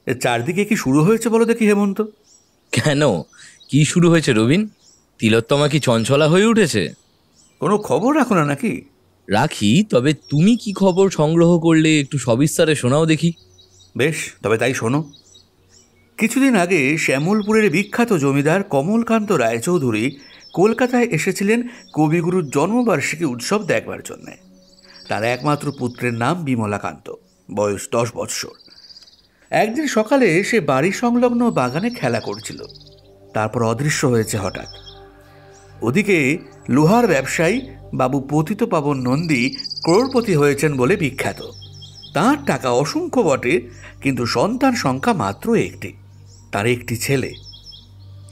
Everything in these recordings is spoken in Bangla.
চারদিকে কি শুরু হয়েছে বলো দেখি হেমন্ত? কেন, কি শুরু হয়েছে রবিন? তিলোত্তমা কি চঞ্চলা হয়ে উঠেছে? কোনো খবর রাখো না নাকি? রাখি, তবে তুমি কি খবর সংগ্রহ করলে একটু সবিস্তারে শোনাও দেখি। বেশ, তবে তাই শোনো। কিছুদিন আগে শ্যামলপুরের বিখ্যাত জমিদার কমলকান্ত রায়চৌধুরী কলকাতায় এসেছিলেন কবিগুরুর জন্মবার্ষিকী উৎসব দেখবার জন্যে। তার একমাত্র পুত্রের নাম বিমলাকান্ত, বয়স 10 বৎসর। একদিন সকালে সে বাড়ি সংলগ্ন বাগানে খেলা করছিল, তারপর অদৃশ্য হয়েছে হঠাৎ। ওদিকে লোহার ব্যবসায়ী বাবু পতিতপাবন নন্দী ক্রোড়পতি হয়েছেন বলে বিখ্যাত। তাঁর টাকা অসংখ্য বটে, কিন্তু সন্তান সংখ্যা মাত্র একটি। তার একটি ছেলে।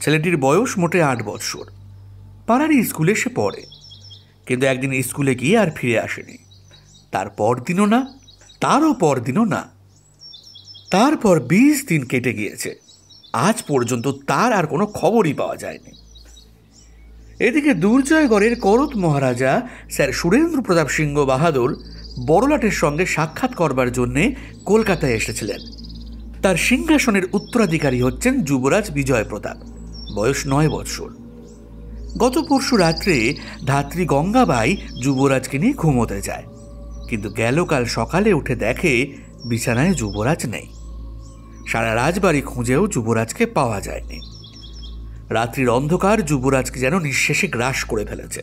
ছেলেটির বয়স মোটে 8 বৎসর। পাড়ারই স্কুলে সে পড়ে, কিন্তু একদিন স্কুলে গিয়ে আর ফিরে আসেনি। তার পরদিনও না, তারও পরদিনও না। তারপর 20 দিন কেটে গিয়েছে, আজ পর্যন্ত তার আর কোনো খবরই পাওয়া যায়নি। এদিকে দুর্জয়গড়ের করত মহারাজা স্যার সুরেন্দ্র প্রতাপ সিংহ বাহাদুর বড়লাটের সঙ্গে সাক্ষাৎ করবার জন্যে কলকাতায় এসেছিলেন। তার সিংহাসনের উত্তরাধিকারী হচ্ছেন যুবরাজ বিজয় প্রতাপ, বয়স 9 বৎসর। গত পরশু রাত্রে ধাত্রী গঙ্গাবাই যুবরাজকে নিয়ে ঘুমোতে যায়, কিন্তু গেল কাল সকালে উঠে দেখে বিছানায় যুবরাজ নেই। সারা রাজবাড়ি খুঁজেও যুবরাজকে পাওয়া যায়নি। রাত্রির অন্ধকার যুবরাজকে যেন নিঃশেষে গ্রাস করে ফেলেছে।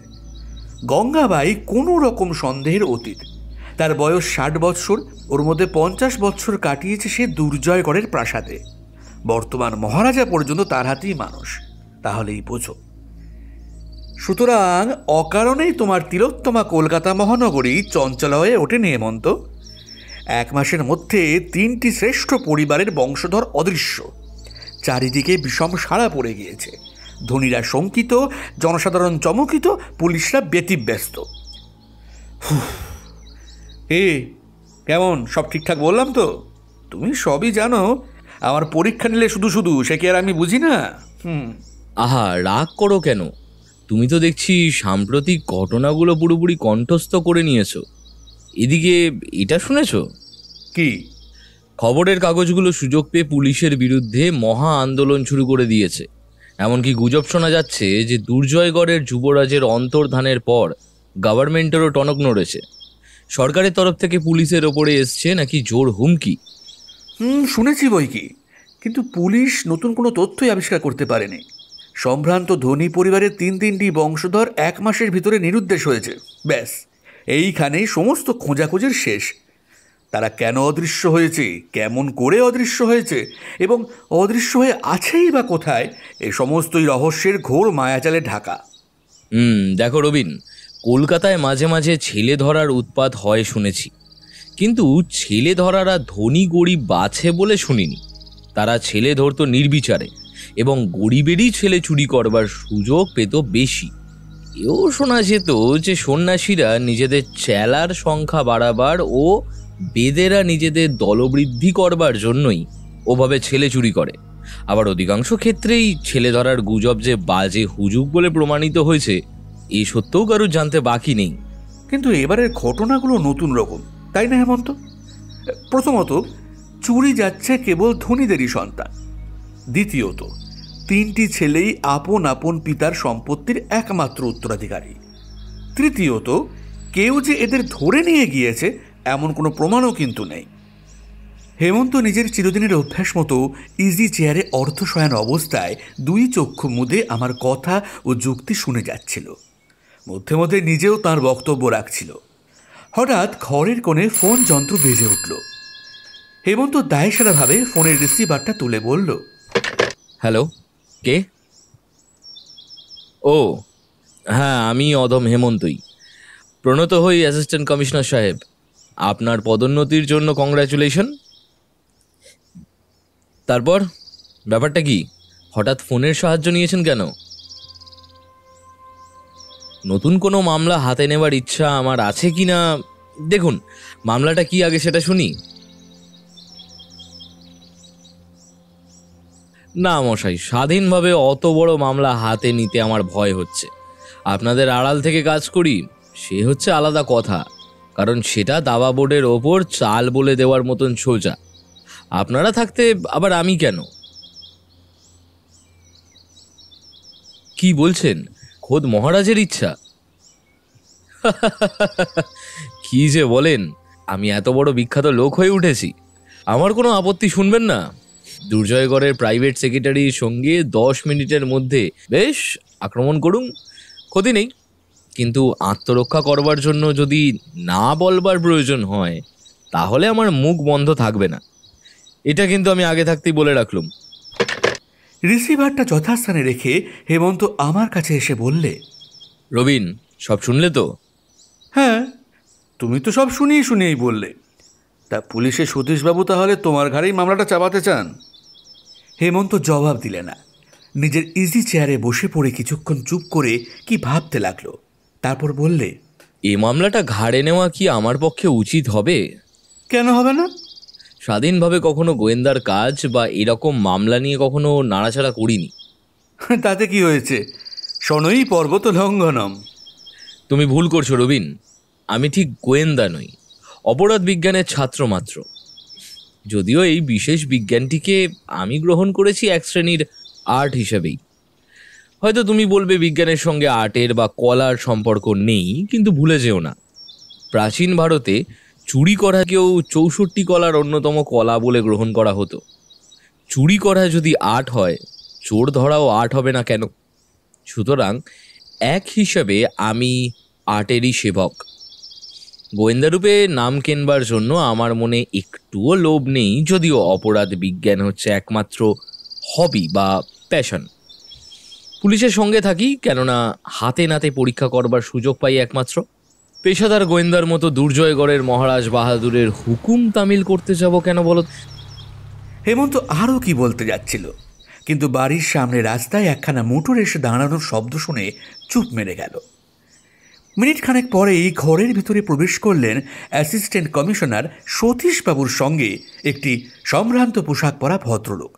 গঙ্গাবাই কোনো রকম সন্দেহের অতীত। তার বয়স 60 বৎসর, ওর মধ্যে 50 বৎসর কাটিয়েছে সে দুর্জয়গড়ের প্রাসাদে। বর্তমান মহারাজা পর্যন্ত তার হাতেই মানুষ, তাহলেই বোঝো। সুতরাং অকারণেই তোমার তিলোত্তমা কলকাতা মহানগরী চঞ্চল হয়ে ওঠেনি হেমন্ত। 1 মাসের মধ্যে 3টি শ্রেষ্ঠ পরিবারের বংশধর অদৃশ্য। চারিদিকে বিষম সাড়া পড়ে গিয়েছে। ধনীরা শঙ্কিত, জনসাধারণ চমকিত, পুলিশরা ব্যতিব্যস্ত। কেমন, সব ঠিকঠাক বললাম তো? তুমি সবই জানো, আমার পরীক্ষা নিলে শুধু শুধু সে কি আর আমি বুঝি না? আহা, রাগ করো কেন? তুমি তো দেখছি সাম্প্রতিক ঘটনাগুলো পুরোপুরি কণ্ঠস্থ করে নিয়েছো। এদিকে এটা শুনেছ? কি? খবরের কাগজগুলো সুযোগ পেয়ে পুলিশের বিরুদ্ধে মহা আন্দোলন শুরু করে দিয়েছে। এমনকি গুজব শোনা যাচ্ছে যে দুর্জয়গড়ের যুবরাজের অন্তর্ধানের পর গভর্নমেন্টেরও টনক নড়েছে। সরকারের তরফ থেকে পুলিশের ওপরে এসছে নাকি জোর হুমকি। শুনেছি বই কি, কিন্তু পুলিশ নতুন কোনো তথ্যই আবিষ্কার করতে পারেনি। সম্ভ্রান্ত ধনী পরিবারের 3টি বংশধর 1 মাসের ভিতরে নিরুদ্দেশ হয়েছে। ব্যাস, এইখানেই সমস্ত খোঁজাখুঁজির শেষ। তারা কেন অদৃশ্য হয়েছে, কেমন করে অদৃশ্য হয়েছে, এবং অদৃশ্য হয়ে আছেই বা কোথায়, এই সমস্তই রহস্যের ঘোর মায়াজালে ঢাকা। দেখো রবিন, কলকাতায় মাঝে মাঝে ছেলে ধরার উৎপাত হয় শুনেছি, কিন্তু ছেলে ধরারা ধনী গরিব বাছে বলে শুনিনি। তারা ছেলে ধরতো নির্বিচারে, এবং গরিবেরই ছেলে চুরি করবার সুযোগ পেত বেশি। এও শোনা যেত যে সন্ন্যাসীরা নিজেদের চেলার সংখ্যা বাড়াবার ও বেদেরা নিজেদের দলবৃদ্ধি করবার জন্যই ওভাবে ছেলে চুরি করে। আবার অধিকাংশ ক্ষেত্রেই ছেলে ধরার গুজব যে বাজে হুজুগ বলে প্রমাণিত হয়েছে, এই সত্যও কারো জানতে বাকি নেই। কিন্তু এবারের ঘটনাগুলো নতুন রকম, তাই না হেমন্ত? প্রথমত, চুরি যাচ্ছে কেবল ধনীদেরই সন্তান। দ্বিতীয়ত, 3টি ছেলেই আপন আপন পিতার সম্পত্তির একমাত্র উত্তরাধিকারী। তৃতীয়ত, কেউ যে এদের ধরে নিয়ে গিয়েছে এমন কোনো প্রমাণও কিন্তু নেই। হেমন্ত নিজের চিরদিনের অভ্যাস মতো ইজি চেয়ারে অর্ধশয়ন অবস্থায় 2 চক্ষু মুদে আমার কথা ও যুক্তি শুনে যাচ্ছিল। মধ্যে মধ্যে নিজেও তার বক্তব্য রাখছিল। হঠাৎ ঘরের কোণে ফোন যন্ত্র বেজে উঠল। হেমন্ত দায়সারাভাবে ফোনের রিসিভারটা তুলে বলল, হ্যালো, কে? ও হ্যাঁ, আমি অধম হেমন্তই। প্রণত হই অ্যাসিস্ট্যান্ট কমিশনার সাহেব, আপনার পদোন্নতির জন্য কংগ্রাচুলেশন। তারপর ব্যাপারটা কি? হঠাৎ ফোনের সাহায্য নিয়েছেন কেন? নতুন কোনো মামলা হাতে নেবার ইচ্ছা আমার আছে কি না, দেখুন, মামলাটা কি আগে সেটা শুনি। না মশাই, স্বাধীনভাবে অত বড় মামলা হাতে নিতে আমার ভয় হচ্ছে। আপনাদের আড়াল থেকে কাজ করি, সে হচ্ছে আলাদা কথা, কারণ সেটা দাবা বোর্ডের ওপর চাল বলে দেওয়ার মতন সোজা। আপনারা থাকতে আবার আমি কেন? কি বলছেন? খোদ মহারাজের ইচ্ছা? কি যে বলেন, আমি এত বড় বিখ্যাত লোক হয়ে উঠেছি? আমার কোনো আপত্তি শুনবেন না? দুর্জয়গড়ের প্রাইভেট সেক্রেটারির সঙ্গে 10 মিনিটের মধ্যে বেশ আক্রমণ করুন, ক্ষতি নেই। কিন্তু আত্মরক্ষা করবার জন্য যদি না বলবার প্রয়োজন হয়, তাহলে আমার মুখ বন্ধ থাকবে না। এটা কিন্তু আমি আগে থাকতেই বলে রাখলুম। রিসিভারটা যথাস্থানে রেখে হেমন্ত আমার কাছে এসে বললে, রবিন, সব শুনলে তো? হ্যাঁ, তুমি তো সব শুনিয়েই বললে। তা পুলিশের সতীশবাবু তাহলে তোমার ঘাড়েই মামলাটা চাপাতে চান? হেমন্ত জবাব দিলে না। নিজের ইজি চেয়ারে বসে পড়ে কিছুক্ষণ চুপ করে কি ভাবতে লাগলো। তারপর বললে, এই মামলাটা ঘাড়ে নেওয়া কি আমার পক্ষে উচিত হবে? কেন হবে না? স্বাধীনভাবে কখনো গোয়েন্দার কাজ বা এরকম মামলা নিয়ে কখনো নাড়াচাড়া করিনি। তাতে কি হয়েছে? শনৈ পর্বত লঙ্ঘনম। তুমি ভুল করছো রবিন, আমি ঠিক গোয়েন্দা নই, অপরাধ বিজ্ঞানের ছাত্র মাত্র। যদিও এই বিশেষ বিজ্ঞানটিকে আমি গ্রহণ করেছি এক শ্রেণীর আর্ট হিসেবেই। হয়তো তুমি বলবে বিজ্ঞানের সঙ্গে আর্টের বা কলার সম্পর্ক নেই, কিন্তু ভুলে যেও না, প্রাচীন ভারতে চুরি করাকেও 64 কলার অন্যতম কলা বলে গ্রহণ করা হতো। চুরি করা যদি আর্ট হয়, চোর ধরাও আর্ট হবে না কেন? সুতরাং এক হিসাবে আমি আর্টেরই সেবক। গোয়েন্দারূপে নাম কেনবার জন্য আমার মনে একটুও লোভ নেই, যদিও অপরাধ বিজ্ঞান হচ্ছে একমাত্র হবি বা প্যাশন। পুলিশের সঙ্গে থাকি কেননা হাতে নাতে পরীক্ষা করবার সুযোগ পাই একমাত্র। পেশাদার গোয়েন্দার মতো দুর্জয়গড়ের মহারাজ বাহাদুরের হুকুম তামিল করতে যাব কেন বলো? হেমন্ত আরও কি বলতে যাচ্ছিল, কিন্তু বাড়ির সামনে রাস্তায় একখানা মোটর এসে দাঁড়ানোর শব্দ শুনে চুপ মেরে গেল। মিনিট খানেক পরেই ঘরের ভিতরে প্রবেশ করলেন অ্যাসিস্ট্যান্ট কমিশনার সতীশবাবুর সঙ্গে একটি সম্ভ্রান্ত পোশাক পরা ভদ্রলোক।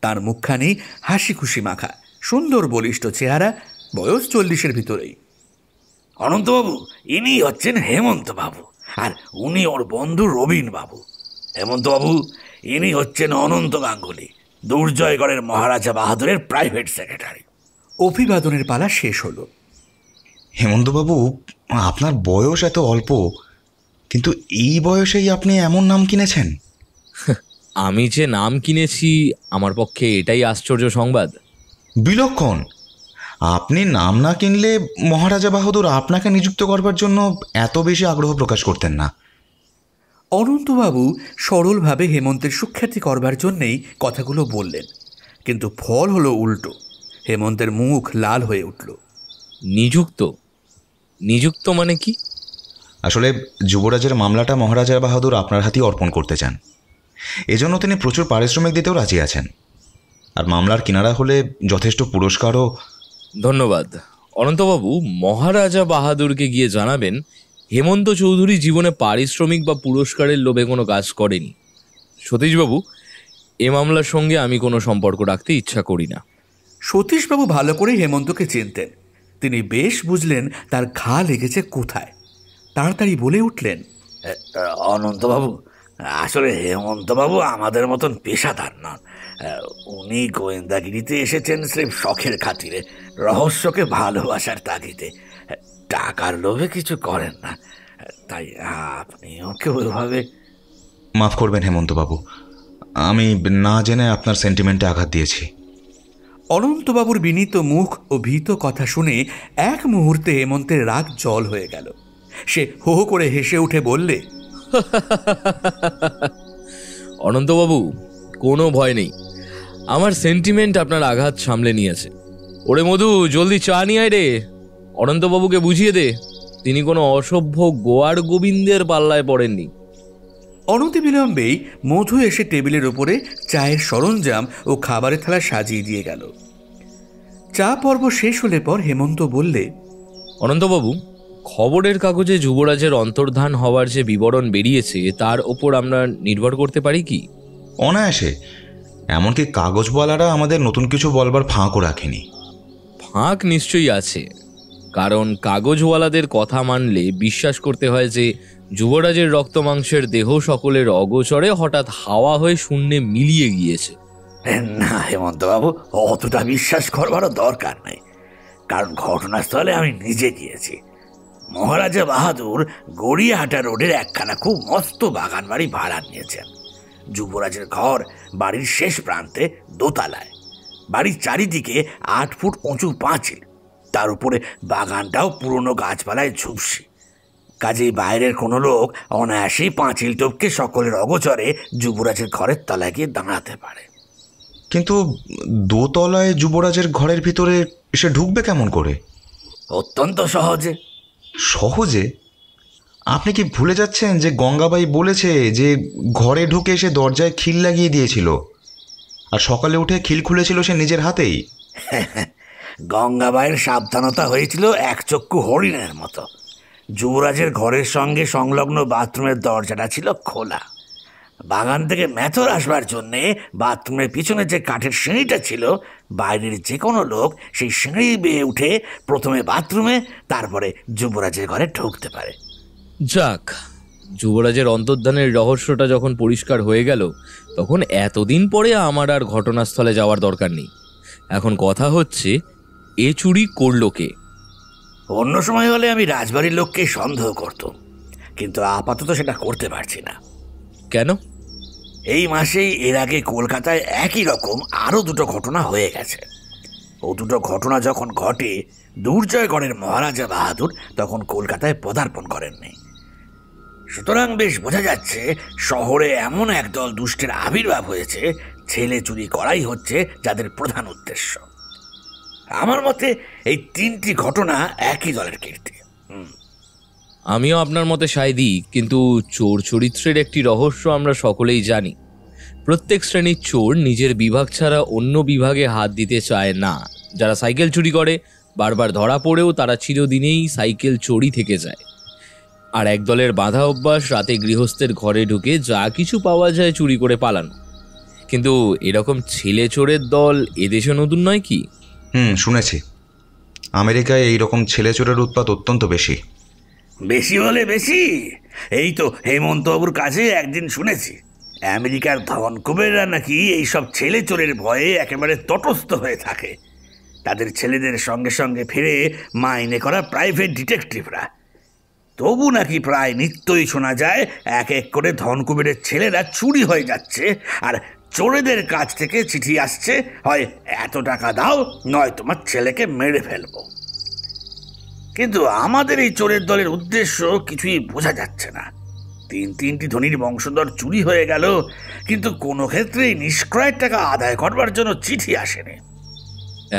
তার মুখখানি হাসি খুশি মাখা, সুন্দর বলিষ্ঠ চেহারা, বয়স 40-এর ভিতরেই। অনন্তবাবু, ইনি হচ্ছেন হেমন্তবাবু, আর উনি ওর বন্ধু রবীনবাবু। হেমন্তবাবু, ইনি হচ্ছেন অনন্ত গাঙ্গুলি, দুর্জয়গড়ের মহারাজা বাহাদুরের প্রাইভেট সেক্রেটারি। অভিবাদনের পালা শেষ হলো। হেমন্তবাবু, আপনার বয়স এত অল্প, কিন্তু এই বয়সেই আপনি এমন নাম কিনেছেন? আমি যে নাম কিনেছি, আমার পক্ষে এটাই আশ্চর্য সংবাদ। বিলক্ষণ! আপনি নাম না কিনলে মহারাজা বাহাদুর আপনাকে নিযুক্ত করবার জন্য এত বেশি আগ্রহ প্রকাশ করতেন না। অনন্তবাবু সরলভাবে হেমন্তের সুখ্যাতি করবার জন্যেই কথাগুলো বললেন, কিন্তু ফল হলো উল্টো। হেমন্তের মুখ লাল হয়ে উঠল। নিযুক্ত? নিযুক্ত মানে কি? আসলে যুবরাজের মামলাটা মহারাজা বাহাদুর আপনার হাতেই অর্পণ করতে চান। এজন্য তিনি প্রচুর পারিশ্রমিক দিতেও রাজি আছেন, আর মামলার কিনারা হলে যথেষ্ট পুরস্কারও। ধন্যবাদ অনন্তবাবু। মহারাজা বাহাদুরকে গিয়ে জানাবেন হেমন্ত চৌধুরী জীবনে পারিশ্রমিক বা পুরস্কারের লোভে কোনো কাজ করেনি। সতীশবাবু, এ মামলার সঙ্গে আমি কোনো সম্পর্ক রাখতে ইচ্ছা করি না। সতীশবাবু ভালো করে হেমন্তকে চিনতেন। তিনি বেশ বুঝলেন তার ঘা লেগেছে কোথায়। তাড়াতাড়ি বলে উঠলেন, অনন্তবাবু, আসলে হেমন্তবাবু আমাদের মতন পেশাদার নন। উনি গোয়েন্দাগিরিতে এসেছেন স্রেফ শখের খাতিরে, রহস্যকে ভালোবাসার তাগিদে। টাকার লোভে কিছু করেন না। তাই আপনি ওকে ওইভাবে। মাফ করবেন হেমন্তবাবু, আমি না জেনে আপনার সেন্টিমেন্টে আঘাত দিয়েছি। অনন্তবাবুর বিনীত মুখ ও ভীত কথা শুনে এক মুহূর্তে হেমন্তের রাগ জল হয়ে গেল। সে হো হো করে হেসে উঠে বললে, অনন্তবাবু, কোনো ভয় নেই, আমার সেন্টিমেন্ট আপনার আঘাত সামলে নিয়েছে। ওরে মধু, জলদি চা নিয়ে আয় রে। অনন্তবাবুকে বুঝিয়ে দে তিনি কোনো অসভ্য গোয়ার গোবিন্দের পাল্লায় পড়েননি। অনতিবিলম্বেই মধু এসে টেবিলের উপরে চায়ের সরঞ্জাম ও খাবারের থালা সাজিয়ে দিয়ে গেল। চা পর্ব শেষ হলে পর হেমন্ত বললে, অনন্তবাবু, খবরের কাগজে যুবরাজের অন্তর্ধান হওয়ার যে বিবরণ বেরিয়েছে তার ওপর আমরা নির্ভর করতে পারি কি? অনায়াসে। এমনকি কাগজওয়ালারা আমাদের নতুন কিছু বলবার ফাঁকও রাখেনি। ফাঁক নিশ্চয়ই আছে, কারণ কাগজওয়ালাদের কথা মানলে বিশ্বাস করতে হয় যে যুবরাজের রক্ত মাংসের দেহ সকলের অগোচরে হঠাৎ হাওয়া হয়ে শূন্যে মিলিয়ে গিয়েছে। না হেমন্তবাবু, অতটা বিশ্বাস করবারও দরকার নেই, কারণ ঘটনাস্থলে আমি নিজে গিয়েছি। মহারাজা বাহাদুর গড়িয়াহাটা রোডের একখানা খুব মস্ত বাগান বাড়ি ভাড়া নিয়েছেন। যুবরাজের ঘর বাড়ির শেষ প্রান্তে দোতলায়। বাড়ির চারিদিকে 8 ফুট উঁচু পাঁচিল, তার উপরে বাগানটাও পুরনো গাছপালায় ঝুপসি। কাজেই বাইরের কোনো লোক অনায়াসেই পাঁচিল টপকে সকলের অগোচরে যুবরাজের ঘরের তলায় গিয়ে দাঁড়াতে পারে। কিন্তু দোতলায় যুবরাজের ঘরের ভিতরে এসে ঢুকবে কেমন করে? অত্যন্ত সহজে। সহজে? আপনি কি ভুলে যাচ্ছেন যে গঙ্গাবাই বলেছে যে ঘরে ঢুকে এসে দরজায় খিল লাগিয়ে দিয়েছিল, আর সকালে উঠে খিল খুলেছিল সে নিজের হাতেই? গঙ্গাবাইয়ের সাবধানতা হয়েছিল একচক্ষু হরিণের মতো। যুবরাজের ঘরের সঙ্গে সংলগ্ন বাথরুমের দরজাটা ছিল খোলা। বাগান থেকে মেথর আসবার জন্যে বাথরুমের পিছনে যে কাঠের সিঁড়িটা ছিল, বাইরের যে কোনো লোক সেই সিঁড়ি বেয়ে উঠে প্রথমে বাথরুমে, তারপরে যুবরাজের ঘরে ঢুকতে পারে। যাক, যুবরাজের অন্তর্ধানের রহস্যটা যখন পরিষ্কার হয়ে গেল, তখন এতদিন পরে আমার আর ঘটনাস্থলে যাওয়ার দরকার নেই। এখন কথা হচ্ছে, এ চুরি করল কে? অন্য সময় হলে আমি রাজবাড়ির লোককে সন্দেহ করতাম, কিন্তু আপাতত সেটা করতে পারছি না। কেন? এই মাসেই এর আগে কলকাতায় একই রকম আরও 2টো ঘটনা হয়ে গেছে। ও 2টো ঘটনা যখন ঘটে, দুর্জয়গড়ের মহারাজা বাহাদুর তখন কলকাতায় পদার্পণ করেননি। সুতরাং বেশ বোঝা যাচ্ছে শহরে এমন একদল দুষ্টের আবির্ভাব হয়েছে, ছেলে চুরি করাই হচ্ছে যাদের প্রধান উদ্দেশ্য। আমার মতে এই 3টি ঘটনা একই দলের কীর্তি। আমিও আপনার মতে সায় দিই, কিন্তু চোর চরিত্রের একটি রহস্য আমরা সকলেই জানি। প্রত্যেক শ্রেণীর চোর নিজের বিভাগ ছাড়া অন্য বিভাগে হাত দিতে চায় না। যারা সাইকেল চুরি করে, বারবার ধরা পড়েও তারা চিরদিনেই সাইকেল চোরই থেকে যায়। আর এক দলের বাঁধা অভ্যাস রাতে গৃহস্থের ঘরে ঢুকে যা কিছু পাওয়া যায় চুরি করে পালানো। কিন্তু এরকম ছেলে চোরের দল এদেশে নতুন নয় কি? শুনেছি আমেরিকায় এইরকম ছেলে চোরের উৎপাত অত্যন্ত বেশি। বেশি হলে বেশি, এই তো হেমন্তবাবুর কাছে একদিন শুনেছি আমেরিকার ধনকুবেররা নাকি এইসব ছেলে চোরের ভয়ে একেবারে তটস্থ হয়ে থাকে। তাদের ছেলেদের সঙ্গে সঙ্গে ফিরে মাইনে করা প্রাইভেট ডিটেকটিভরা। তবু নাকি প্রায় নিত্যই শোনা যায় এক এক করে ধনকুবেরের ছেলেরা চুরি হয়ে যাচ্ছে, আর চোরেদের কাছ থেকে চিঠি আসছে, হয় এত টাকা দাও, নয় তোমার ছেলেকে মেরে ফেলবো। কিন্তু আমাদের এই চোরের দলের উদ্দেশ্য কিছুই বোঝা যাচ্ছে না। 3টি ধনীর বংশধর চুরি হয়ে গেল, কিন্তু কোনো ক্ষেত্রেই নিষ্ক্রয়ের টাকা আদায় করবার জন্য চিঠি আসেনি।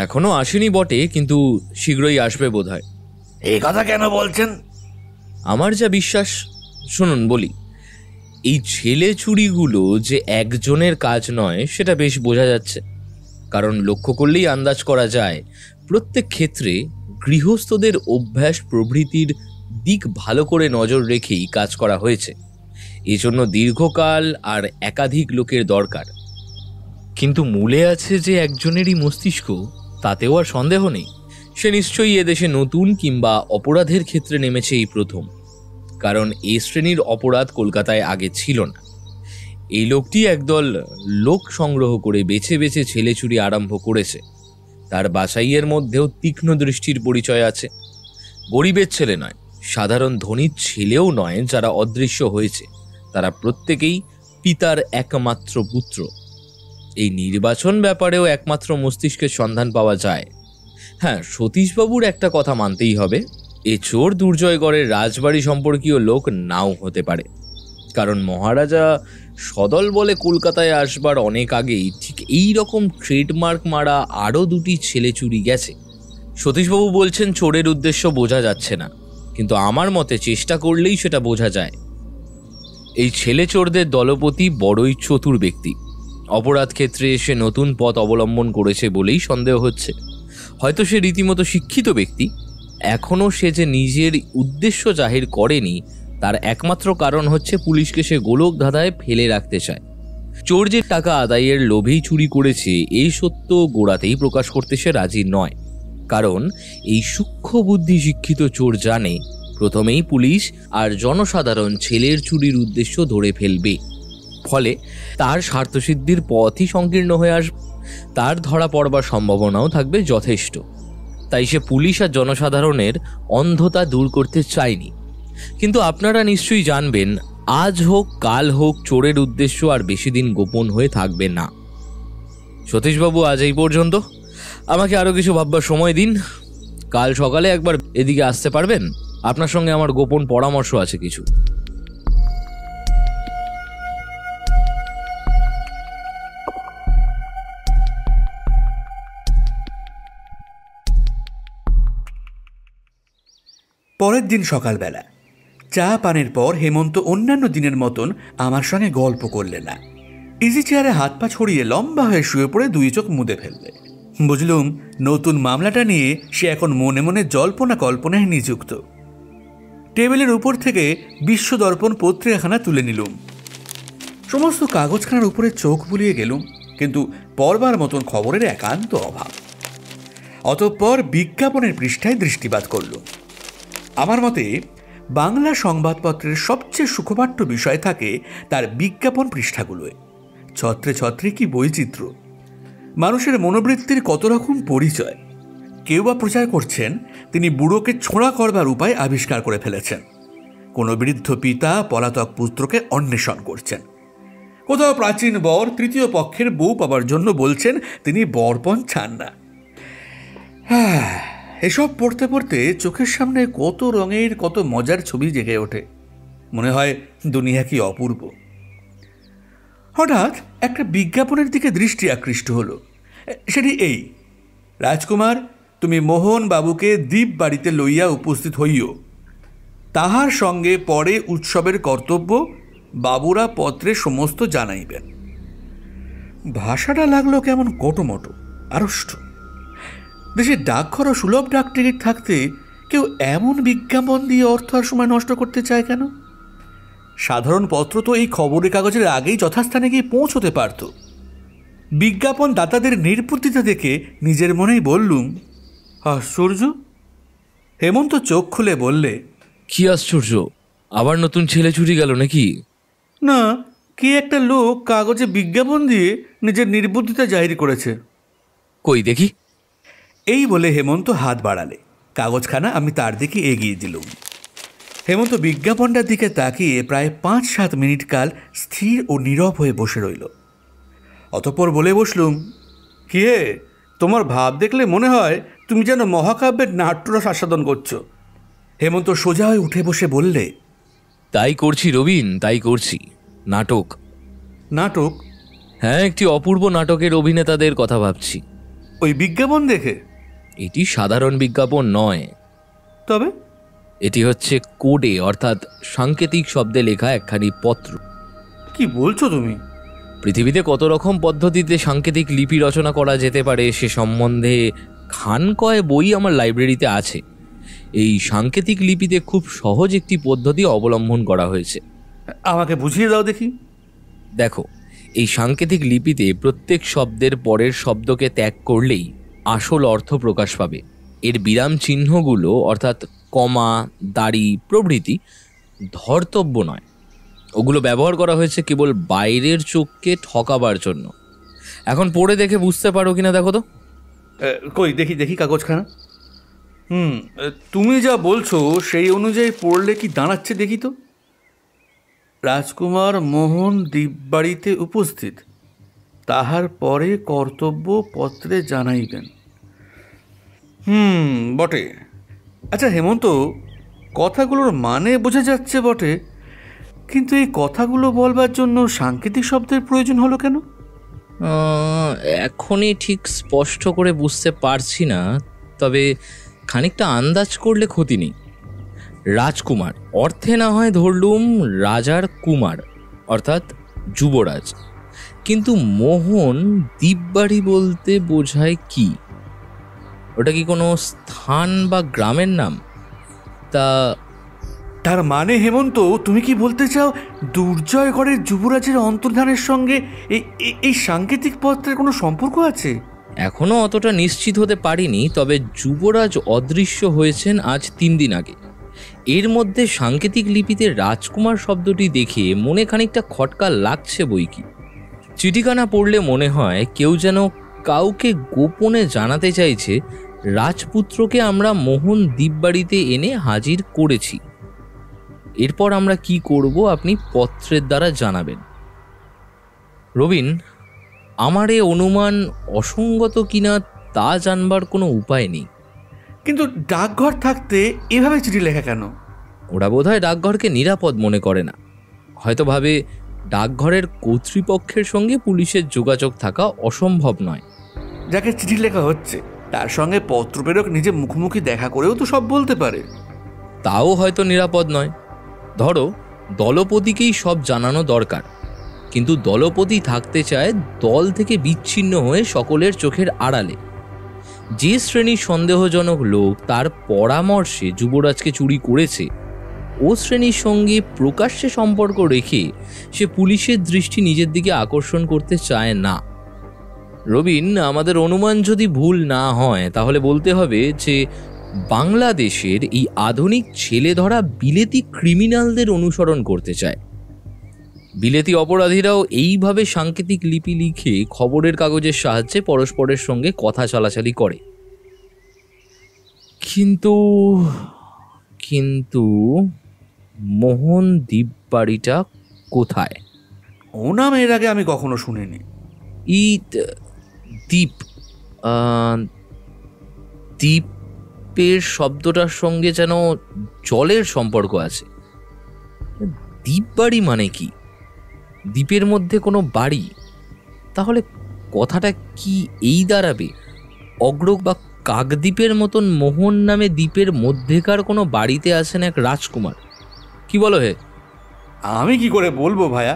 এখনো আসেনি বটে, কিন্তু শীঘ্রই আসবে বোধহয়। এই কথা কেন বলছেন? আমার যা বিশ্বাস, শুনুন বলি। এই ছেলে চুরিগুলো যে একজনের কাজ নয় সেটা বেশ বোঝা যাচ্ছে, কারণ লক্ষ্য করলেই আন্দাজ করা যায় প্রত্যেক ক্ষেত্রে গৃহস্থদের অভ্যাস প্রভৃতির দিক ভালো করে নজর রেখেই কাজ করা হয়েছে। এজন্য দীর্ঘকাল আর একাধিক লোকের দরকার। কিন্তু মূলে আছে যে একজনেরই মস্তিষ্ক, তাতেও আর সন্দেহ নেই। সে নিশ্চয়ই এদেশে নতুন কিংবা অপরাধের ক্ষেত্রে নেমেছে এই প্রথম, কারণ এই শ্রেণীর অপরাধ কলকাতায় আগে ছিল না। এই লোকটি একদল লোক সংগ্রহ করে বেছে বেছে ছেলে চুরি আরম্ভ করেছে। তার বাছাইয়ের মধ্যেও তীক্ষ্ণ দৃষ্টির পরিচয় আছে। গরিবের ছেলে নয়, সাধারণ ধনীর ছেলেও নয় যারা অদৃশ্য হয়েছে, তারা প্রত্যেকেই পিতার একমাত্র পুত্র। এই নির্বাচন ব্যাপারেও একমাত্র মস্তিষ্কের সন্ধান পাওয়া যায়। হ্যাঁ, সতীশবাবুর একটা কথা মানতেই হবে, এ চোর দুর্জয়গড়ের রাজবাড়ি সম্পর্কীয় লোক নাও হতে পারে, কারণ মহারাজা সদল বলে কলকাতায় আসবার অনেক আগেই ঠিক এই রকম ট্রেডমার্ক মারা আরও 2টি ছেলে চুরি গেছে। সতীশবাবু বলছেন চোরের উদ্দেশ্য বোঝা যাচ্ছে না, কিন্তু আমার মতে চেষ্টা করলেই সেটা বোঝা যায়। এই ছেলে চোরদের দলপতি বড়ই চতুর ব্যক্তি। অপরাধ ক্ষেত্রে সে নতুন পথ অবলম্বন করেছে বলেই সন্দেহ হচ্ছে। হয়তো সে রীতিমতো শিক্ষিত ব্যক্তি। এখনও সে যে নিজের উদ্দেশ্য জাহির করেনি, তার একমাত্র কারণ হচ্ছে পুলিশকে সে গোলক ধাঁধায় ফেলে রাখতে চায়। চোর যে টাকা আদায়ের লোভেই চুরি করেছে এই সত্য গোড়াতেই প্রকাশ করতে সে রাজি নয়, কারণ এই সূক্ষ্ম বুদ্ধি শিক্ষিত চোর জানে প্রথমেই পুলিশ আর জনসাধারণ ছেলের চুরির উদ্দেশ্য ধরে ফেলবে, ফলে তার স্বার্থসিদ্ধির পথই সংকীর্ণ হয়ে আসবে। তার ধরা পড়বার সম্ভাবনাও থাকবে যথেষ্ট। তাই সে পুলিশ আর জনসাধারণের অন্ধতা দূর করতে চায়নি। কিন্তু আপনারা নিশ্চয়ই জানবেন, আজ হোক কাল হোক চোরের উদ্দেশ্য আর বেশি দিন গোপন হয়ে থাকবে না। সতীশবাবু, আজ এই পর্যন্ত। আমাকে আরও কিছু ভাববার সময় দিন। কাল সকালে একবার এদিকে আসতে পারবেন? আপনার সঙ্গে আমার গোপন পরামর্শ আছে কিছু। পরের দিন সকালবেলা চা পানের পর হেমন্ত অন্যান্য দিনের মতন আমার সঙ্গে গল্প করলে না। ইজি চেয়ারে হাত পা ছড়িয়ে লম্বা হয়ে শুয়ে পড়ে দুই চোখ মুদে ফেললে। বুঝলুম নতুন মামলাটা নিয়ে সে এখন মনে মনে জল্পনা কল্পনায় নিযুক্ত। টেবিলের উপর থেকে বিশ্বদর্পণ পত্রিকাখানা তুলে নিলুম। সমস্ত কাগজখানার উপরে চোখ বুলিয়ে গেলুম, কিন্তু পড়বার মতন খবরের একান্ত অভাব। অতঃপর বিজ্ঞাপনের পৃষ্ঠায় দৃষ্টিপাত করলুম। আমার মতে বাংলা সংবাদপত্রের সবচেয়ে সুখপাঠ্য বিষয় থাকে তার বিজ্ঞাপন পৃষ্ঠাগুলোয়। ছত্রে ছত্রে কি বৈচিত্র্য! মানুষের মনোবৃত্তির কত রকম পরিচয়। কেউ বা প্রচার করছেন তিনি বুড়োকে ছোঁড়া করবার উপায় আবিষ্কার করে ফেলেছেন, কোনো বৃদ্ধ পিতা পলাতক পুত্রকে অন্বেষণ করছেন, কোথাও প্রাচীন বর তৃতীয় পক্ষের বউ পাবার জন্য বলছেন তিনি বরপণ চান না। এসব পড়তে পড়তে চোখের সামনে কত রঙের কত মজার ছবি জেগে ওঠে। মনে হয় দুনিয়া কি অপূর্ব। হঠাৎ একটা বিজ্ঞাপনের দিকে দৃষ্টি আকৃষ্ট হলো। সেটি এই: রাজকুমার, তুমি মোহন বাবুকে দ্বীপ বাড়িতে লইয়া উপস্থিত হইও, তাহার সঙ্গে পরে উৎসবের কর্তব্য বাবুরা পত্রে সমস্ত জানাইবেন। ভাষাটা লাগলো কেমন কটমটো, আড়ষ্ট। দেশে ডাকঘর ও সুলভ ডাক টিকিট থাকতে কেউ এমন বিজ্ঞাপন দিয়ে অর্থ আর সময় নষ্ট করতে চায় কেন? সাধারণ পত্র তো এই খবরের কাগজের আগেই যথাস্থানে গিয়ে পৌঁছতে পারত। বিজ্ঞাপন দাতাদের নির্বুদ্ধিতা দেখে নিজের মনেই বললুম, আশ্চর্য। হেমন্ত চোখ খুলে বললে, কি আশ্চর্য? আবার নতুন ছেলে চুরি গেল নাকি? না, কে একটা লোক কাগজে বিজ্ঞাপন দিয়ে নিজের নির্বুদ্ধিতা জাহির করেছে। কই দেখি। এই বলে হেমন্ত হাত বাড়ালে। কাগজখানা আমি তার দিকে এগিয়ে দিলুম। হেমন্ত বিজ্ঞাপনটার দিকে তাকিয়ে প্রায় 5-7 মিনিট কাল স্থির ও নীরব হয়ে বসে রইল। অতঃপর বলে বসলুম, কি হে, তোমার ভাব দেখলে মনে হয় তুমি যেন মহাকাব্যের নাট্যরস আস্বাদন করছো। হেমন্ত সোজা হয়ে উঠে বসে বললে, তাই করছি রবিন, তাই করছি। নাটক। নাটক? হ্যাঁ, একটি অপূর্ব নাটকের অভিনেতাদের কথা ভাবছি। ওই বিজ্ঞাপন দেখে? এটি সাধারণ বিজ্ঞাপন নয়। তবে? এটি হচ্ছে কোডে, অর্থাৎ সাংকেতিক শব্দে লেখা একখানি পত্র। কি বলছো তুমি? পৃথিবীতে কত রকম পদ্ধতিতে সাংকেতিক লিপি রচনা করা যেতে পারে সে সম্বন্ধে খানকয় বই আমার লাইব্রেরিতে আছে। এই সাংকেতিক লিপিতে খুব সহজ একটি পদ্ধতি অবলম্বন করা হয়েছে। আমাকে বুঝিয়ে দাও দেখি। দেখো, এই সাংকেতিক লিপিতে প্রত্যেক শব্দের পরের শব্দকে ত্যাগ করলেই আসল অর্থ প্রকাশ পাবে। এর বিরাম চিহ্নগুলো অর্থাৎ কমা, দাড়ি প্রভৃতি ধর্তব্য নয়। ওগুলো ব্যবহার করা হয়েছে কেবল বাইরের চোখকে ঠকাবার জন্য। এখন পড়ে দেখে বুঝতে পারো কিনা দেখো তো। কই দেখি দেখি কাগজখানা। তুমি যা বলছো সেই অনুযায়ী পড়লে কি দাঁড়াচ্ছে দেখি তো। রাজকুমার মোহন দ্বীপবাড়িতে উপস্থিত, তাহার পরে কর্তব্য পত্রে জানাইবেন। বটে। আচ্ছা হেমন্ত, কথাগুলোর মানে বোঝা যাচ্ছে বটে, কিন্তু এই কথাগুলো বলবার জন্য সাংকেতিক শব্দের প্রয়োজন হলো কেন? এখনই ঠিক স্পষ্ট করে বুঝতে পারছি না, তবে খানিকটা আন্দাজ করলে ক্ষতি নেই। রাজকুমার অর্থে না হয় ধরলুম রাজার কুমার, অর্থাৎ যুবরাজ, কিন্তু মোহন দ্বীপবাড়ি বলতে বোঝায় কি? ওটা কি কোনো স্থান বা গ্রামের নাম? তার মানে হেমন্ত, তুমি কি বলতে চাও দুর্জয়গড়ের যুবরাজের অন্তর্ধানের সঙ্গে এই সাংকেতিক পত্রের কোনো সম্পর্ক আছে? এখনো অতটা নিশ্চিত হতে পারিনি, তবে যুবরাজ অদৃশ্য হয়েছেন আজ 3 দিন আগে এর মধ্যে সাংকেতিক লিপিতে রাজকুমার শব্দটি দেখে মনে খানিকটা খটকা লাগছে বই কি। চিঠিখানা পড়লে মনে হয় কেউ যেন কাউকে গোপনে জানাতে চাইছে রাজপুত্রকে আমরা মোহন দ্বীপবাড়িতে এনে হাজির করেছি। এরপর আমরা কি করব আপনি পত্রের দ্বারা জানাবেন। রবিন, আমার এ অনুমান অসঙ্গত কিনা তা জানবার কোনো উপায় নেই। কিন্তু ডাকঘর থাকতে এভাবে চিঠি লেখা কেন? ওরা বোধহয় ডাকঘরকে নিরাপদ মনে করে না। হয়তো ভাবে ডাকঘরের কর্তৃপক্ষের সঙ্গে পুলিশের যোগাযোগ থাকা অসম্ভব নয়। যাকে চিঠি লেখা হচ্ছে তার সঙ্গে পত্রপ্রেরক নিজে মুখোমুখি দেখা করেও তো সব বলতে পারে। তাও হয়তো নিরাপদ নয়। ধরো দলপতিকেই সব জানানো দরকার, কিন্তু দলপতি থাকতে চায় দল থেকে বিচ্ছিন্ন হয়ে সকলের চোখের আড়ালে। যে শ্রেণীর সন্দেহজনক লোক তার পরামর্শে যুবরাজকে চুরি করেছে, ও শ্রেণীর সঙ্গে প্রকাশ্যে সম্পর্ক রেখে সে পুলিশের দৃষ্টি নিজের দিকে আকর্ষণ করতে চায় না। রবিন, আমাদের অনুমান যদি ভুল না হয় তাহলে বলতে হবে যে বাংলাদেশের এই আধুনিক ছেলে ধরা বিলেতি ক্রিমিনালদের অনুসরণ করতে চায়। বিলেতি অপরাধীরাও এইভাবে সাংকেতিক লিপি লিখে খবরের কাগজের সাহায্যে পরস্পরের সঙ্গে কথা চালাচালি করে। কিন্তু কিন্তু মোহন দ্বীপবাড়িটা কোথায়? ও নাম এর আগে আমি কখনো শুনিনি। দ্বীপ, দ্বীপের শব্দটার সঙ্গে যেন জলের সম্পর্ক আছে। দ্বীপবাড়ি মানে কি? দ্বীপের মধ্যে কোনো বাড়ি? তাহলে কথাটা কি এই দাঁড়াবে, অগ্রক বা কাকদ্বীপের মতন মোহন নামে দ্বীপের মধ্যেকার কোনো বাড়িতে আছেন এক রাজকুমার? কি বলো হে? আমি কি করে বলবো ভাইয়া,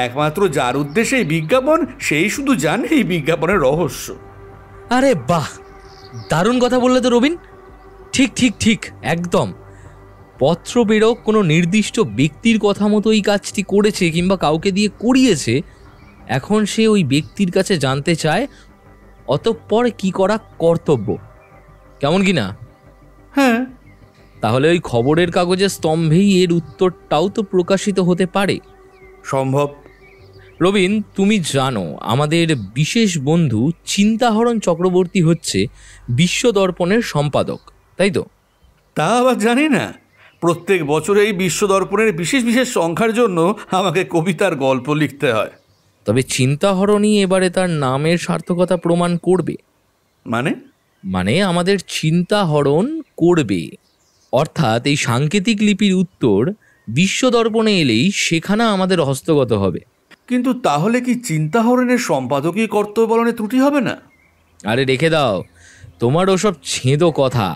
একমাত্র যার উদ্দেশ্যে এই বিজ্ঞাপন সেই শুধু জানে এই বিজ্ঞাপনের রহস্য। আরে বাহ, দারুণ কথা বললে তো রবিন। ঠিক ঠিক ঠিক, একদম। পত্র প্রেরক কোনো নির্দিষ্ট ব্যক্তির কথা মতো এই কাজটি করেছে কিংবা কাউকে দিয়ে করিয়েছে। এখন সে ওই ব্যক্তির কাছে জানতে চায় অতঃপর কি করা কর্তব্য। কেমন কি না? হ্যাঁ, তাহলে ওই খবরের কাগজের স্তম্ভেই এর উত্তরটাও তো প্রকাশিত হতে পারে। সম্ভব। রবিন, তুমি জানো আমাদের বিশেষ বন্ধু চিন্তাহরণ চক্রবর্তী হচ্ছে বিশ্বদর্পণের সম্পাদক, তাই তো? তা আবার জানি না। প্রত্যেক বছর এই বিশ্বদর্পণের বিশেষ বিশেষ সংখ্যার জন্য আমাকে কবিতার গল্প লিখতে হয়। তবে চিন্তাহরণই এবারে তার নামের সার্থকতা প্রমাণ করবে। মানে আমাদের চিন্তাহরণ করবে, অর্থাৎ এই সাংকেতিক লিপির উত্তর বিশ্বদর্পণে এলেই সেখানে আমাদের হস্তগত হবে। কিন্তু তাহলে কি চিন্তাহরণের সম্পাদকীয় কর্তব্য পালনে ত্রুটি হবে না? আরে রেখে দাও তোমার ওসব ছেঁদো কথা।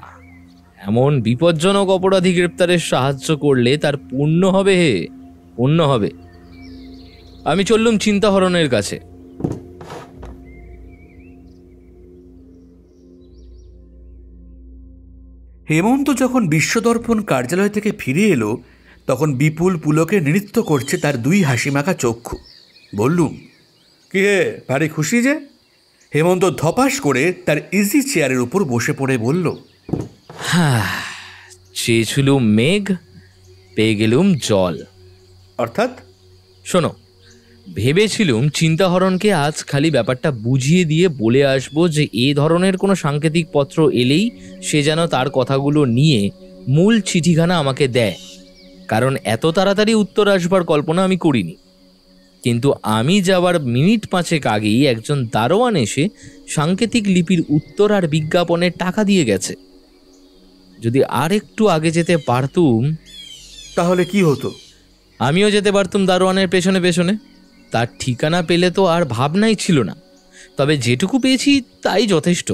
এমন বিপজ্জনক অপরাধী গ্রেপ্তারের সাহায্য করলে তার পুণ্য হবে, হে পুণ্য হবে। আমি চললুম চিন্তাহরণের কাছে। হেমন্ত যখন বিশ্বদর্পণ কার্যালয় থেকে ফিরে এলো তখন বিপুল পুলকে নৃত্য করছে তার দুই হাসিমাখা চক্ষু। বললুম, কি হে, ভারী খুশি যে? হেমন্ত ধপাস করে তার ইজি চেয়ারের উপর বসে পড়ে বলল, হ্যাঁ, চেয়েছিলুম মেঘ, পেয়ে গেলুম জল। অর্থাৎ? শোনো, ভেবেছিলুম চিন্তাহরণকে আজ খালি ব্যাপারটা বুঝিয়ে দিয়ে বলে আসবো যে এ ধরনের কোনো সাংকেতিক পত্র এলেই সে যেন তার কথাগুলো নিয়ে মূল চিঠিখানা আমাকে দেয়, কারণ এত তাড়াতাড়ি উত্তর আসবার কল্পনা আমি করিনি। কিন্তু আমি যাওয়ার মিনিট 5 আগেই একজন দারোয়ান এসে সাংকেতিক লিপির উত্তর আর বিজ্ঞাপনের টাকা দিয়ে গেছে। যদি আর একটু আগে যেতে পারতুম। তাহলে কি হতো? আমিও যেতে পারতুম দারোয়ানের পেছনে পেছনে। তার ঠিকানা পেলে তো আর ভাবনাই ছিল না, তবে যেটুকু পেয়েছি তাই যথেষ্ট।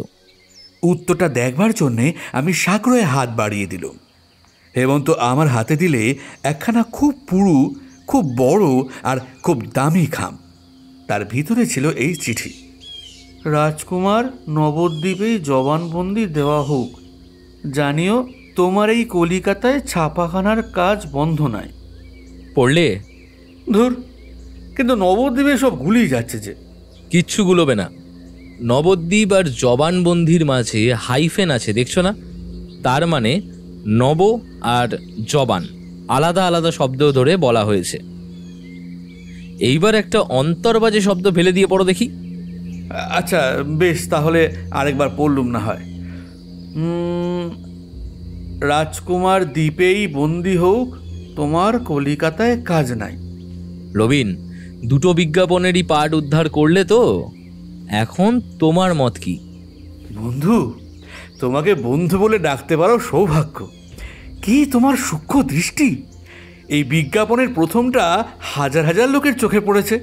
উত্তরটা দেখবার জন্যে আমি সাগ্রহে হাত বাড়িয়ে দিলাম। হেমন্ত আমার হাতে দিলে একখানা খুব পুরু, খুব বড় আর খুব দামি খাম। তার ভিতরে ছিল এই চিঠি: রাজকুমার, নবদ্বীপে জবানবন্দি দেওয়া হোক। জানিও তোমার এই কলিকাতায় ছাপাখানার কাজ বন্ধ নাই। পড়লে? ধুর, কিন্তু নবদ্বীপে সব গুলিয়ে যাচ্ছে যে। কিচ্ছু গুলোবে না। নবদ্বীপ আর জবানবন্দির মাঝে হাইফেন আছে, দেখছো না? তার মানে নব আর জবান আলাদা আলাদা শব্দ ধরে বলা হয়েছে। এইবার একটা অন্তর্বাজে শব্দ ফেলে দিয়ে পড়ো দেখি। আচ্ছা বেশ, তাহলে আরেকবার পড়লুম না হয়। রাজকুমার দ্বীপেই বন্দি হোক, তোমার কলিকাতায় কাজ নাই। রবিন, দুটো বিজ্ঞাপনেরই পার্ট উদ্ধার করলে তো, এখন তোমার মত কি? বন্ধু, তোমাকে বন্ধু বলে ডাকতে পারো সৌভাগ্য। কি তোমার সূক্ষ্ম দৃষ্টি! এই বিজ্ঞাপনের প্রথমটা হাজার হাজার লোকের চোখে পড়েছে।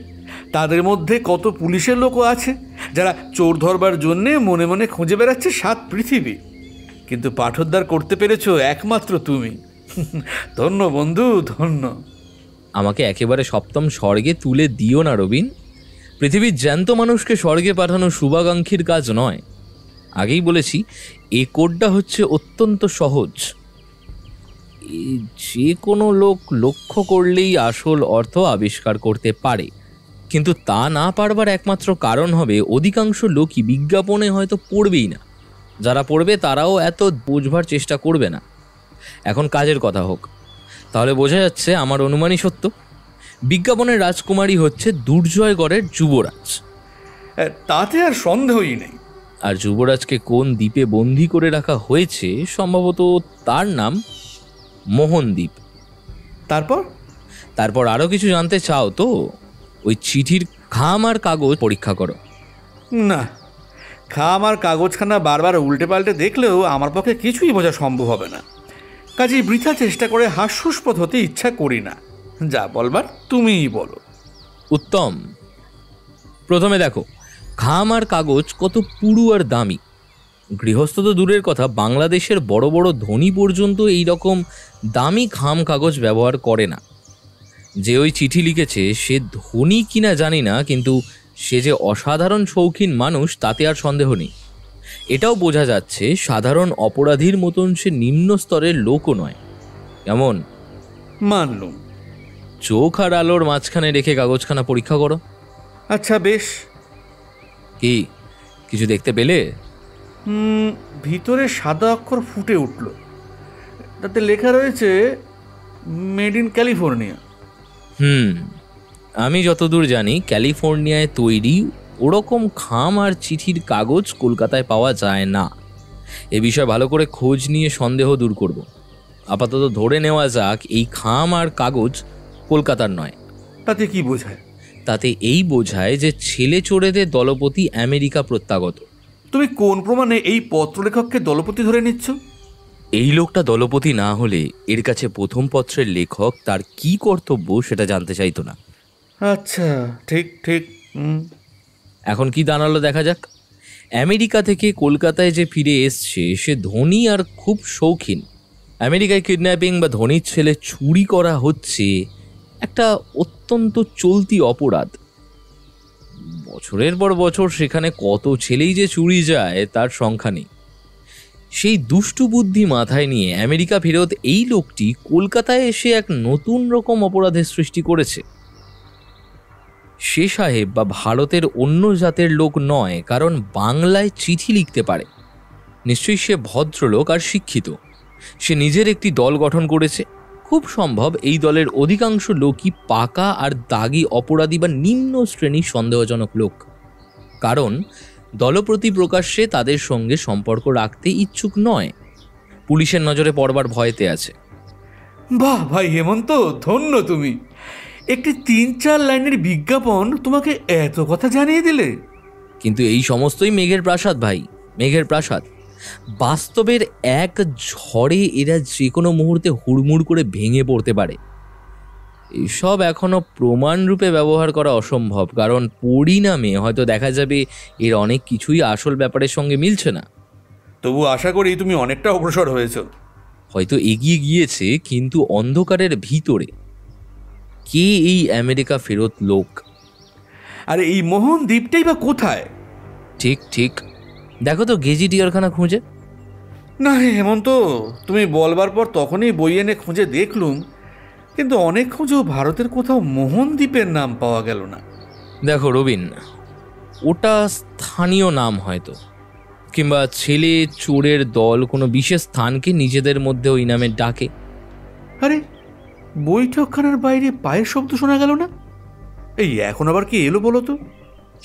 তাদের মধ্যে কত পুলিশের লোকও আছে যারা চোর ধরবার জন্যে মনে মনে খুঁজে বেড়াচ্ছে 7 পৃথিবী, কিন্তু পাঠোদ্ধার করতে পেরেছো একমাত্র তুমি। ধন্য বন্ধু, ধন্য। আমাকে একেবারে সপ্তম স্বর্গে তুলে দিও না রবিন। পৃথিবীর জ্যান্ত মানুষকে স্বর্গে পাঠানো শুভাকাঙ্ক্ষীর কাজ নয়। আগেই বলেছি, এ কোডটা হচ্ছে অত্যন্ত সহজ। যে কোনো লোক লক্ষ্য করলেই আসল অর্থ আবিষ্কার করতে পারে, কিন্তু তা না পারবার একমাত্র কারণ হবে অধিকাংশ লোকই বিজ্ঞাপনে হয়তো পড়বেই না। যারা পড়বে তারাও এত বুঝবার চেষ্টা করবে না। এখন কাজের কথা হোক, তাহলে বোঝা যাচ্ছে আমার অনুমানই সত্য। বিজ্ঞাপনের রাজকুমারী হচ্ছে দুর্জয়গড়ের যুবরাজ। তাতে আর সন্দেহই নেই। আর যুবরাজকে কোন দ্বীপে বন্দি করে রাখা হয়েছে, সম্ভবত তার নাম মোহনদ্বীপ। তারপর আরও কিছু জানতে চাও তো? ওই চিঠির খাম আর কাগজ পরীক্ষা করো। না, খাম আর কাগজখানা বারবার উল্টে পাল্টে দেখলেও আমার পক্ষে কিছুই বোঝা সম্ভব হবে না। কাজেই বৃথা চেষ্টা করে হাস্যস্পদ হতে ইচ্ছা করি না। যা বলবার তুমিই বলো। উত্তম। প্রথমে দেখো, খাম আর কাগজ কত পুরু আর দামি। গৃহস্থ তো দূরের কথা, বাংলাদেশের বড় বড় ধনী পর্যন্ত এই রকম দামি খাম কাগজ ব্যবহার করে না। যে ওই চিঠি লিখেছে সে ধনী কিনা জানি না, কিন্তু সে যে অসাধারণ শৌখিন মানুষ তাতে আর সন্দেহ নেই। এটাও বোঝা যাচ্ছে সাধারণ অপরাধীর মতন সে নিম্ন স্তরের লোকও নয়। কেমন? মানলুম। চোখ আর আলোর মাঝখানে রেখে কাগজখানা পরীক্ষা করো। আচ্ছা বেশ। কি কিছু দেখতে পেলে? ভিতরে সাদা অক্ষর ফুটে উঠল। তাতে লেখা রয়েছে মেড ইন ক্যালিফোর্নিয়া। আমি যতদূর জানি ক্যালিফোর্নিয়ায় তৈরি ওরকম খাম আর চিঠির কাগজ কলকাতায় পাওয়া যায় না। এ বিষয়ে ভালো করে খোঁজ নিয়ে সন্দেহ দূর করব। আপাতত ধরে নেওয়া যাক এই খাম আর কাগজ কলকাতার নয়। তাতে কি বোঝায়? তাতে এই বোঝায় যে ছেলে চোরেদের দলপতি আমেরিকা প্রত্যাগত। তুমি কোন প্রমাণে এই পত্রলেখককে দলপতি ধরে নিচ্ছ? এই লোকটা দলপতি না হলে এর কাছে প্রথম পত্রের লেখক তার কি কর্তব্য সেটা জানতে চাইতো না। আচ্ছা, ঠিক ঠিক। এখন কি দাঁড়ালো দেখা যাক। আমেরিকা থেকে কলকাতায় যে ফিরে এসছে সে ধনী আর খুব শৌখিন। আমেরিকায় কিডন্যাপিং বা ধনীর ছেলে চুরি করা হচ্ছে একটা অত্যন্ত চলতি অপরাধ। বছরের পর বছর সেখানে কত ছেলেই যে চুরি যায় তার সংখ্যা নেই। সেই দুষ্টু বুদ্ধি মাথায় নিয়ে আমেরিকা ফেরত এই লোকটি কলকাতায় এসে এক নতুন রকম অপরাধের সৃষ্টি করেছে। সে সাহেব বা ভারতের অন্য জাতের লোক নয়, কারণ বাংলায় চিঠি লিখতে পারে। নিশ্চয়ই সে ভদ্রলোক আর শিক্ষিত। সে নিজের একটি দল গঠন করেছে। খুব সম্ভব এই দলের অধিকাংশ লোকই পাকা আর দাগি অপরাধী বা নিম্ন শ্রেণীর সন্দেহজনক লোক, কারণ দলপ্রতি প্রকাশ্যে তাদের সঙ্গে সম্পর্ক রাখতে ইচ্ছুক নয়। পুলিশের নজরে পড়বার ভয়তে আছে। বাহ ভাই হেমন্ত, ধন্য তুমি। একটি 3-4 লাইনের বিজ্ঞাপন তোমাকে এত কথা জানিয়ে দিলে। কিন্তু এই সমস্তই মেঘের প্রাসাদ ভাই, মেঘের প্রাসাদ। বাস্তবের এক ঝড়ে এরা যে কোনো মুহূর্তে হুড়মুড় করে ভেঙে পড়তে পারে। এসব এখনো প্রমাণ রূপে ব্যবহার করা অসম্ভব, কারণ পরিণামে হয়তো দেখা যাবে এর অনেক কিছুই আসল ব্যাপারের সঙ্গে মিলছে না। তবু আশা করি তুমি অনেকটা অগ্রসর হয়েছ। হয়তো এগিয়ে গিয়েছে, কিন্তু অন্ধকারের ভিতরে। কে এই আমেরিকা ফেরত লোক? আর এই মোহন দ্বীপটাই বা কোথায়? ঠিক ঠিক, দেখো তো গেজিটিয়ারখানা খুঁজে। না হেমন্ত, তুমি বলবার পর তখনই বই এনে খুঁজে দেখলুম, কিন্তু অনেক খুঁজেও ভারতের কোথাও মোহন দ্বীপের নাম পাওয়া গেল না। দেখো রবিন, ওটা স্থানীয় নাম হয়তো, কিংবা ছেলে চোরের দল কোনো বিশেষ স্থানকে নিজেদের মধ্যে ওই নামে ডাকে। আরে, বৈঠকখানার বাইরে পায়ের শব্দ শোনা গেল না? এই এখন আবার কি এলো বলো তো?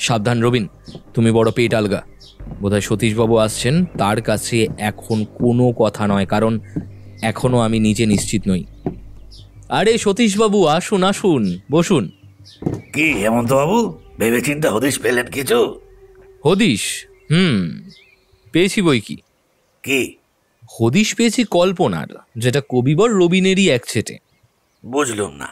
সাবধান রবিন, তুমি বড় পেট আলগা। বোধহয় সতীশবাবু আসছেন, তার কাছে এখন কোনো কথা নয়, কারণ এখনো আমি নিজে নিশ্চিত নই। আরে সতীশবাবু, আসুন আসুন, বসুন। কি হেমন্তবাবু, ভেবে চিন্তা হদিশ পেলেন কিছু? হদিশ? পেয়েছি বই কি। কি হদিশ পেয়েছি কল্পনার, যেটা কবিবর রবিনেরই একচেটে। বুঝলুম না।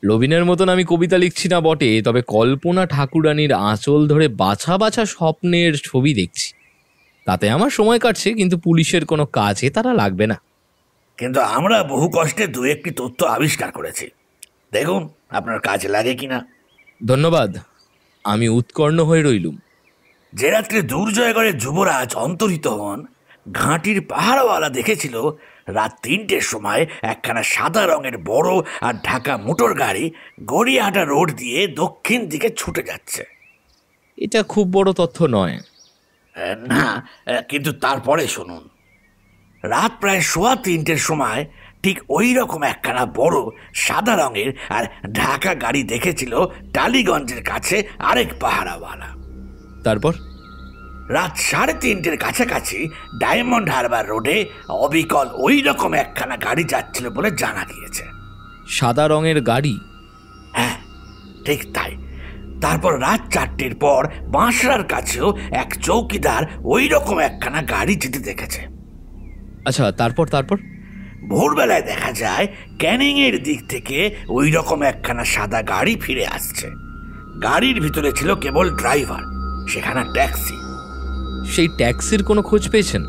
রবিনের মতন আমি কবিতা লিখছি না বটে, তবে কল্পনা ঠাকুরানীর আঁচল ধরে বাছা বাছা স্বপ্নের ছবি দেখছি। তাতে আমার সময় কাটছে, কিন্তু পুলিশের কোনো কাজে তারা লাগবে না। কিন্তু আমরা বহু কষ্টে দু একটি তথ্য আবিষ্কার করেছি, দেখুন আপনার কাজে লাগে কিনা। ধন্যবাদ, আমি উৎকর্ণ হয়ে রইলুম। যে রাত্রে দুর্জয়গড়ের যুবরাজ অন্তরিত হন, ঘাঁটির পাহাড়ওয়ালা দেখেছিল রাত 3টের সময় একখানা সাদা রঙের বড় আর ঢাকা মোটর গাড়ি গড়িয়াহাটা রোড দিয়ে দক্ষিণ দিকে ছুটে যাচ্ছে। এটা খুব বড় তথ্য নয়। না, কিন্তু তারপরে শুনুন, রাত প্রায় 3:15 সময় ঠিক ওই রকম একখানা বড় সাদা রঙের আর ঢাকা গাড়ি দেখেছিল টালিগঞ্জের কাছে আরেক পাহাড়াওয়ালা। তারপর রাত 3:30 কাছাকাছি ডায়মন্ড হারবার রোডে অবিকল ওই রকম একখানা গাড়ি যাচ্ছিল বলে জানা গিয়েছে। সাদা রঙের গাড়ি? হ্যাঁ, ঠিক তাই। তারপর রাত 4টের পর বাঁশরার কাছেও এক চৌকিদার ওই রকম একখানা গাড়ি যেতে দেখেছে। আচ্ছা, তারপর? ভোরবেলায় দেখা যায় ক্যানিং এর দিক থেকে ওই রকম একখানা সাদা গাড়ি ফিরে আসছে। গাড়ির ভিতরে ছিল কেবল ড্রাইভার, সেখানে ট্যাক্সি। সেই ট্যাক্সির কোনো খোঁজ পেয়েছেন?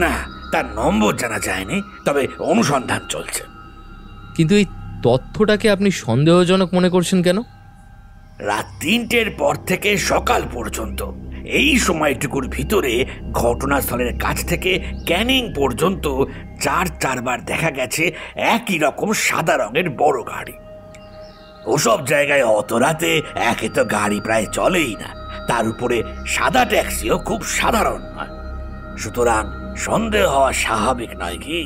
না, তার নম্বর জানা যায়নি, তবে অনুসন্ধান চলছে। কিন্তু এই তথ্যটাকে আপনি সন্দেহজনক মনে করছেন কেন? রাত 3টের পর থেকে সকাল পর্যন্ত এই সময়টুকুর ভিতরে ঘটনাস্থলের কাছ থেকে ক্যানিং পর্যন্ত 4বার দেখা গেছে একই রকম সাদা রঙের বড় গাড়ি। ওসব জায়গায় অত রাতে একে তো গাড়ি প্রায় চলেই না, তার উপরে সাদা ট্যাক্সিও খুব সাধারণ নয়, সুতরাং সন্দেহ হওয়া স্বাভাবিক নয় কি?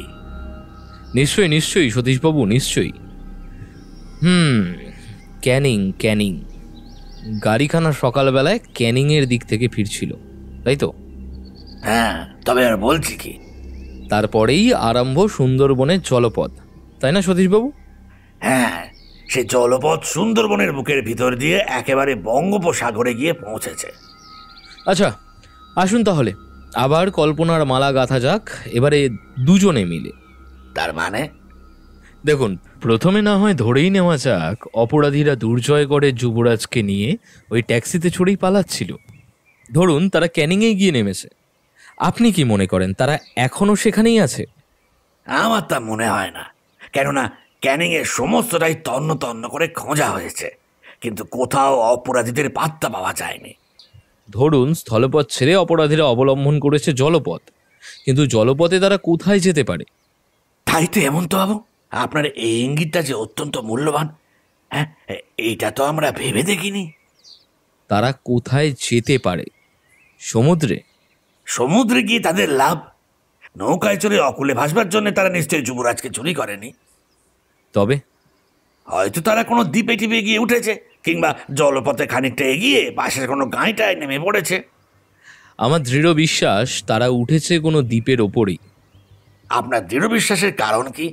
নিশ্চয়ই সতীশবাবু, নিশ্চয়ই। ক্যানিং গাড়িখানা সকালবেলায় ক্যানিংয়ের দিক থেকে ফিরছিল, তাই তো? হ্যাঁ, তবে আর বলছি কি, তারপরেই আরম্ভ সুন্দরবনের জলপথ, তাই না সতীশবাবু? হ্যাঁ, সে জলপথ সুন্দরবনের বুকের ভিতর দিয়ে একেবারে বঙ্গোপসাগরে গিয়ে পৌঁছেছে। আচ্ছা, আসুন তাহলে আবার কল্পনার মালা গাঁথা যাক, এবারে দুজনে মিলে। তার মানে? দেখুন, প্রথমে না হয় ধরেই নেওয়া যাক অপরাধীরা দুর্জয়গড়ের যুবরাজকে নিয়ে ওই ট্যাক্সিতে চড়েই পালাচ্ছিল। ধরুন তারা ক্যানিংয়ে গিয়ে নেমেছে। আপনি কি মনে করেন তারা এখনো সেখানেই আছে? আমার তা মনে হয় না, কেননা ক্যানিংয়ের সমস্তটাই তন্ন তন্ন করে খোঁজা হয়েছে, কিন্তু কোথাও অপরাধীদের পাত্তা পাওয়া যায়নি। ধরুন স্থলপথ ছেড়ে অপরাধীরা অবলম্বন করেছে জলপথ, কিন্তু জলপথে তারা কোথায় যেতে পারে? তাই তো হেমন্তবাবু, আপনার এই ইঙ্গিতটা যে অত্যন্ত মূল্যবান। হ্যাঁ, এইটা তো আমরা ভেবে দেখিনি। তারা কোথায় যেতে পারে? সমুদ্রে? সমুদ্রে গিয়ে তাদের লাভ? নৌকায় চড়ে অকুলে ভাসবার জন্য তারা নিশ্চয়ই যুবরাজকে চুরি করেনি। তবে হয়তো তারা কোনো দ্বীপে টিপে গিয়ে উঠেছে, কিংবা জলপথে খানিকটা এগিয়ে পাশের কোনো গাঁইটায় নেমে পড়েছে। আমার দৃঢ় বিশ্বাস তারা উঠেছে কোনো দ্বীপের ওপরেই। আপনার দৃঢ় বিশ্বাসের কারণ কি?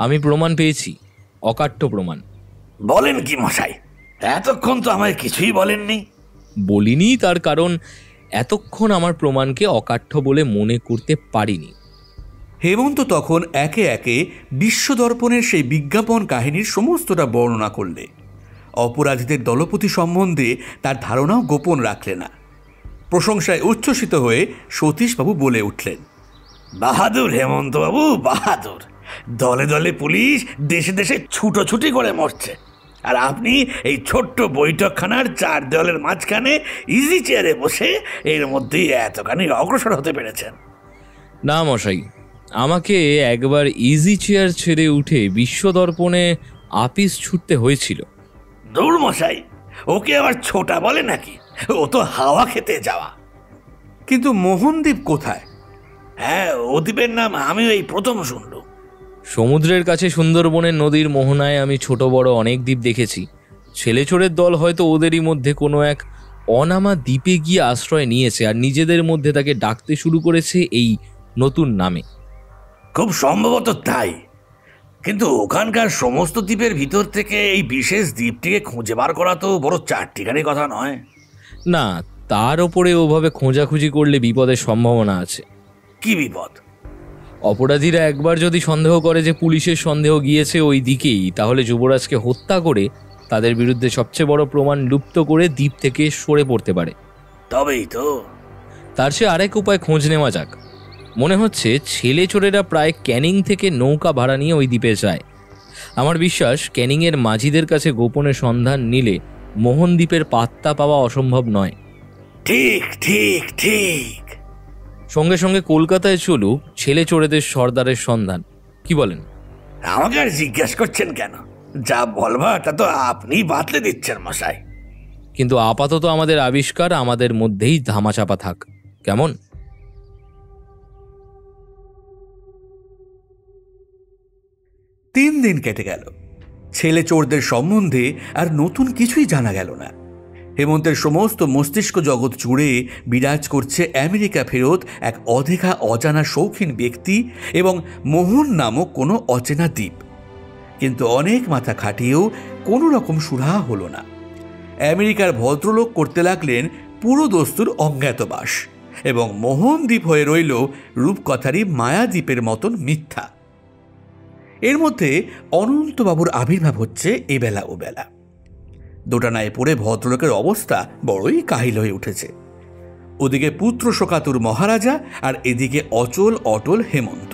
আমি প্রমাণ পেয়েছি, অকাট্য প্রমাণ। বলেন কি মশাই? এতক্ষণ তো আমায় কিছুই বলেননি। বলিনি, তার কারণ এতক্ষণ আমার প্রমাণকে অকাট্য বলে মনে করতে পারিনি। হেমন্ত তখন একে একে বিশ্বদর্পণের সেই বিজ্ঞাপন কাহিনীর সমস্তটা বর্ণনা করলে। অপরাধীদের দলপতি সম্বন্ধে তার ধারণাও গোপন রাখলে না। প্রশংসায় উচ্ছ্বসিত হয়ে সতীশবাবু বলে উঠলেন, বাহাদুর হেমন্তবাবু, বাহাদুর। দলে দলে পুলিশ দেশে দেশে ছুটোছুটি করে মরছে, আর আপনি এই ছোট্ট বৈঠকখানার 4 দেওয়ালের মাঝখানে ইজি চেয়ারে বসে এর মধ্যেই এতখানি অগ্রসর হতে পেরেছেন। না মশাই, আমাকে একবার ইজি চেয়ার ছেড়ে উঠে বিশ্বদর্পণে আপিস ছুটতে হয়েছিল। দৌড় মশাই, ওকে আবার ছোটা বলে নাকি? ও তো হাওয়া খেতে যাওয়া। কিন্তু মোহনদ্বীপ কোথায়? হ্যাঁ, ও দ্বীপের নাম আমিও এই প্রথম শুনলুম। সমুদ্রের কাছে সুন্দরবনের নদীর মোহনায় আমি ছোট বড় অনেক দ্বীপ দেখেছি। ছেলেচোরের দল হয়তো ওদেরই মধ্যে কোনো এক অনামা দ্বীপে গিয়ে আশ্রয় নিয়েছে আর নিজেদের মধ্যে তাকে ডাকতে শুরু করেছে এই নতুন নামে। খুব সম্ভবত তাই। কিন্তু ওখানকার সমস্ত দ্বীপের ভিতর থেকে এই বিশেষ দ্বীপটিকে খুঁজে বার করা তো বড় চারটিখানি কথা নয়। না, তার ওপরে ওভাবে খোঁজাখুঁজি করলে বিপদের সম্ভাবনা আছে। কি বিপদ? অপরাধীরা একবার যদি সন্দেহ করে যে পুলিশের সন্দেহ গিয়েছে ওই দিকেই, তাহলে যুবরাজকে হত্যা করে তাদের বিরুদ্ধে সবচেয়ে বড় প্রমাণ লুপ্ত করে দ্বীপ থেকে সরে পড়তে পারে। তবেই তো। তার চেয়ে আরেক উপায় খোঁজ নেওয়া যাক। মনে হচ্ছে ছেলে চোরেরা প্রায় ক্যানিং থেকে নৌকা ভাড়া নিয়ে ওই দ্বীপে যায়। আমার বিশ্বাস ক্যানিংয়ের মাঝিদের কাছে গোপনে সন্ধান নিলে মোহনদ্বীপের পাত্তা পাওয়া অসম্ভব নয়। ঠিক ঠিক ঠিক। সঙ্গে সঙ্গে কলকাতায় চলুক ছেলে চোরেদের সর্দারের সন্ধান। কি বলেন? আমাকে আর জিজ্ঞেস করছেন কেন? যা বলবার তা তো আপনি বাতলে দিচ্ছেন মশাই। কিন্তু আপাতত আমাদের আবিষ্কার আমাদের মধ্যেই ধামাচাপা থাক, কেমন? তিন দিন কেটে গেল। ছেলে চোরদের সম্বন্ধে আর নতুন কিছুই জানা গেল না। হেমন্তের সমস্ত মস্তিষ্ক জগৎ জুড়ে বিরাজ করছে আমেরিকা ফেরত এক অদেখা অজানা শৌখিন ব্যক্তি এবং মোহন নামক কোনো অচেনা দ্বীপ। কিন্তু অনেক মাথা খাটিয়েও কোনো রকম সুরাহা হলো না। আমেরিকার ভদ্রলোক করতে লাগলেন পুরো দস্তুর অজ্ঞাতবাস এবং মোহনদ্বীপ হয়ে রইল রূপকথারই মায়াদ্বীপের মতন মিথ্যা। এর মধ্যে অনন্তবাবুর আবির্ভাব হচ্ছে এবেলা ওবেলা। দোটানায় পড়ে ভদ্রলোকের অবস্থা বড়ই কাহিল হয়ে উঠেছে। ওদিকে পুত্র শোকাতুর মহারাজা আর এদিকে অচল অটল হেমন্ত।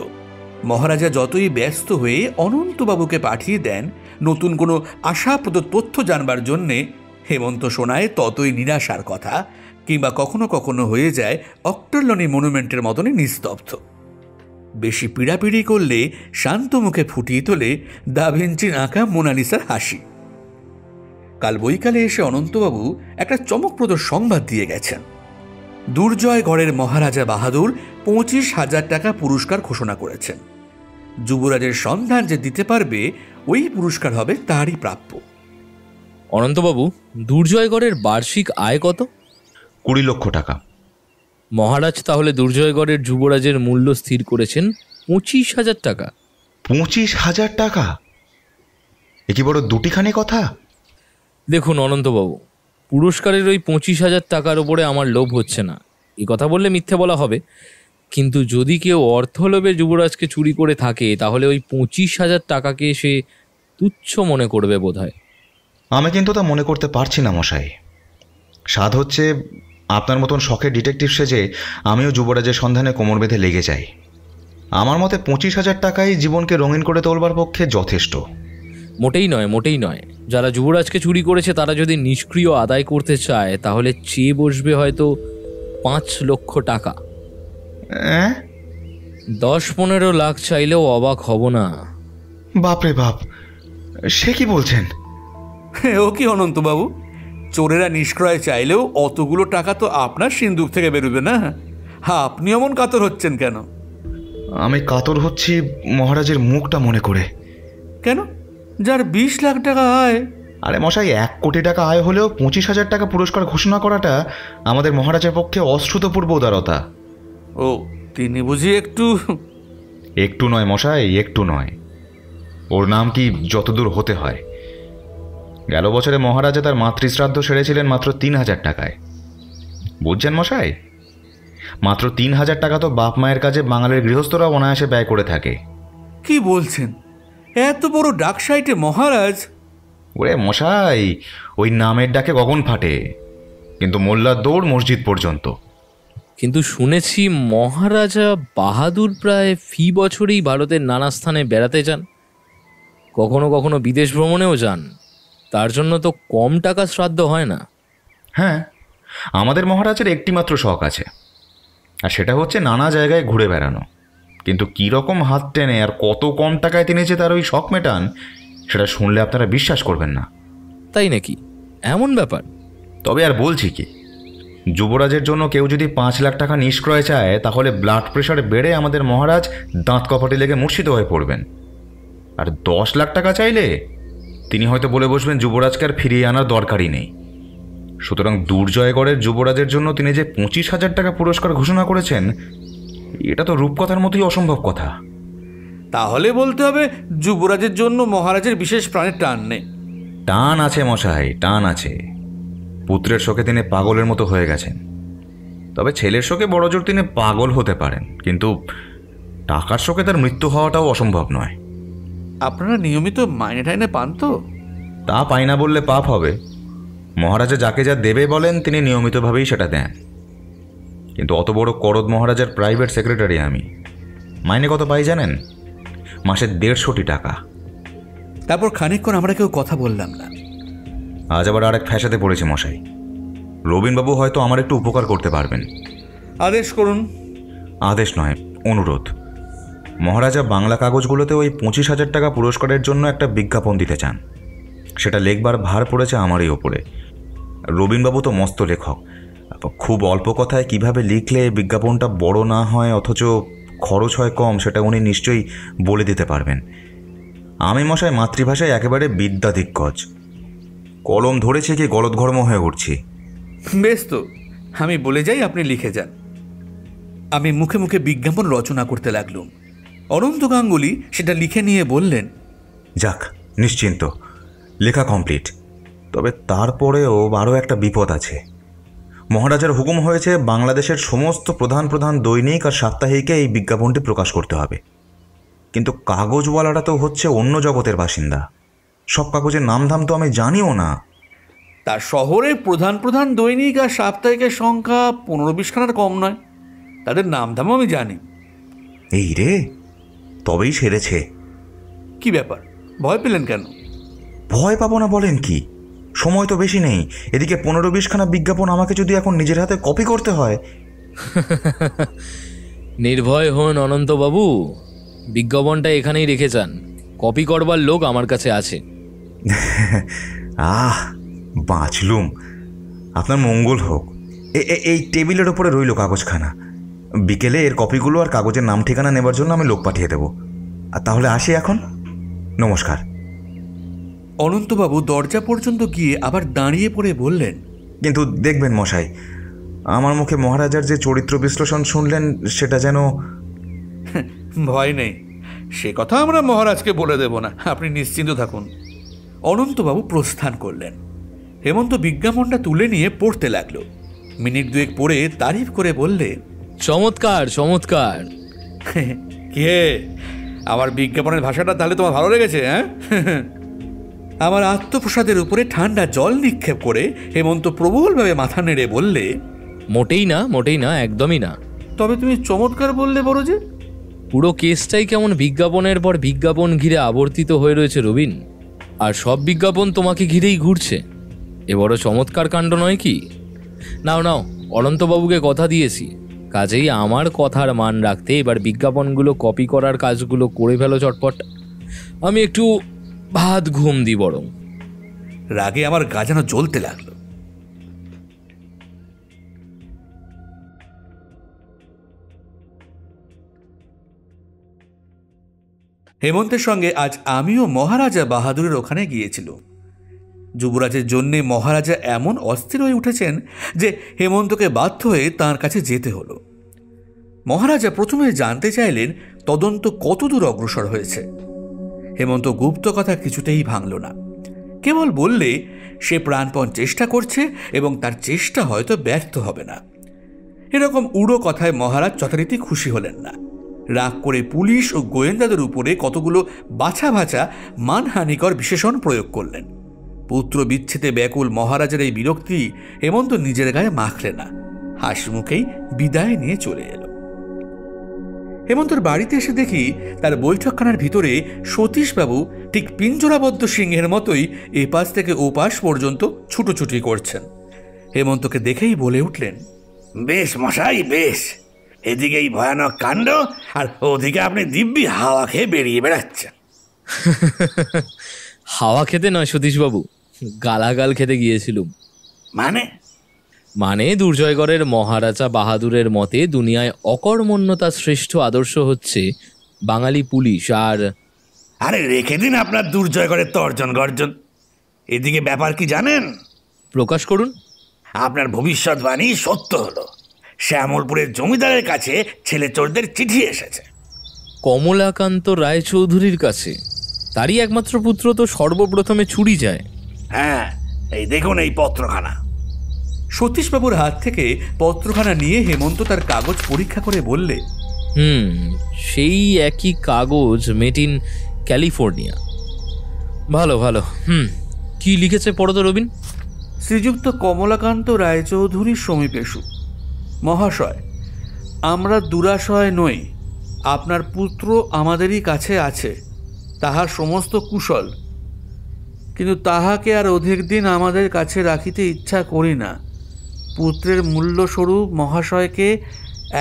মহারাজা যতই ব্যস্ত হয়ে অনন্তবাবুকে পাঠিয়ে দেন নতুন কোনো আশাপ্রদ তথ্য জানবার জন্যে, হেমন্ত শোনায় ততই নিরাশার কথা, কিংবা কখনো কখনো হয়ে যায় অক্টোলনি মনুমেন্টের মতনই নিস্তব্ধ। বেশি পীড়াপিড়ি করলে শান্ত মুখে ফুটিয়ে তোলে দা ভিঞ্চির আঁকা মোনালিসার হাসি। কাল বৈকালে এসে অনন্তবাবু একটা চমকপ্রদ সংবাদ দিয়ে গেছেন। দুর্জয়গড়ের মহারাজা বাহাদুর 25,000 টাকা পুরস্কার ঘোষণা করেছেন। যুবরাজের সন্ধান যে দিতে পারবে ওই পুরস্কার হবে তারই প্রাপ্য। অনন্তবাবু, দুর্জয়গড়ের বার্ষিক আয় কত? 20 লক্ষ টাকা। মহারাজ তাহলে দুর্জয়গড়ের যুবরাজের মূল্য স্থির করেছেন 25,000 টাকা। 25,000 টাকা? এ কি বড় দুটিখানি কথা? দেখুন অনন্তবাবু, পুরস্কারের ওই 25,000 টাকার ওপরে আমার লোভ হচ্ছে না। এই কথা বললে মিথ্যে বলা হবে, কিন্তু যদি কেউ অর্থলোভে যুবরাজকে চুরি করে থাকে তাহলে ওই 25,000 টাকাকে সে তুচ্ছ মনে করবে বোধহয়। আমি কিন্তু তা মনে করতে পারছি না মশাই। স্বাদ হচ্ছে আপনার মতন শখের ডিটেকটিভ সেজে আমিও যুবরাজের সন্ধানে কোমর বেঁধে লেগে যাই। আমার মতে 25,000 টাকাই জীবনকে রঙিন করে তোলবার পক্ষে যথেষ্ট। মোটেই নয়, মোটেই নয়। যারা যুবরাজকে চুরি করেছে তারা যদি নিষ্ক্রিয় আদায় করতে চায় তাহলে চেয়ে বসবে হয়তো 5 লক্ষ টাকা। 10-15 লাখ চাইলেও অবাক হব না। বাপরে বাপ, সে কি বলছেন? ও কি অনন্তবাবু, চোরেরা নিষ্ক্রয় চাইলেও অতগুলো টাকা তো আপনার সিন্দুক থেকে বেরোবে না। হ্যাঁ, আপনি এমন কাতর হচ্ছেন কেন? আমি কাতর হচ্ছি মহারাজের মুখটা মনে করে। কেন? যার 20 লাখ টাকা আয়। আরে মশাই, 1 কোটি টাকা আয় হলেও 25,000 টাকা পুরস্কার ঘোষণা করাটা আমাদের মহারাজের পক্ষে অশ্রুতপূর্ব উদারতা। ও, তিনি বুঝি একটু নয় মশাই, একটু নয়। ওর নাম কি যতদূর হতে হয়। গেল বছরে মহারাজা তার মাতৃশ্রাদ্ধ সেরেছিলেন মাত্র 3,000 টাকায়। বুঝছেন মশাই, মাত্র 3,000 টাকা তো বাপ মায়ের কাজে বাঙালির গৃহস্থরা অনায়াসে ব্যয় করে থাকে। কি বলছেন? এত বড় ডাকসাইটে মহারাজ? ওরে মশাই, ওই নামের ডাকে গগন ফাটে, কিন্তু মোল্লার দৌড় মসজিদ পর্যন্ত। কিন্তু শুনেছি মহারাজা বাহাদুর প্রায় ফি বছরেই ভারতের নানা স্থানে বেড়াতে যান, কখনো কখনো বিদেশ ভ্রমণেও যান। তার জন্য তো কম টাকা শ্রাদ্ধ হয় না। হ্যাঁ, আমাদের মহারাজের একটি মাত্র শখ আছে, আর সেটা হচ্ছে নানা জায়গায় ঘুরে বেড়ানো। কিন্তু কী রকম হাত টেনে আর কত কম টাকায় তিনি যে তার ওই শখ মেটান, সেটা শুনলে আপনারা বিশ্বাস করবেন না। তাই নাকি? এমন ব্যাপার? তবে আর বলছি কি, যুবরাজের জন্য কেউ যদি 5 লাখ টাকা নিষ্ক্রয় চায় তাহলে ব্লাড প্রেশার বেড়ে আমাদের মহারাজ দাঁত কপাটে লেগে মূর্ছিত হয়ে পড়বেন। আর 10 লাখ টাকা চাইলে তিনি হয়তো বলে বসবেন যুবরাজকে আর ফিরিয়ে আনার দরকারই নেই। সুতরাং দুর্জয়গড়ের যুবরাজের জন্য তিনি যে 25,000 টাকা পুরস্কার ঘোষণা করেছেন, এটা তো রূপকথার মতোই অসম্ভব কথা। তাহলে বলতে হবে যুবরাজের জন্য মহারাজের বিশেষ প্রাণের টান নেই। টান আছে মশাই, টান আছে। পুত্রের শোকে তিনি পাগলের মতো হয়ে গেছেন। তবে ছেলের শোকে বড়জোর তিনি পাগল হতে পারেন, কিন্তু টাকার শোকে তার মৃত্যু হওয়াটাও অসম্ভব নয়। আপনারা নিয়মিত মাইনে টাইনে পান তো? তা পাই না বললে পাপ হবে। মহারাজা যাকে যা দেবে বলেন তিনি নিয়মিতভাবেই সেটা দেন। কিন্তু অত বড় করদ মহারাজার প্রাইভেট সেক্রেটারি আমি। মাইনে কত পাই জানেন? মাসে 150 টাকা। তারপর খানিকক্ষণ আমরা কেউ কথা বললাম না। আজ আবার আরেক ফ্যাসাতে পড়েছে মশাই। রবীনবাবু হয়তো আমার একটু উপকার করতে পারবেন। আদেশ করুন। আদেশ নয়, অনুরোধ। মহারাজা বাংলা কাগজগুলোতে ওই 25,000 টাকা পুরস্কারের জন্য একটা বিজ্ঞাপন দিতে চান। সেটা লেখবার ভার পড়েছে আমারই ওপরে। রবীনবাবু তো মস্ত লেখক, খুব অল্প কথায় কিভাবে লিখলে বিজ্ঞাপনটা বড় না হয় অথচ খরচ হয় কম সেটা উনি নিশ্চয়ই বলে দিতে পারবেন। আমি মশাই মাতৃভাষায় একেবারে বিদ্যা দিগ্গজ। কলম ধরেছে কি গলদঘর্ম হয়ে উঠছি। বেশ তো, আমি বলে যাই, আপনি লিখে যান। আমি মুখে মুখে বিজ্ঞাপন রচনা করতে লাগলুম। অনন্ত গাঙ্গুলি সেটা লিখে নিয়ে বললেন, যাক, নিশ্চিন্ত, লেখা কমপ্লিট। তবে তারপরেও আরও একটা বিপদ আছে। মহারাজার হুকুম হয়েছে বাংলাদেশের সমস্ত প্রধান প্রধান দৈনিক আর সাপ্তাহিকে এই বিজ্ঞাপনটি প্রকাশ করতে হবে। কিন্তু কাগজওয়ালারা তো হচ্ছে অন্য জগতের বাসিন্দা। সব কাগজের নামধাম তো আমি জানিও না। তার শহরে প্রধান প্রধান দৈনিক আর সাপ্তাহিকের সংখ্যা 15-20 খানার কম নয়। তাদের নামধামও আমি জানি। এই রে, তবেই সেরেছে। কি ব্যাপার, ভয় পেলেন কেন? ভয় পাবো না বলেন কি? সময় তো বেশি নেই। এদিকে 15-20 খানা বিজ্ঞাপন আমাকে যদি এখন নিজের হাতে কপি করতে হয়। নির্ভয় হন অনন্তবাবু, বিজ্ঞাপনটা এখানেই রেখে যান। কপি করবার লোক আমার কাছে আছে। বাঁচলুম। আপনার মঙ্গল হোক। এই টেবিলের ওপরে রইল কাগজখানা। বিকেলে এর কপিগুলো আর কাগজের নাম ঠিকানা নেবার জন্য আমি লোক পাঠিয়ে দেব। আর তাহলে আসি এখন। নমস্কার। অনন্তবাবু দরজা পর্যন্ত গিয়ে আবার দাঁড়িয়ে পড়ে বললেন, কিন্তু দেখবেন মশাই, আমার মুখে মহারাজার যে চরিত্র বিশ্লেষণ শুনলেন সেটা যেন... ভয় নেই, সে কথা আমরা মহারাজকে বলে দেব না, আপনি নিশ্চিন্ত থাকুন। অনন্তবাবু প্রস্থান করলেন। হেমন্ত বিজ্ঞাপনটা তুলে নিয়ে পড়তে লাগলো। মিনিট 2 পড়ে তারিফ করে বললে, চমৎকার চমৎকার। কে, আমার বিজ্ঞাপনের ভাষাটা তাহলে তোমার ভালো লেগেছে? হ্যাঁ? আমার আত্মপ্রসাদের উপরে ঠান্ডা জল নিক্ষেপ করে হেমন্ত প্রবলভাবে মাথা নেড়ে বললে, মোটেই না, মোটেই না, একদমই না। তবে তুমি চমৎকার বললে বড় যে। পুরো কেসটাই কেমন বিজ্ঞাপনের পর বিজ্ঞাপন ঘিরে আবর্তিত হয়ে রয়েছে রবিন। আর সব বিজ্ঞাপন তোমাকে ঘিরেই ঘুরছে। এ বড় চমৎকার কাণ্ড নয় কি? নাও নাও, অনন্তবাবুকে কথা দিয়েছি, কাজেই আমার কথার মান রাখতে এবার বিজ্ঞাপনগুলো কপি করার কাজগুলো করে ফেলো চটপট। আমি একটু ভাত ঘুম দিই বরং। রাগে আমার গা যেন জ্বলতে লাগলো। হেমন্তের সঙ্গে আজ আমিও মহারাজা বাহাদুরের ওখানে গিয়েছিলাম। যুবরাজের জন্যে মহারাজা এমন অস্থির হয়ে উঠেছেন যে হেমন্তকে বাধ্য হয়ে তাঁর কাছে যেতে হলো। মহারাজা প্রথমে জানতে চাইলেন তদন্ত কতদূর অগ্রসর হয়েছে। হেমন্ত গুপ্ত কথা কিছুতেই ভাঙল না, কেবল বললে সে প্রাণপণ চেষ্টা করছে এবং তার চেষ্টা হয়তো ব্যর্থ হবে না। এরকম উড়ো কথায় মহারাজ যথারীতি খুশি হলেন না। রাগ করে পুলিশ ও গোয়েন্দাদের উপরে কতগুলো বাছা বাছা মানহানিকর বিশেষণ প্রয়োগ করলেন। পুত্র বিচ্ছেদে ব্যাকুল মহারাজের এই বিরক্তি হেমন্ত নিজের গায়ে মাখলে না, হাসি মুখেই বিদায় নিয়ে চলে এলো। হেমন্তর বাড়িতে এসে দেখি তার বৈঠকখানার ভিতরে সতীশবাবু ঠিক পিঞ্জরাবদ্ধ সিংহের মতোই এপাশ থেকে ওপাশ পর্যন্ত ছুটোছুটি করছেন। হেমন্তকে দেখেই বলে উঠলেন, বেশ মশাই, বেশ। এদিকে এই ভয়ানক কাণ্ড, আর ওদিকে আপনি দিব্যি হাওয়া খেয়ে বেরিয়ে বেড়াচ্ছেন। হাওয়া খেতে নয় সতীশবাবু, গালাগাল খেতে গিয়েছিলুম। মানে? মানে দুর্জয়গড়ের মহারাজা বাহাদুরের মতে দুনিয়ায় অকর্মণ্যতা শ্রেষ্ঠ আদর্শ হচ্ছে বাঙালি পুলিশ। আর আরে রেখে দিন আপনার দুর্জয়গড়ের তর্জন গর্জন। এদিকে ব্যাপার কি জানেন? প্রকাশ করুন। আপনার ভবিষ্যৎবাণী সত্য হলো। শ্যামলপুরের জমিদারের কাছে ছেলে চোরদের চিঠি এসেছে। কমলাকান্ত রায়চৌধুরীর কাছে? তারই একমাত্র পুত্র তো সর্বপ্রথমে চুরি যায়। হ্যাঁ, এই দেখুন এই পত্রখানা। সতীশবাবুর হাত থেকে পত্রখানা নিয়ে হেমন্ত তার কাগজ পরীক্ষা করে বললে, সেই একই কাগজ, মেড ইন ক্যালিফোর্নিয়া। ভালো ভালো। কি লিখেছে পড়ো তো রবিন। শ্রীযুক্ত কমলাকান্ত রায়চৌধুরী সমীপেশু মহাশয়, আমরা দুরাশয় নই। আপনার পুত্র আমাদেরই কাছে আছে, তাহার সমস্ত কুশল, কিন্তু তাহাকে আর অধিক দিন আমাদের কাছে রাখিতে ইচ্ছা করি না। পুত্রের মূল্যস্বরূপ মহাশয়কে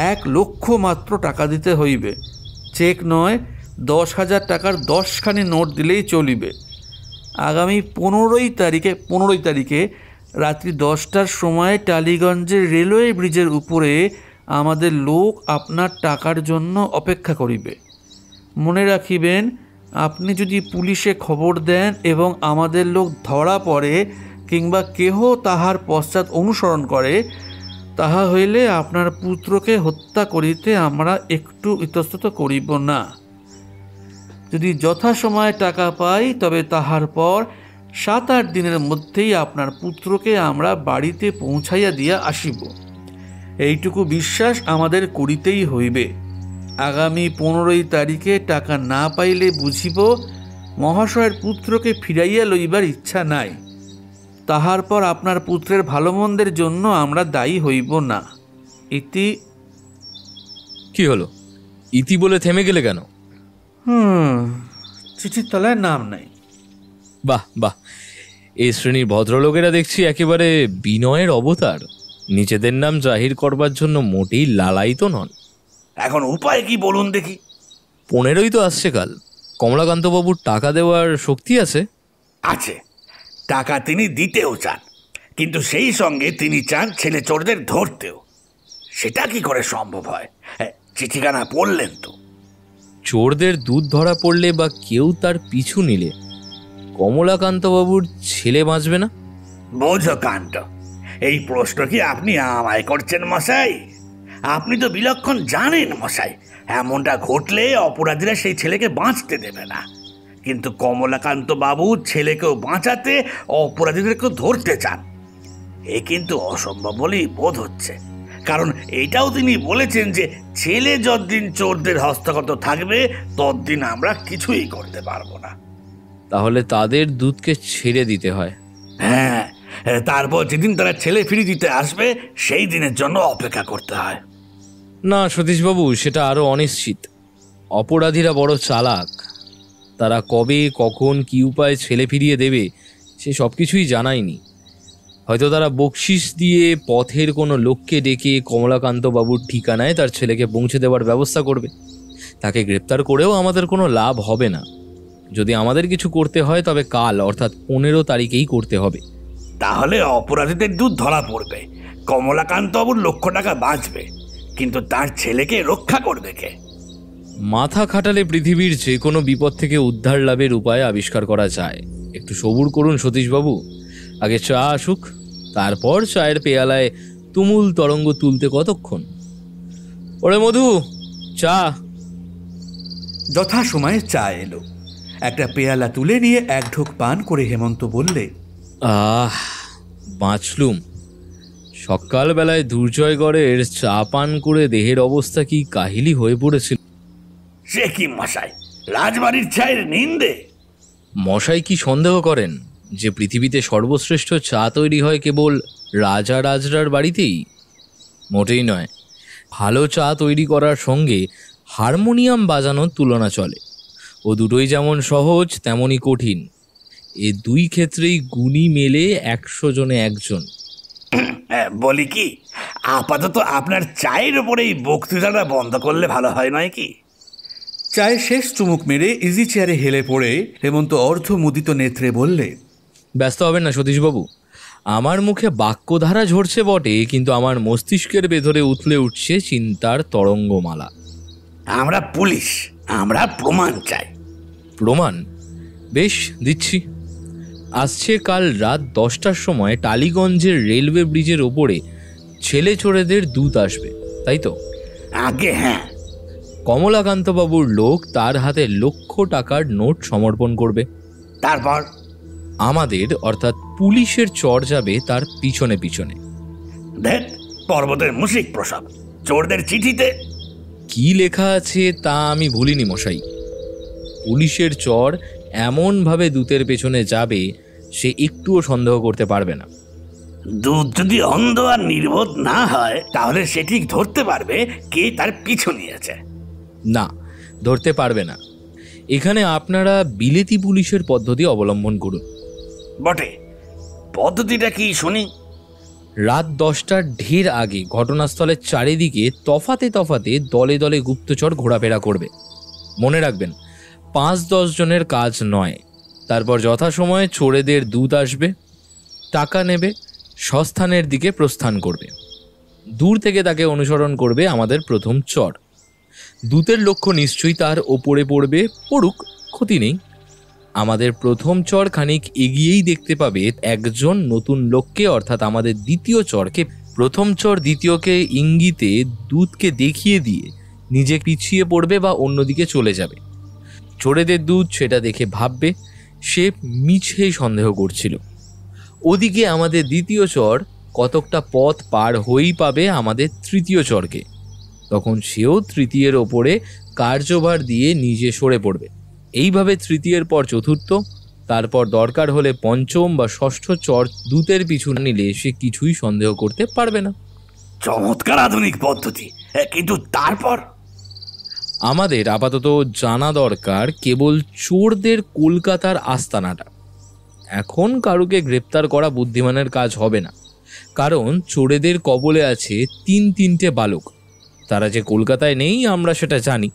1,00,000 মাত্র টাকা দিতে হইবে। চেক নয়, 10,000 টাকার 10খানি নোট দিলেই চলিবে। আগামী 15 তারিখে রাত্রি 10টার সময় টালিগঞ্জের রেলওয়ে ব্রিজের উপরে আমাদের লোক আপনার টাকার জন্য অপেক্ষা করিবে। মনে রাখিবেন, আপনি যদি পুলিশে খবর দেন এবং আমাদের লোক ধরা পড়ে কিংবা কেহ তাহার পশ্চাৎ অনুসরণ করে, তাহা হইলে আপনার পুত্রকে হত্যা করিতে আমরা একটু ইতস্তত করিব না। যদি যথাসময়ে টাকা পাই, তবে তাহার পর 7-8 দিনের মধ্যেই আপনার পুত্রকে আমরা বাড়িতে পৌঁছাইয়া দিয়া আসিব। এইটুকু বিশ্বাস আমাদের করিতেই হইবে। আগামী 15 তারিখে টাকা না পাইলে বুঝিব মহাশয়ের পুত্রকে ফিরাইয়া লইবার ইচ্ছা নাই। তাহার পর আপনার পুত্রের ভালো মন্দের জন্য আমরা দায়ী হইব না। ইতি। কি হলো? ইতি বলে থেমে গেলে কেন? চিঠির তলায় নাম নাই। বাহ বাহ, এই শ্রেণীর ভদ্রলোকেরা দেখছি একেবারে বিনয়ের অবতার। নিজেদের নাম জাহির করবার জন্য মোটেই লালায়িত নন। এখন উপায় কি বলুন দেখি। 15ই তো আসছে কাল। কমলাকান্তবাবুর টাকা দেওয়ার শক্তি আছে? আছে, টাকা তিনি দিতেও চান, কিন্তু সেই সঙ্গে তিনি চান ছেলে চোরদের ধরতেও। সেটা কি করে সম্ভব হয়? চিঠিখানা পড়লেন তো? চোরদের দুধ ধরা পড়লে বা কেউ তার পিছু নিলে কমলাকান্তবাবুর ছেলে বাঁচবে না? বোঝো কাণ্ড, এই প্রশ্ন কি আপনি আমায় করছেন মশাই? আপনি তো বিলক্ষণ জানেন মশাই, এমনটা ঘটলে অপরাধীরা সেই ছেলেকে বাঁচতে দেবে না। কিন্তু কমলাকান্ত বাবু ছেলেকেও বাঁচাতে, অপরাধীদেরকেও ধরতে চান। এ কিন্তু অসম্ভব বলেই বোধ হচ্ছে, কারণ এটাও তিনি বলেছেন যে ছেলে যতদিন চোরদের হস্তগত থাকবে ততদিন আমরা কিছুই করতে পারবো না। তাহলে তাদের দুধকে ছেড়ে দিতে হয়। হ্যাঁ, তারপর যেদিন তারা ছেলে ফিরিয়ে দিতে আসবে সেই দিনের জন্য অপেক্ষা করতে হয়। না সতীশবাবু, সেটা আরো অনিশ্চিত। অপরাধীরা বড় চালাক। তারা কবে, কখন, কি উপায়ে ছেলে ফিরিয়ে দেবে সে সব কিছুই জানায়নি। হয়তো তারা বকশিস দিয়ে পথের কোনো লোককে ডেকে কমলাকান্তবাবুর ঠিকানায় তার ছেলেকে পৌঁছে দেওয়ার ব্যবস্থা করবে। তাকে গ্রেপ্তার করেও আমাদের কোনো লাভ হবে না। যদি আমাদের কিছু করতে হয় তবে কাল, অর্থাৎ 15 তারিখেই করতে হবে। তাহলে অপরাধীদের দুধ ধরা পড়বে, কমলাকান্ত বাবুর 1,00,000 টাকা বাঁচবে, কিন্তু তার ছেলেকে রক্ষা করবে কে? মাথা খাটালে পৃথিবীর যে কোনো বিপদ থেকে উদ্ধার লাভের উপায় আবিষ্কার করা যায়। একটু সবুর করুন সতীশবাবু। আগে চা আসুক, তারপর চায়ের পেয়ালায় তুমুল তরঙ্গ তুলতে কতক্ষণ? ওরে মধু, চা। যথাসময়ে চা এলো। একটা পেয়ালা তুলে নিয়ে 1 ঢোক পান করে হেমন্ত বললে, বাঁচলুম। সকালবেলায় দুর্জয়গড়ের চা পান করে দেহের অবস্থা কি কাহিলি হয়ে পড়েছিল। সে কি মশাই, রাজবাড়ির চায়ের নিন্দে? মশাই কি সন্দেহ করেন যে পৃথিবীতে সর্বশ্রেষ্ঠ চা তৈরি হয় কেবল রাজা রাজরার বাড়িতেই? মোটেই নয়। ভালো চা তৈরি করার সঙ্গে হারমোনিয়াম বাজানোর তুলনা চলে। ও দুটোই যেমন সহজ তেমনই কঠিন। এ দুই ক্ষেত্রেই গুণী মেলে 100 জনে 1 জন। বলি কি, আপাতত আপনার চায়ের উপরে এই বক্তৃতাটা বন্ধ করলে ভালো হয় নয় কি? চায়ে শেষ চুমুক মেরে ইজি চেয়ারে হেলে পড়ে হেমন্ত অর্ধমুদিত নেত্রে বললে, ব্যস্ত হবেন না সতীশবাবু, আমার মুখে বাক্যধারা ঝরছে বটে, কিন্তু আমার মস্তিষ্কের ভেতরে উথলে উঠছে চিন্তার তরঙ্গমালা। আমরা পুলিশ, আমরা প্রমাণ চাই। প্রমাণ? বেশ, দিচ্ছি। আসছে কাল রাত 10টার সময় টালিগঞ্জের রেলওয়ে ব্রিজের ওপরে ছেলে চোরেদের দূত আসবে, তাই তো? আগে হ্যাঁ। কমলাকান্তবাবুর লোক তার হাতে লক্ষ টাকার নোট সমর্পণ করবে। তারপর আমাদের অর্থাৎ পুলিশের চর যাবে তার পিছনে পিছনে। দেখ, পর্বতের মুশিক প্রসব। চোরদের চিঠিতে কি লেখা আছে তা আমি ভুলিনি মশাই। পুলিশের চর এমনভাবে দূতের পেছনে যাবে সে একটুও সন্দেহ করতে পারবে না। দুধ যদি অন্ধ আর নির্বোধ না হয়, তাহলে সে ঠিক ধরতে পারবে কে তার পিছু নিয়েছে। না, ধরতে পারবে না। এখানে আপনারা বিলেতি পুলিশের পদ্ধতি অবলম্বন করুন। বটে, পদ্ধতিটা কি শুনি? রাত 10টার ঢের আগে ঘটনাস্থলের চারিদিকে তফাতে তফাতে দলে দলে গুপ্তচর ঘোরাফেরা করবে। মনে রাখবেন, 5-10 জনের কাজ নয়। তারপর যথাসময়ে চোরেদের দূত আসবে, টাকা নেবে, সস্থানের দিকে প্রস্থান করবে। দূর থেকে তাকে অনুসরণ করবে আমাদের প্রথম চর। দূতের লক্ষ্য নিশ্চয়ই তার ওপরে পড়বে, পড়ুক, ক্ষতি নেই। আমাদের প্রথম চর খানিক এগিয়েই দেখতে পাবে একজন নতুন লোককে, অর্থাৎ আমাদের দ্বিতীয় চরকে। প্রথম চর দ্বিতীয়কে ইঙ্গিতে দূতকে দেখিয়ে দিয়ে নিজে পিছিয়ে পড়বে বা অন্যদিকে চলে যাবে। চোরেদের দূত সেটা দেখে ভাববে সে মিছেই সন্দেহ করছিল। ওদিকে আমাদের দ্বিতীয় চর কতকটা পথ পার হয়েই পাবে আমাদের তৃতীয় চরকে। তখন সেও তৃতীয়ের ওপরে কার্যভার দিয়ে নিজে সরে পড়বে। এইভাবে তৃতীয়ের পর চতুর্থ, তারপর দরকার হলে পঞ্চম বা ষষ্ঠ চর দূতের পিছু নিলে সে কিছুই সন্দেহ করতে পারবে না। চমৎকার আধুনিক পদ্ধতি, কিন্তু তারপর? আমাদের আপাতত জানা দরকার কেবল চোরদের কলকাতার আস্তানাটা। এখন কারুকে গ্রেপ্তার করা বুদ্ধিমানের কাজ হবে না, কারণ চোরেদের কবলে আছে 3-3টে বালক। তারা যে কলকাতায় নেই আমরা সেটা জানি।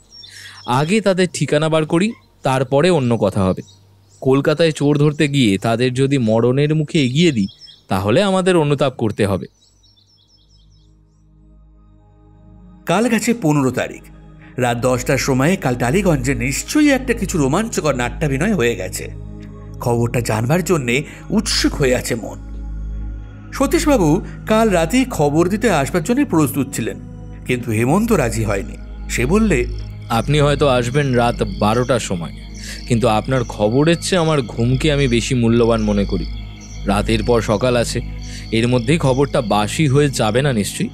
আগে তাদের ঠিকানা বার করি, তারপরে অন্য কথা হবে। কলকাতায় চোর ধরতে গিয়ে তাদের যদি মরণের মুখে এগিয়ে দিই, তাহলে আমাদের অনুতাপ করতে হবে। কাল গেছে 15 তারিখ। রাত 10টার সময় কাল টালিগঞ্জে নিশ্চয়ই একটা কিছু রোমাঞ্চকর নাট্যাভিনয় হয়ে গেছে। খবরটা জানবার জন্যে উৎসুক হয়ে আছে মন। সতীশবাবু কাল রাতেই খবর দিতে আসবার জন্য প্রস্তুত ছিলেন, কিন্তু হেমন্ত রাজি হয়নি। সে বললে, আপনি হয়তো আসবেন রাত 12টার সময়, কিন্তু আপনার খবরের চেয়ে আমার ঘুমকে আমি বেশি মূল্যবান মনে করি। রাতের পর সকাল আছে, এর মধ্যেই খবরটা বাসি হয়ে যাবে না নিশ্চয়ই।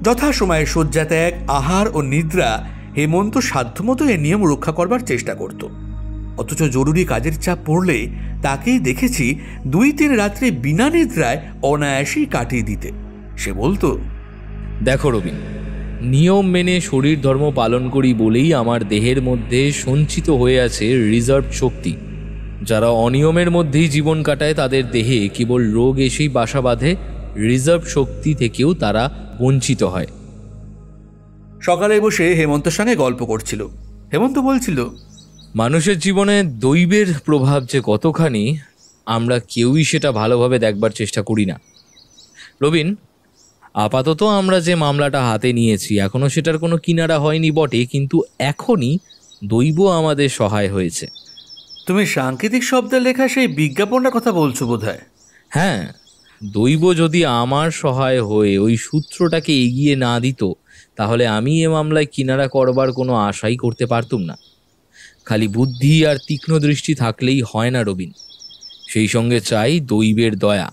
যথাসময়ে শয্যা ত্যাগ, আহার ও নিদ্রা হেমন্ত সাধ্যমতো এ নিয়ম রক্ষা করবার চেষ্টা করত। অথচ জরুরি কাজের চাপ পড়লে তাকেই দেখেছি 2-3 রাত্রে বিনা নিদ্রায় অনায়াসেই কাটিয়ে দিতে। সে বলতো, দেখো রবিন, নিয়ম মেনে শরীর ধর্ম পালন করি বলেই আমার দেহের মধ্যে সঞ্চিত হয়ে আছে রিজার্ভ শক্তি। যারা অনিয়মের মধ্যেই জীবন কাটায় তাদের দেহে কেবল রোগ এসেই বাসা বাঁধে, রিজার্ভ শক্তি থেকেও তারা বঞ্চিত হয়। সকালে বসে হেমন্তর সঙ্গে গল্প করছিল। হেমন্ত বলছিল, মানুষের জীবনে দৈবের প্রভাব যে কতখানি আমরা কেউই সেটা ভালোভাবে দেখবার চেষ্টা করি না। রবিন, আপাতত আমরা যে মামলাটা হাতে নিয়েছি এখনো সেটার কোনো কিনারা হয়নি বটে, কিন্তু এখনই দৈব আমাদের সহায় হয়েছে। তুমি সাংকেতিক শব্দে লেখা সেই বিজ্ঞাপনটার কথা বলছো বোধহয়। হ্যাঁ, দৈব যদি আমার সহায় হয়ে ওই সূত্রটাকে এগিয়ে না দিত, তাহলে আমি এ মামলায় কিনারা করবার কোনো আশাই করতে পারতুম না। খালি বুদ্ধি আর তীক্ষ্ণ দৃষ্টি থাকলেই হয় না রবিন, সেই সঙ্গে চাই দৈবের দয়া।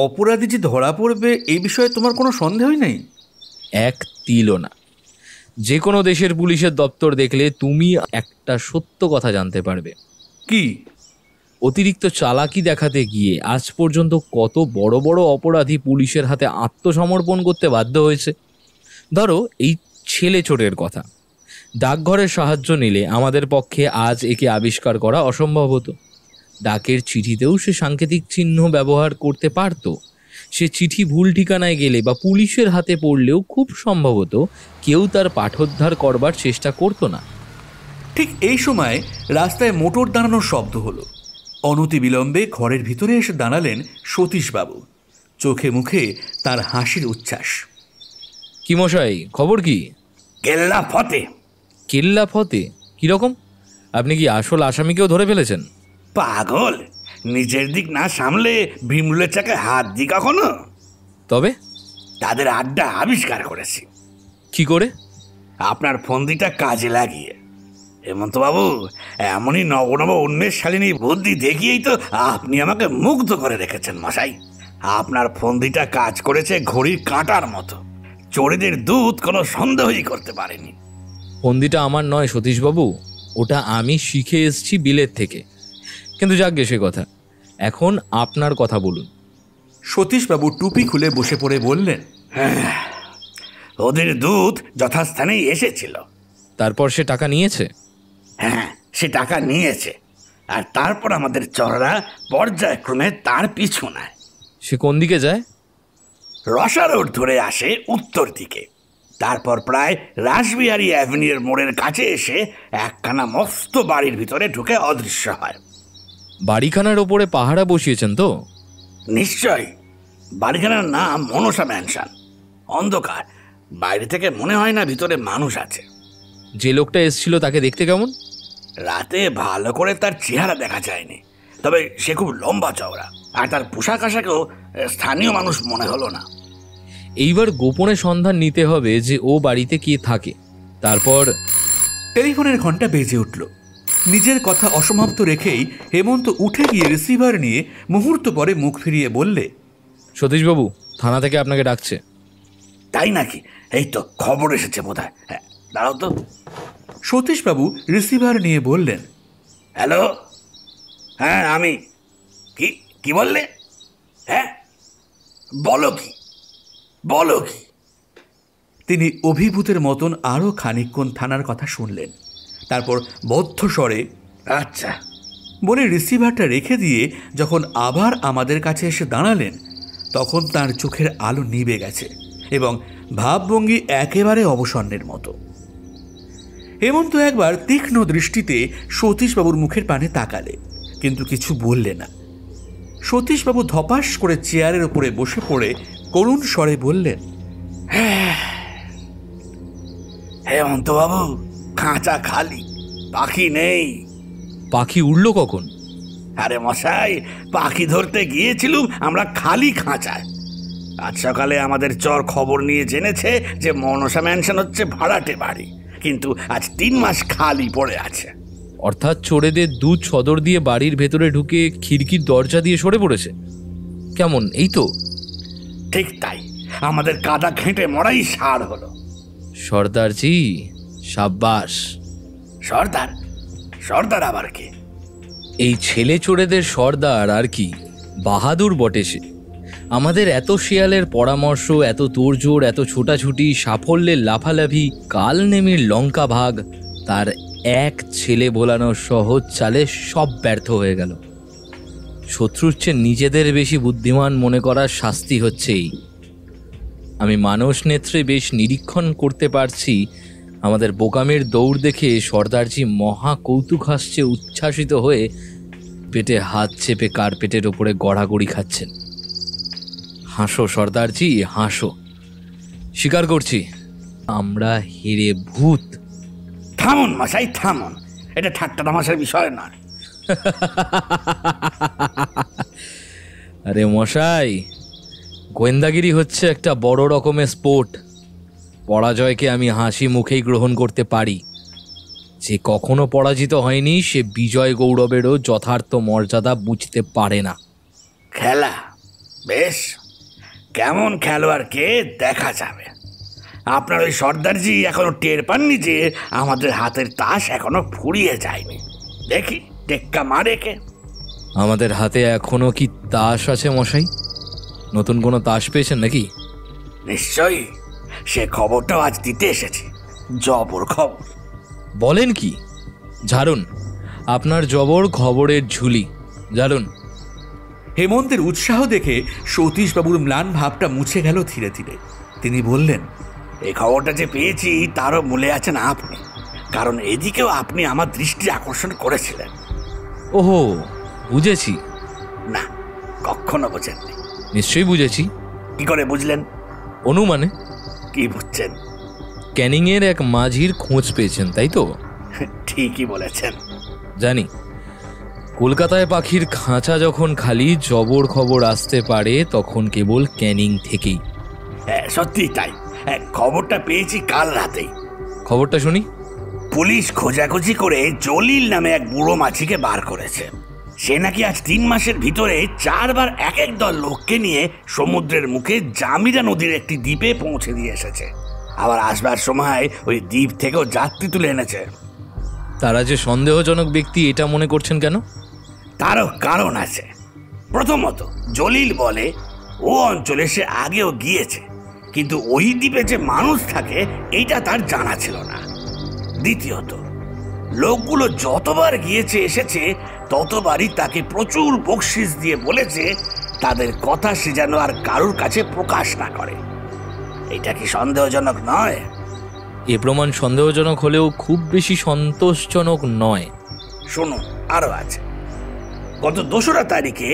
অপরাধী যে ধরা পড়বে এই বিষয়ে তোমার কোনো সন্দেহই নেই? এক তিলও না। যে কোনো দেশের পুলিশের দপ্তর দেখলে তুমি একটা সত্য কথা জানতে পারবে। কি? অতিরিক্ত চালাকি দেখাতে গিয়ে আজ পর্যন্ত কত বড় বড় অপরাধী পুলিশের হাতে আত্মসমর্পণ করতে বাধ্য হয়েছে। ধরো এই ছেলে চোরের কথা। ডাকঘরের সাহায্য নিলে আমাদের পক্ষে আজ একে আবিষ্কার করা অসম্ভব হতো। ডাকের চিঠিতেও সে সাংকেতিক চিহ্ন ব্যবহার করতে পারত। সে চিঠি ভুল ঠিকানায় গেলে বা পুলিশের হাতে পড়লেও খুব সম্ভবত কেউ তার পাঠোদ্ধার করবার চেষ্টা করতো না। ঠিক এই সময় রাস্তায় মোটর দাঁড়ানোর শব্দ হলো। অনতিবিলম্বে ঘরের ভিতরে এসে দাঁড়ালেন সতীশবাবু। চোখে মুখে তার হাসির উচ্ছ্বাস। কি মশাই, খবর কি? কেল্লা ফতে। কেল্লা ফতে? কিরকম? আপনি কি আসল আসামিকেও ধরে ফেলেছেন? পাগল, নিজের দিক না সামলে ভীমরুলের চাকায় হাত দি কখনো? তবে তাদের আড্ডা আবিষ্কার করেছি। কি করে? আপনার ফন্দিটা কাজে লাগিয়ে। হেমন্তবাবু, এমনই নবনব উন্মেষশালিনী বুদ্ধি দেখিয়েই তো আপনি আমাকে মুগ্ধ করে রেখেছেন মশাই। আপনার ফন্দিটা কাজ করেছে ঘড়ির কাঁটার মতো। চোরেদের দূত কোনো সন্দেহই করতে পারেনি। ফন্দিটা আমার নয় সতীশবাবু, ওটা আমি শিখে এসেছি বিলেত থেকে। কিন্তু যাক সে কথা, এখন আপনার কথা বলুন। সতীশবাবু টুপি খুলে বসে পড়ে বললেন, ওদের দূত যথাস্থানেই এসেছিল। তারপর সে টাকা নিয়েছে? হ্যাঁ, সে টাকা নিয়েছে। আর তারপর আমাদের চররা পর্যায়ক্রমে তার পিছু নেয়। সে কোন দিকে যায়? রসা রোড ধরে আসে উত্তর দিকে। তারপর প্রায় রাসবিহারী অ্যাভিনিউর মোড়ের কাছে এসে একখানা মস্ত বাড়ির ভিতরে ঢুকে অদৃশ্য হয়। বাড়িখানার ওপরে পাহারা বসিয়েছেন তো? নিশ্চয়ই। বাড়িখানার নাম মনসা ম্যানশন। অন্ধকার, বাইরে থেকে মনে হয় না ভিতরে মানুষ আছে। যে লোকটা এসেছিল তাকে দেখতে কেমন? রাতে ভালো করে তার চেহারা দেখা যায়নি, তবে সে খুব লম্বা চওড়া। আর তার পোশাক আশাকেও স্থানীয় মানুষ মনে হলো না। এইবার গোপনে সন্ধান নিতে হবে যে ও বাড়িতে কে থাকে। তারপর টেলিফোনের ঘন্টা বেজে উঠল। নিজের কথা অসমাপ্ত রেখেই হেমন্ত উঠে গিয়ে রিসিভার নিয়ে মুহূর্ত পরে মুখ ফিরিয়ে বললে, সতীশবাবু, থানা থেকে আপনাকে ডাকছে। তাই নাকি? এই তো খবর এসেছে বোধহয়। হ্যাঁ, দাঁড়াও তো। সতীশবাবু রিসিভার নিয়ে বললেন, হ্যালো, হ্যাঁ আমি। কি কি বললে? হ্যাঁ, বলো কি, বলো কি? তিনি অভিভূতের মতন আরও খানিকক্ষণ থানার কথা শুনলেন। তারপর বদ্ধ স্বরে আচ্ছা বলে রিসিভারটা রেখে দিয়ে যখন আবার আমাদের কাছে এসে দাঁড়ালেন, তখন তার চোখের আলো নিভে গেছে এবং ভাবভঙ্গি একেবারে অবসন্নের মতো। হেমন্ত একবার তীক্ষ্ণ দৃষ্টিতে সতীশবাবুর মুখের পানে তাকালে, কিন্তু কিছু বললে না। সতীশবাবু ধপাস করে চেয়ারের উপরে বসে পড়ে করুণ স্বরে বললেন, হেমন্ত বাবু, খাঁচা খালি, পাখি নেই। পাখি উড়ল কখন? আরে মশাই, পাখি ধরতে গিয়েছিলুম আমরা খালি খাঁচায়। আজ সকালে আমাদের চর খবর নিয়ে জেনেছে যে মনসা ম্যানশন হচ্ছে ভাড়াটে বাড়ি, কিন্তু আজ 3 মাস খালি পড়ে আছে। অর্থাৎ চোরেদের দুধ সদর দিয়ে বাড়ির ভেতরে ঢুকে খিড়কির দরজা দিয়ে সরে পড়েছে। কেমন, এই তো? ঠিক তাই, আমাদের কাদা ঘেঁটে মরাই সার হলো। সর্দারজি, সাব্বাস। সর্দার? সর্দার আবার কে? এই ছেলে চোরেদের সর্দার আর কি, বাহাদুর বটে সে। আমাদের এত শিয়ালের পরামর্শ, এত তোড়জোড়, এত ছোটাছুটি, সাফল্যের লাফালাফি, কাল নেমির লঙ্কা ভাগ, তার এক ছেলে ভোলানোর সহজ চালে সব ব্যর্থ হয়ে গেল। শত্রুর চেয়ে নিজেদের বেশি বুদ্ধিমান মনে করার শাস্তি হচ্ছে এই। আমি মানস নেত্রে বেশ নিরীক্ষণ করতে পারছি আমাদের বোকামির দৌড় দেখে সর্দারজি মহা কৌতুক হাসছে, উচ্ছ্বাসিত হয়ে পেটে হাত চেপে কার্পেটের ওপরে গড়াগড়ি খাচ্ছেন। হাসো সর্দারজি, হাসো। স্বীকার করছি, আমরা হেরে ভূত। থামুন মশাই, থামুন। এটা ঠাট্টা তামাশার বিষয় নয়। আরে মশাই, গোয়েন্দাগিরি হচ্ছে একটা বড় রকমের স্পোর্ট। পরাজয়কে আমি হাসি মুখেই গ্রহণ করতে পারি। যে কখনো পরাজিত হয়নি সে বিজয় গৌরবেরও যথার্থ মর্যাদা বুঝতে পারে না। খেলা বেশ, কেমন খেলোয়াড়কে দেখা যাবে। আপনার ওই সর্দারজি এখনো টের পাননি যে আমাদের হাতের তাস এখনো ফুরিয়ে যায়নি। দেখি টেক্কা মারে কে। আমাদের হাতে এখনো কি তাস আছে মশাই? নতুন কোনো তাস পেয়েছেন নাকি? নিশ্চয়ই, সে খবরটাও আজ দিতে এসেছি। জবর খবর। বলেন কি? ঝাড়ুন, আপনার জবর খবরের ঝুলি ঝাড়ুন। হেমন্তের উৎসাহ দেখে সতীশবাবুর ম্লান ভাবটা মুছে গেল ধীরে ধীরে। তিনি বললেন, এই খবরটা যে পেয়েছি তারও মূলে আছেন আপনি, কারণ এদিকেও আপনি আমার দৃষ্টি আকর্ষণ করেছিলেন। ওহো, বুঝেছি। না, কখনো বোঝেননি। নিশ্চয়ই বুঝেছি। কি করে বুঝলেন? অনুমানে। কি বুঝছেন? ক্যানিংয়ের এক মাঝির খোঁজ পেয়েছেন, তাই তো? ঠিকই বলেছেন। জানি কলকাতায় পাখির খাঁচা যখন খালি জবর খবর আসতে পারে তখন কেবল ক্যানিং থেকেই। সত্যি তাই। খবরটা পেয়েছি কাল রাতেই। খবরটা শুনি। পুলিশ খোঁজাখুঁজি করে জলিল নামে এক বুড়ো মাঝিকে বার করেছে। সে নাকি আজ 3 মাসের ভিতরে 4 বার এক এক দল লোককে নিয়ে সমুদ্রের মুখে জামিরা নদীর একটি দ্বীপে পৌঁছে দিয়ে এসেছে। আবার আসবার সময় ওই দ্বীপ থেকেও যাত্রী তুলে এনেছে। তারা যে সন্দেহজনক ব্যক্তি এটা মনে করছেন কেন? তারও কারণ আছে। প্রথমত, জলিল বলে ও অঞ্চলে সে আগেও গিয়েছে, কিন্তু ওই দ্বীপে যে মানুষ থাকে এইটা তার জানা ছিল না। দ্বিতীয়ত, লোকগুলো যতবার গিয়েছে এসেছে ততবারই তাকে প্রচুর বকশিস দিয়ে বলেছে তাদের কথা সে যেন আর কারুর কাছে প্রকাশ না করে। এটা কি সন্দেহজনক নয়? এ প্রমাণ সন্দেহজনক হলেও খুব বেশি সন্তোষজনক নয়। শুনুন, আরো আছে। গত 2রা তারিখে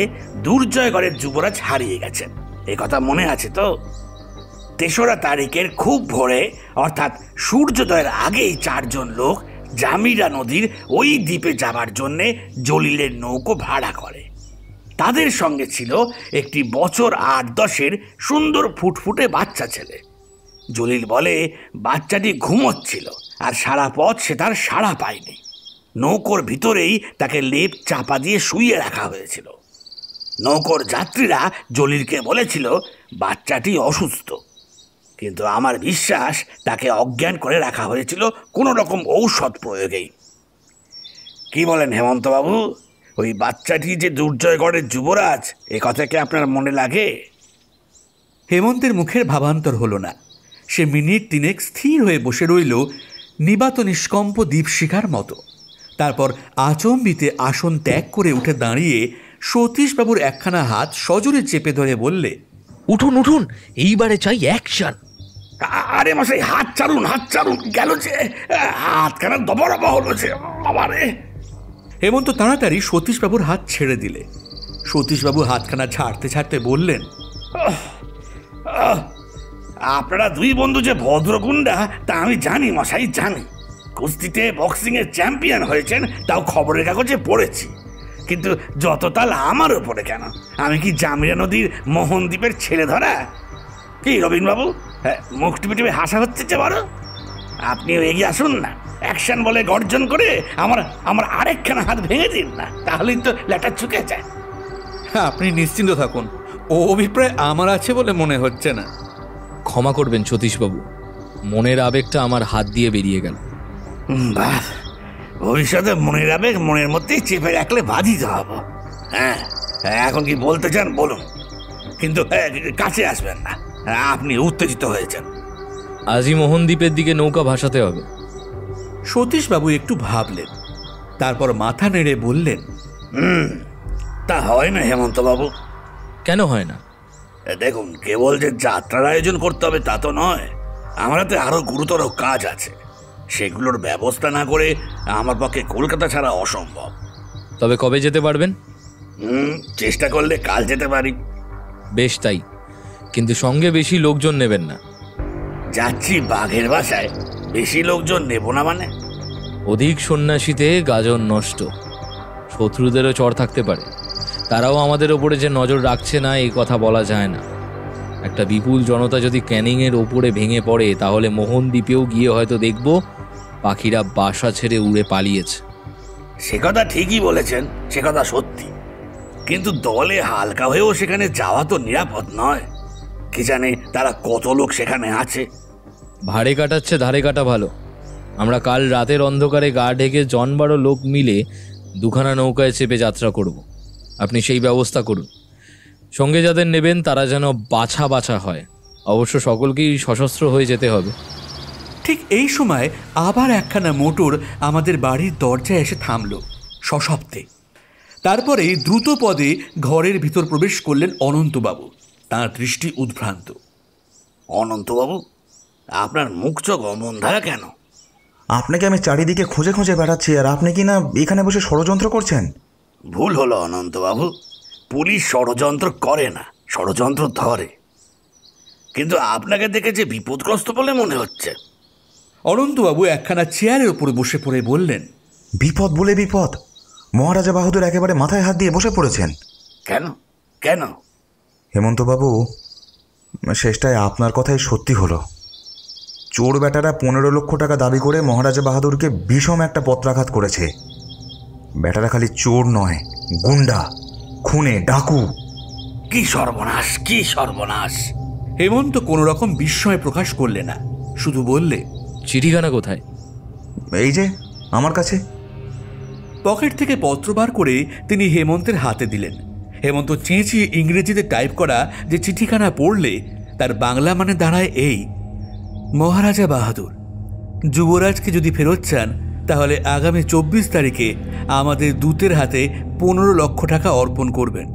দুর্জয়গড়ের যুবরাজ হারিয়ে গেছেন, এ কথা মনে আছে তো? 3রা তারিখের খুব ভোরে, অর্থাৎ সূর্যোদয়ের আগেই 4 জন লোক জামিরা নদীর ওই দ্বীপে যাবার জন্যে জলিলের নৌকো ভাড়া করে। তাদের সঙ্গে ছিল একটি বছর 8-10-এর সুন্দর ফুটফুটে বাচ্চা ছেলে। জলিল বলে বাচ্চাটি ঘুমোচ্ছিল আর সারা পথ সে তার সাড়া পায়নি। নৌকোর ভিতরেই তাকে লেপ চাপা দিয়ে শুইয়ে রাখা হয়েছিল। নৌকোর যাত্রীরা জলিলকে বলেছিল বাচ্চাটি অসুস্থ, কিন্তু আমার বিশ্বাস তাকে অজ্ঞান করে রাখা হয়েছিল কোনো রকম ঔষধ প্রয়োগেই। কি বলেন হেমন্তবাবু, ওই বাচ্চাটি যে দুর্জয়গড়ের যুবরাজ, এ কথা কি আপনার মনে লাগে? হেমন্তের মুখের ভাবান্তর হলো না। সে মিনিট 3 স্থির হয়ে বসে রইল নিবাত নিষ্কম্প দীপশিখার মতো। তারপর আচম্বিতে আসন ত্যাগ করে উঠে দাঁড়িয়ে সতীশবাবুর একখানা হাত সজোরে চেপে ধরে বললে, উঠুন উঠুন, এইবারে চাই অ্যাকশন। আরে মশাই, হাত ছাড়ুন, হাত ছাড়ুন। গেল যে হাতখানা দবরবা হলো যে, বাবারে। হেমন্ত তাড়াতাড়ি সতীশবাবুর হাত ছেড়ে দিলে। সতীশবাবু হাতখানা ছাড়তে ছাড়তে বললেন, আপনারা 2 বন্ধু যে ভদ্রগুন্ডা তা আমি জানি মশাই, জানি। কুস্তিতে বক্সিংয়ে চ্যাম্পিয়ন হয়েছেন তাও খবরের কাগজে পড়েছি, কিন্তু যত তাল আমার উপরে কেন? আমি কি জামিরা নদীর মোহনদ্বীপের ছেলে ধরা? কি রবীনবাবু, মুখ টিপে টিপে হাসা হচ্ছে যে বড়? আপনিও এগিয়ে আসুন না, অ্যাকশন বলে গর্জন করে আমার আরেকখানা হাত ভেঙে দিন না, তাহলেই তো লেটা চুকে যায়। আপনি নিশ্চিন্ত থাকুন, ও অভিপ্রায় আমার আছে বলে মনে হচ্ছে না। ক্ষমা করবেন সতীশবাবু, মনের আবেগটা আমার হাত দিয়ে বেরিয়ে গেল। বাহ, ভবিষ্যতে মনের আবেগ মনের মধ্যেই চেপে রাখলে বাধিত হব। হ্যাঁ, এখন কি বলতে চান বলুন, কিন্তু কাছে আসবেন না, আপনি উত্তেজিত হয়েছেন। আজই মোহনদ্বীপের দিকে নৌকা ভাসাতে হবে। সতীশবাবু একটু ভাবলেন, তারপর মাথা নেড়ে বললেন, তা হয় না হেমন্তবাবু। কেন হয় না? দেখুন, কেবল যে যাত্রার আয়োজন করতে হবে তা তো নয়, আমার হাতে আরো গুরুতর কাজ আছে। সেগুলোর ব্যবস্থা না করে আমার পক্ষে কলকাতা ছাড়া অসম্ভব। তবে কবে যেতে পারবেন? চেষ্টা করলে কাল যেতে পারি। বেশ তাই, কিন্তু সঙ্গে বেশি লোকজন নেবেন না। যাচ্ছি বাঘের বাসায়, বেশি লোকজন নেব না মানে? অধিক সন্ন্যাসীতে গাজন নষ্ট। শত্রুদেরও চড় থাকতে পারে, তারাও আমাদের ওপরে যে নজর রাখছে না এই কথা বলা যায় না। একটা বিপুল জনতা যদি ক্যানিংয়ের ওপরে ভেঙে পড়ে তাহলে মোহনদ্বীপেও গিয়ে হয়তো দেখব পাখিরা বাসা ছেড়ে উড়ে পালিয়েছে। সে কথা ঠিকই বলেছেন, সে কথা সত্যি, কিন্তু দলে হালকা হয়েও সেখানে যাওয়া তো নিরাপদ নয়। কি জানে তারা কত লোক সেখানে আছে। ভাড়ে কাটাচ্ছে ধারে কাটা ভালো। আমরা কাল রাতের অন্ধকারে গা ঢেকে 12 লোক মিলে 2খানা নৌকায় চেপে যাত্রা করব। আপনি সেই ব্যবস্থা করুন। সঙ্গে যাদের নেবেন তারা যেন বাছা বাছা হয়, অবশ্য সকলকেই সশস্ত্র হয়ে যেতে হবে। ঠিক এই সময় আবার একখানা মোটর আমাদের বাড়ির দরজায় এসে থামল সশব্দে। তারপরে দ্রুত পদে ঘরের ভিতর প্রবেশ করলেন অনন্তবাবু। তাঁর দৃষ্টি উদ্ভ্রান্ত। অনন্তবাবু, আপনার মুখ চোখ অমন ধারা কেন? আপনাকে আমি চারিদিকে খুঁজে খুঁজে বেড়াচ্ছি, আর আপনি কি না এখানে বসে ষড়যন্ত্র করছেন? ভুল হলো অনন্তবাবু। পুলিশ ষড়যন্ত্র করে না, ষড়যন্ত্র ধরে। কিন্তু আপনাকে দেখে যে বিপদগ্রস্ত বলে মনে হচ্ছে। অনন্তবাবু একখানা চেয়ারের উপরে বসে পড়ে বললেন, বিপদ বলে বিপদ? মহারাজা বাহাদুর একেবারে মাথায় হাত দিয়ে বসে পড়েছেন। কেন কেন? হেমন্তবাবু, শেষটায় আপনার কথাই সত্যি হলো। চোর বেটারা 15 লক্ষ টাকা দাবি করে মহারাজা বাহাদুরকে বিষম একটা পত্রাঘাত করেছে। বেটারা খালি চোর নয়, গুন্ডা, খুনে, ডাকু। কি সর্বনাশ, কি সর্বনাশ! হেমন্ত কোনো রকম বিস্ময় প্রকাশ করলে না, শুধু বললে, চিঠিখানা কোথায়? এই যে আমার কাছে। পকেট থেকে পত্র বার করে তিনি হেমন্তের হাতে দিলেন। হেমন্ত চেঁচিয়ে ইংরেজিতে টাইপ করা যে চিঠিখানা পড়লে তার বাংলা মানে দাঁড়ায় এই: মহারাজা বাহাদুর, যুবরাজকে যদি ফেরত চান তাহলে আগামী 24 তারিখে আমাদের দূতের হাতে 15 লক্ষ টাকা অর্পণ করবেন।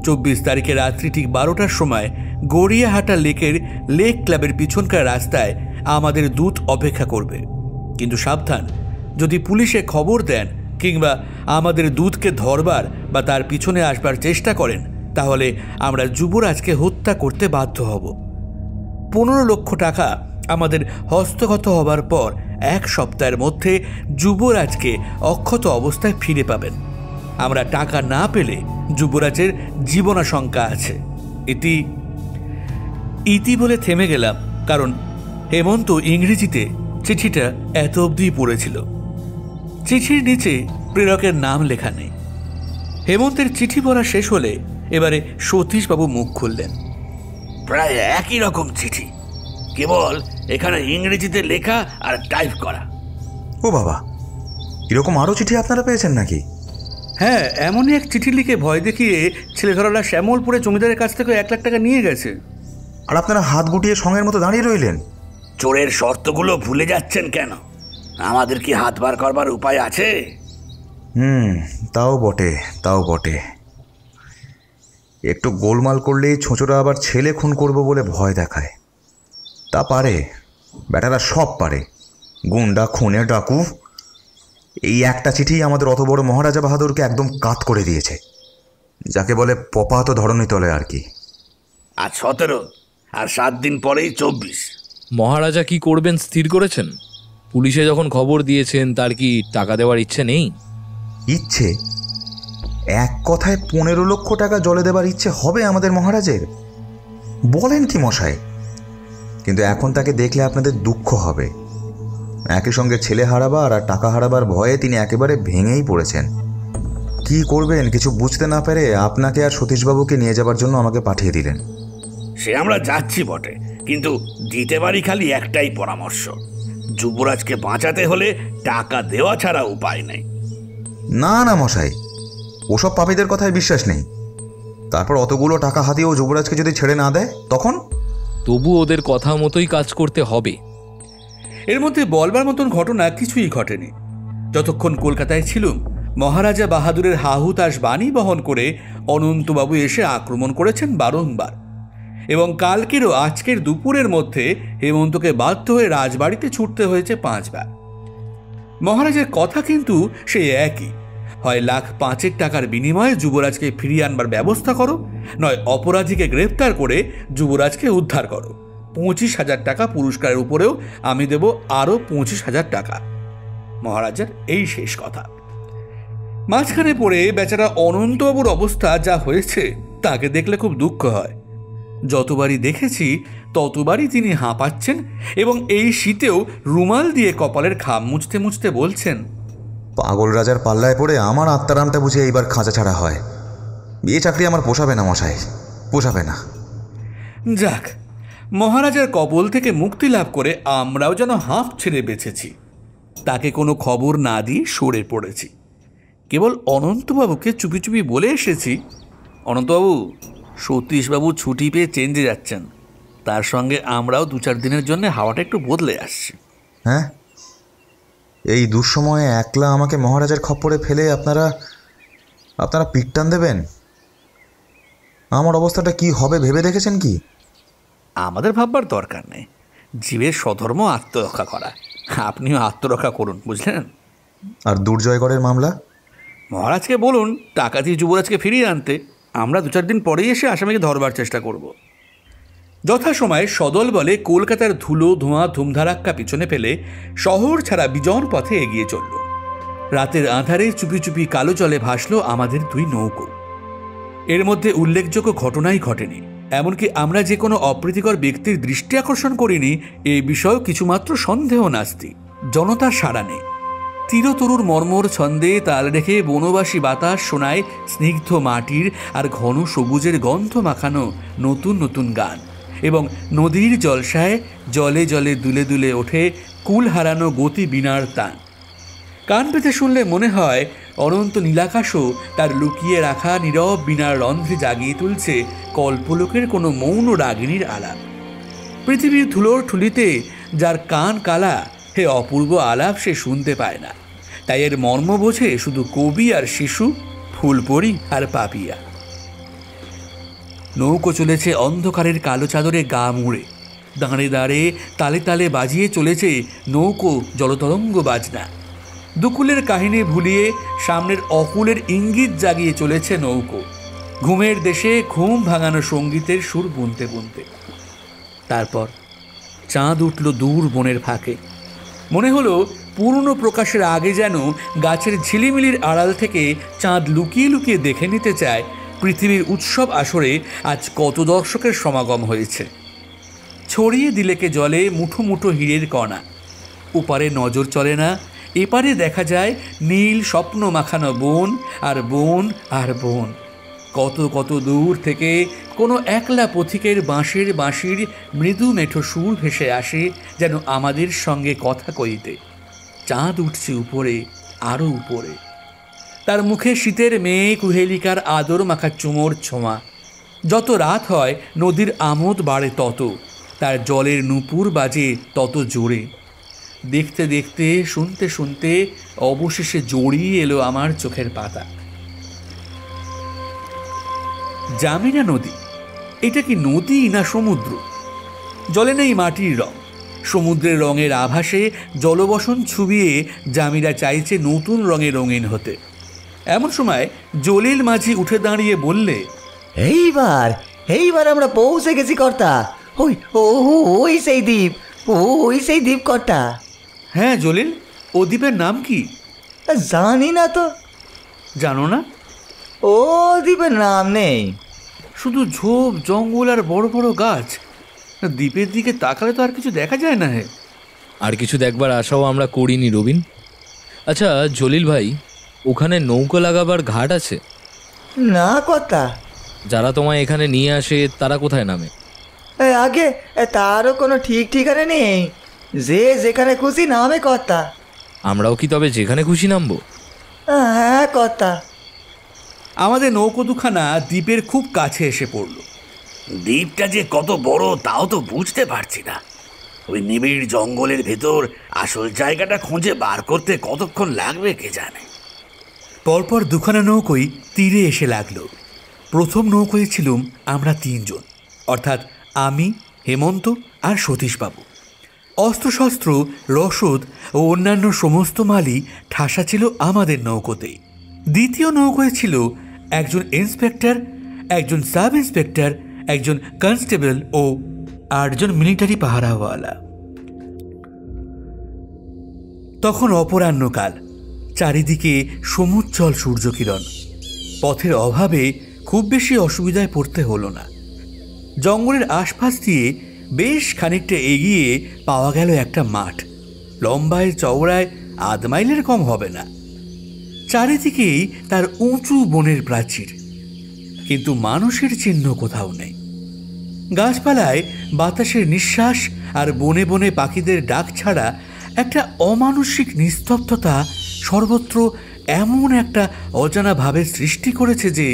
24 তারিখে রাত্রি ঠিক 12টার সময় গড়িয়াহাটা লেকের লেক ক্লাবের পিছনকার রাস্তায় আমাদের দূত অপেক্ষা করবে। কিন্তু সাবধান, যদি পুলিশে খবর দেন কিংবা আমাদের দূতকে ধরবার বা তার পিছনে আসবার চেষ্টা করেন তাহলে আমরা যুবরাজকে হত্যা করতে বাধ্য হব। 15 লক্ষ টাকা আমাদের হস্তগত হবার পর 1 সপ্তাহের মধ্যে যুবরাজকে অক্ষত অবস্থায় ফিরে পাবেন। আমরা টাকা না পেলে যুবরাজের জীবনাশঙ্কা আছে। ইতি বলে থেমে গেলাম, কারণ হেমন্ত ইংরেজিতে চিঠিটা এত অবধি পড়েছিল। চিঠির নিচে প্রেরকের নাম লেখা নেই। হেমন্তের চিঠি পড়া শেষ হলে এবারে সতীশবাবু মুখ খুললেন। প্রায় একই রকম চিঠি, কেবল এখানে ইংরেজিতে লেখা আর টাইপ করা। ও বাবা, এরকম আরও চিঠি আপনারা পেয়েছেন নাকি? হ্যাঁ, এমনই এক চিঠি লিখে ভয় দেখিয়ে ছেলেধরারা শ্যামলপুরে জমিদারের কাছ থেকে 1 লাখ টাকা নিয়ে গেছে। আর আপনারা হাত গুটিয়ে সঙ্গের মতো দাঁড়িয়ে রইলেন। চোরের শর্তগুলো ভুলে যাচ্ছেন কেন? আমাদের কি হাত বার করবার উপায় আছে? তাও বটে, তাও বটে। একটু গোলমাল করলেই ছোঁচোরা আবার ছেলে খুন করব বলে ভয় দেখায়। তা পারে, বেটারা সব পারে, গুন্ডা, খুনে, ডাকু। এই একটা চিঠি আমাদের অত বড় মহারাজা বাহাদুরকে একদম কাত করে দিয়েছে, যাকে বলে পপাত ধরণী তলে আর কি। আজ 17, আর 7 দিন পরেই 24। মহারাজা কি করবেন স্থির করেছেন? পুলিশে যখন খবর দিয়েছেন, তার কি টাকা দেওয়ার ইচ্ছে নেই? ইচ্ছে? এক কথায় 15 লক্ষ টাকা জলে দেবার ইচ্ছে হবে আমাদের মহারাজের? বলেন কি মশাই? কিন্তু এখন তাকে দেখলে আপনাদের দুঃখ হবে। একই সঙ্গে ছেলে হারাবার আর টাকা হারাবার ভয়ে তিনি একেবারে ভেঙেই পড়েছেন। কি করবেন কিছু বুঝতে না পেরে আপনাকে আর সতীশবাবুকে নিয়ে যাবার জন্য আমাকে পাঠিয়ে দিলেন। সে আমরা যাচ্ছি বটে, কিন্তু দিতে পারি খালি একটাই পরামর্শ: যুবরাজকে বাঁচাতে হলে টাকা দেওয়া ছাড়া উপায় নেই। না না মশাই, ওসব পাপীদের কথায় বিশ্বাস নেই। তারপর অতগুলো টাকা হাতিয়েও যুবরাজকে যদি ছেড়ে না দেয় তখন? তবু ওদের কথা মতোই কাজ করতে হবে। এর মধ্যে বলবার মতন ঘটনা কিছুই ঘটেনি। যতক্ষণ কলকাতায় ছিলুম, মহারাজা বাহাদুরের হাহুতাশ বাণী বহন করে অনন্তবাবু এসে আক্রমণ করেছেন বারংবার, এবং কালকেরও আজকের দুপুরের মধ্যে হেমন্তকে বাধ্য হয়ে রাজবাড়িতে ছুটতে হয়েছে 5 বার। মহারাজের কথা কিন্তু সেই একই: হয় 1,05,000 টাকার বিনিময়ে যুবরাজকে ফিরিয়ে আনবার ব্যবস্থা করো, নয় অপরাধীকে গ্রেফতার করে যুবরাজকে উদ্ধার করো। 25,000 টাকা পুরস্কারের উপরেও আমি দেব আরও 25,000 টাকা। মহারাজার এই শেষ কথা। মাঝখানে পড়ে বেচারা অনন্তবাবুর অবস্থা যা হয়েছে তাকে দেখলে খুব দুঃখ হয়। যতবারই দেখেছি ততবারই তিনি হাঁপাচ্ছেন এবং এই শীতেও রুমাল দিয়ে কপালের ঘাম মুছতে মুছতে বলছেন, পাগল রাজার পাল্লায় পড়ে আমার আত্মারামটা বুঝে এইবার খাঁচা ছাড়া হয়। বিয়ে চাকরি আমার পোষাবে না মশাই, পোষাবে না। যাক, মহারাজার কবল থেকে মুক্তি লাভ করে আমরাও যেন হাঁপ ছেড়ে বেঁচেছি। তাকে কোনো খবর না দিয়ে সরে পড়েছি। কেবল অনন্তবাবুকে চুপি চুপি বলে এসেছি, অনন্তবাবু, সতীশবাবু ছুটি পেয়ে চেঞ্জে যাচ্ছেন, তার সঙ্গে আমরাও 2-4 দিনের জন্য হাওয়াটা একটু বদলে আসছি। হ্যাঁ, এই দুঃসময়ে একলা আমাকে মহারাজার খপ্পরে ফেলে আপনারা পিকটান দেবেন? আমার অবস্থাটা কি হবে ভেবে দেখেছেন কি? আমাদের ভাববার দরকার নেই। জীবের স্বধর্ম আত্মরক্ষা করা। আপনিও আত্মরক্ষা করুন, বুঝলেন? আর দুর্জয়গড়ের মামলা? মহারাজকে বলুন টাকা দিয়ে যুবরাজকে ফিরিয়ে আনতে। আমরা 2-4 দিন পরেই এসে আসামিকে ধরবার চেষ্টা করব। যথাসময়ে সদল বলে কলকাতার ধুলো ধোঁয়া ধুমধারাক্কা পিছনে ফেলে শহর ছাড়া বিজন পথে এগিয়ে চলল। রাতের আঁধারে চুপি চুপি কালো জলে ভাসল আমাদের 2 নৌকো। এর মধ্যে উল্লেখযোগ্য ঘটনাই ঘটেনি, এমনকি আমরা যে কোনো অপ্রীতিকর ব্যক্তির দৃষ্টি আকর্ষণ করিনি এই বিষয়েও কিছুমাত্র সন্দেহ নাস্তি। জনতার সাড়া নেই। তীরতরুর মর্মর ছন্দে তাল রেখে বনবাসী বাতাস শোনায় স্নিগ্ধ মাটির আর ঘন সবুজের গন্ধ মাখানো নতুন নতুন গান, এবং নদীর জলসায় জলে জলে দুলে দুলে ওঠে কুল হারানো গতি বীণার তান। কান পেতে শুনলে মনে হয় অনন্ত নীলাকাশও তার লুকিয়ে রাখা নীরব বীণার রন্ধ্রে জাগিয়ে তুলছে কল্পলোকের কোনো মৌন রাগিনীর আলাপ। পৃথিবীর ধুলোর ঠুলিতে যার কান কালা, হে অপূর্ব আলাপ সে শুনতে পায় না। তাই এর মর্ম বোঝে শুধু কবি আর শিশু, ফুলপরি আর পাপিয়া। নৌকো চলেছে অন্ধকারের কালো চাদরে গা মুড়ে। দাঁড়ে দাঁড়ে তালে তালে বাজিয়ে চলেছে নৌকো জলতরঙ্গ বাজনা। দুকুলের কাহিনী ভুলিয়ে সামনের অকুলের ইঙ্গিত জাগিয়ে চলেছে নৌকো, ঘুমের দেশে ঘুম ভাঙানো সঙ্গীতের সুর বুনতে বুনতে। তারপর চাঁদ উঠল দূর বনের ফাঁকে। মনে হলো পূর্ণ প্রকাশের আগে যেন গাছের ঝিলিমিলির আড়াল থেকে চাঁদ লুকিয়ে লুকিয়ে দেখে নিতে চায় পৃথিবীর উৎসব আসরে আজ কত দর্শকের সমাগম হয়েছে। ছড়িয়ে দিলেকে জলে মুঠো মুঠো হীরের কণা। ওপারে নজর চলে না, এপারে দেখা যায় নীল স্বপ্ন মাখানো বন আর বন আর বন। কত কত দূর থেকে কোনো একলা পথিকের বাঁশির মৃদু মেঠো সুর ভেসে আসে যেন আমাদের সঙ্গে কথা কইতে। চাঁদ উঠছে উপরে, আরও উপরে। তার মুখে শীতের মেয়ে কুহেলিকার আদর মাখা চুমোর ছোঁয়া। যত রাত হয় নদীর আমোদ বাড়ে তত, তার জলের নূপুর বাজে তত জোরে। দেখতে দেখতে শুনতে শুনতে অবশেষে জড়িয়ে এলো আমার চোখের পাতা। জামিনা নদী, এটা কি নদী না সমুদ্র? জলে নেই মাটির রং, সমুদ্রের রঙের আভাসে জলবসন ছুবিয়ে জামিরা চাইছে নতুন রঙে রঙিন হতে। এমন সময় জলিল মাঝি উঠে দাঁড়িয়ে বললে, এইবার আমরা পৌঁছে গেছি কর্তা। ওই সেই দ্বীপ, ওই সেই দ্বীপ কর্তা। হ্যাঁ জলিল, ও দ্বীপের নাম কি? জানি না তো। জানো না? ও দ্বীপের নাম নেই, শুধু ঝোপ জঙ্গল আর বড় বড় গাছ। দ্বীপের দিকে তাকালে তো আর কিছু দেখা যায় না। আর কিছু দেখবার আশাও আমরা করিনি রবিন। আচ্ছা জলিল ভাই, ওখানে নৌকো লাগাবার ঘাট আছে? না কর্তা। যারা তোমায় এখানে নিয়ে আসে তারা কোথায় নামে? আগে তারও কোনো ঠিক ঠিকানা নেই, যে যেখানে খুশি নামে কর্তা। আমরাও কি তবে যেখানে খুশি নামবো? হ্যাঁ কর্তা। আমাদের নৌকো দুখানা দ্বীপের খুব কাছে এসে পড়ল। দ্বীপটা যে কত বড় তাও তো বুঝতে পারছি না। ওই নিবিড় জঙ্গলের ভেতর আসল জায়গাটা খুঁজে বার করতে কতক্ষণ লাগবে কে জানে। পরপর দুখানা নৌকোই তীরে এসে লাগলো। প্রথম নৌকোয় ছিলুম আমরা 3 জন, অর্থাৎ আমি, হেমন্ত আর সতীশবাবু। অস্ত্রশস্ত্র, রসদ ও অন্যান্য সমস্ত মালই ঠাসা ছিল আমাদের নৌকোতেই। দ্বিতীয় নৌকোয় ছিল একজন ইন্সপেক্টর, একজন সাব ইন্সপেক্টর, একজন কনস্টেবল ও 8 জন মিলিটারি পাহারাওয়ালা। তখন অপরাহ্নকাল, চারিদিকে সমুজ্জ্বল সূর্যকিরণ। পথের অভাবে খুব বেশি অসুবিধায় পড়তে হলো না। জঙ্গলের আশপাশ দিয়ে বেশ খানিকটা এগিয়ে পাওয়া গেল একটা মাঠ, লম্বায় চওড়ায় 1/2 মাইলের কম হবে না। চারিদিকেই তার উঁচু বনের প্রাচীর, কিন্তু মানুষের চিহ্ন কোথাও নেই। গাছপালায় বাতাসের নিঃশ্বাস আর বনে বনে পাখিদের ডাক ছাড়া একটা অমানসিক নিস্তব্ধতা সর্বত্র এমন একটা অজানা ভাবের সৃষ্টি করেছে যে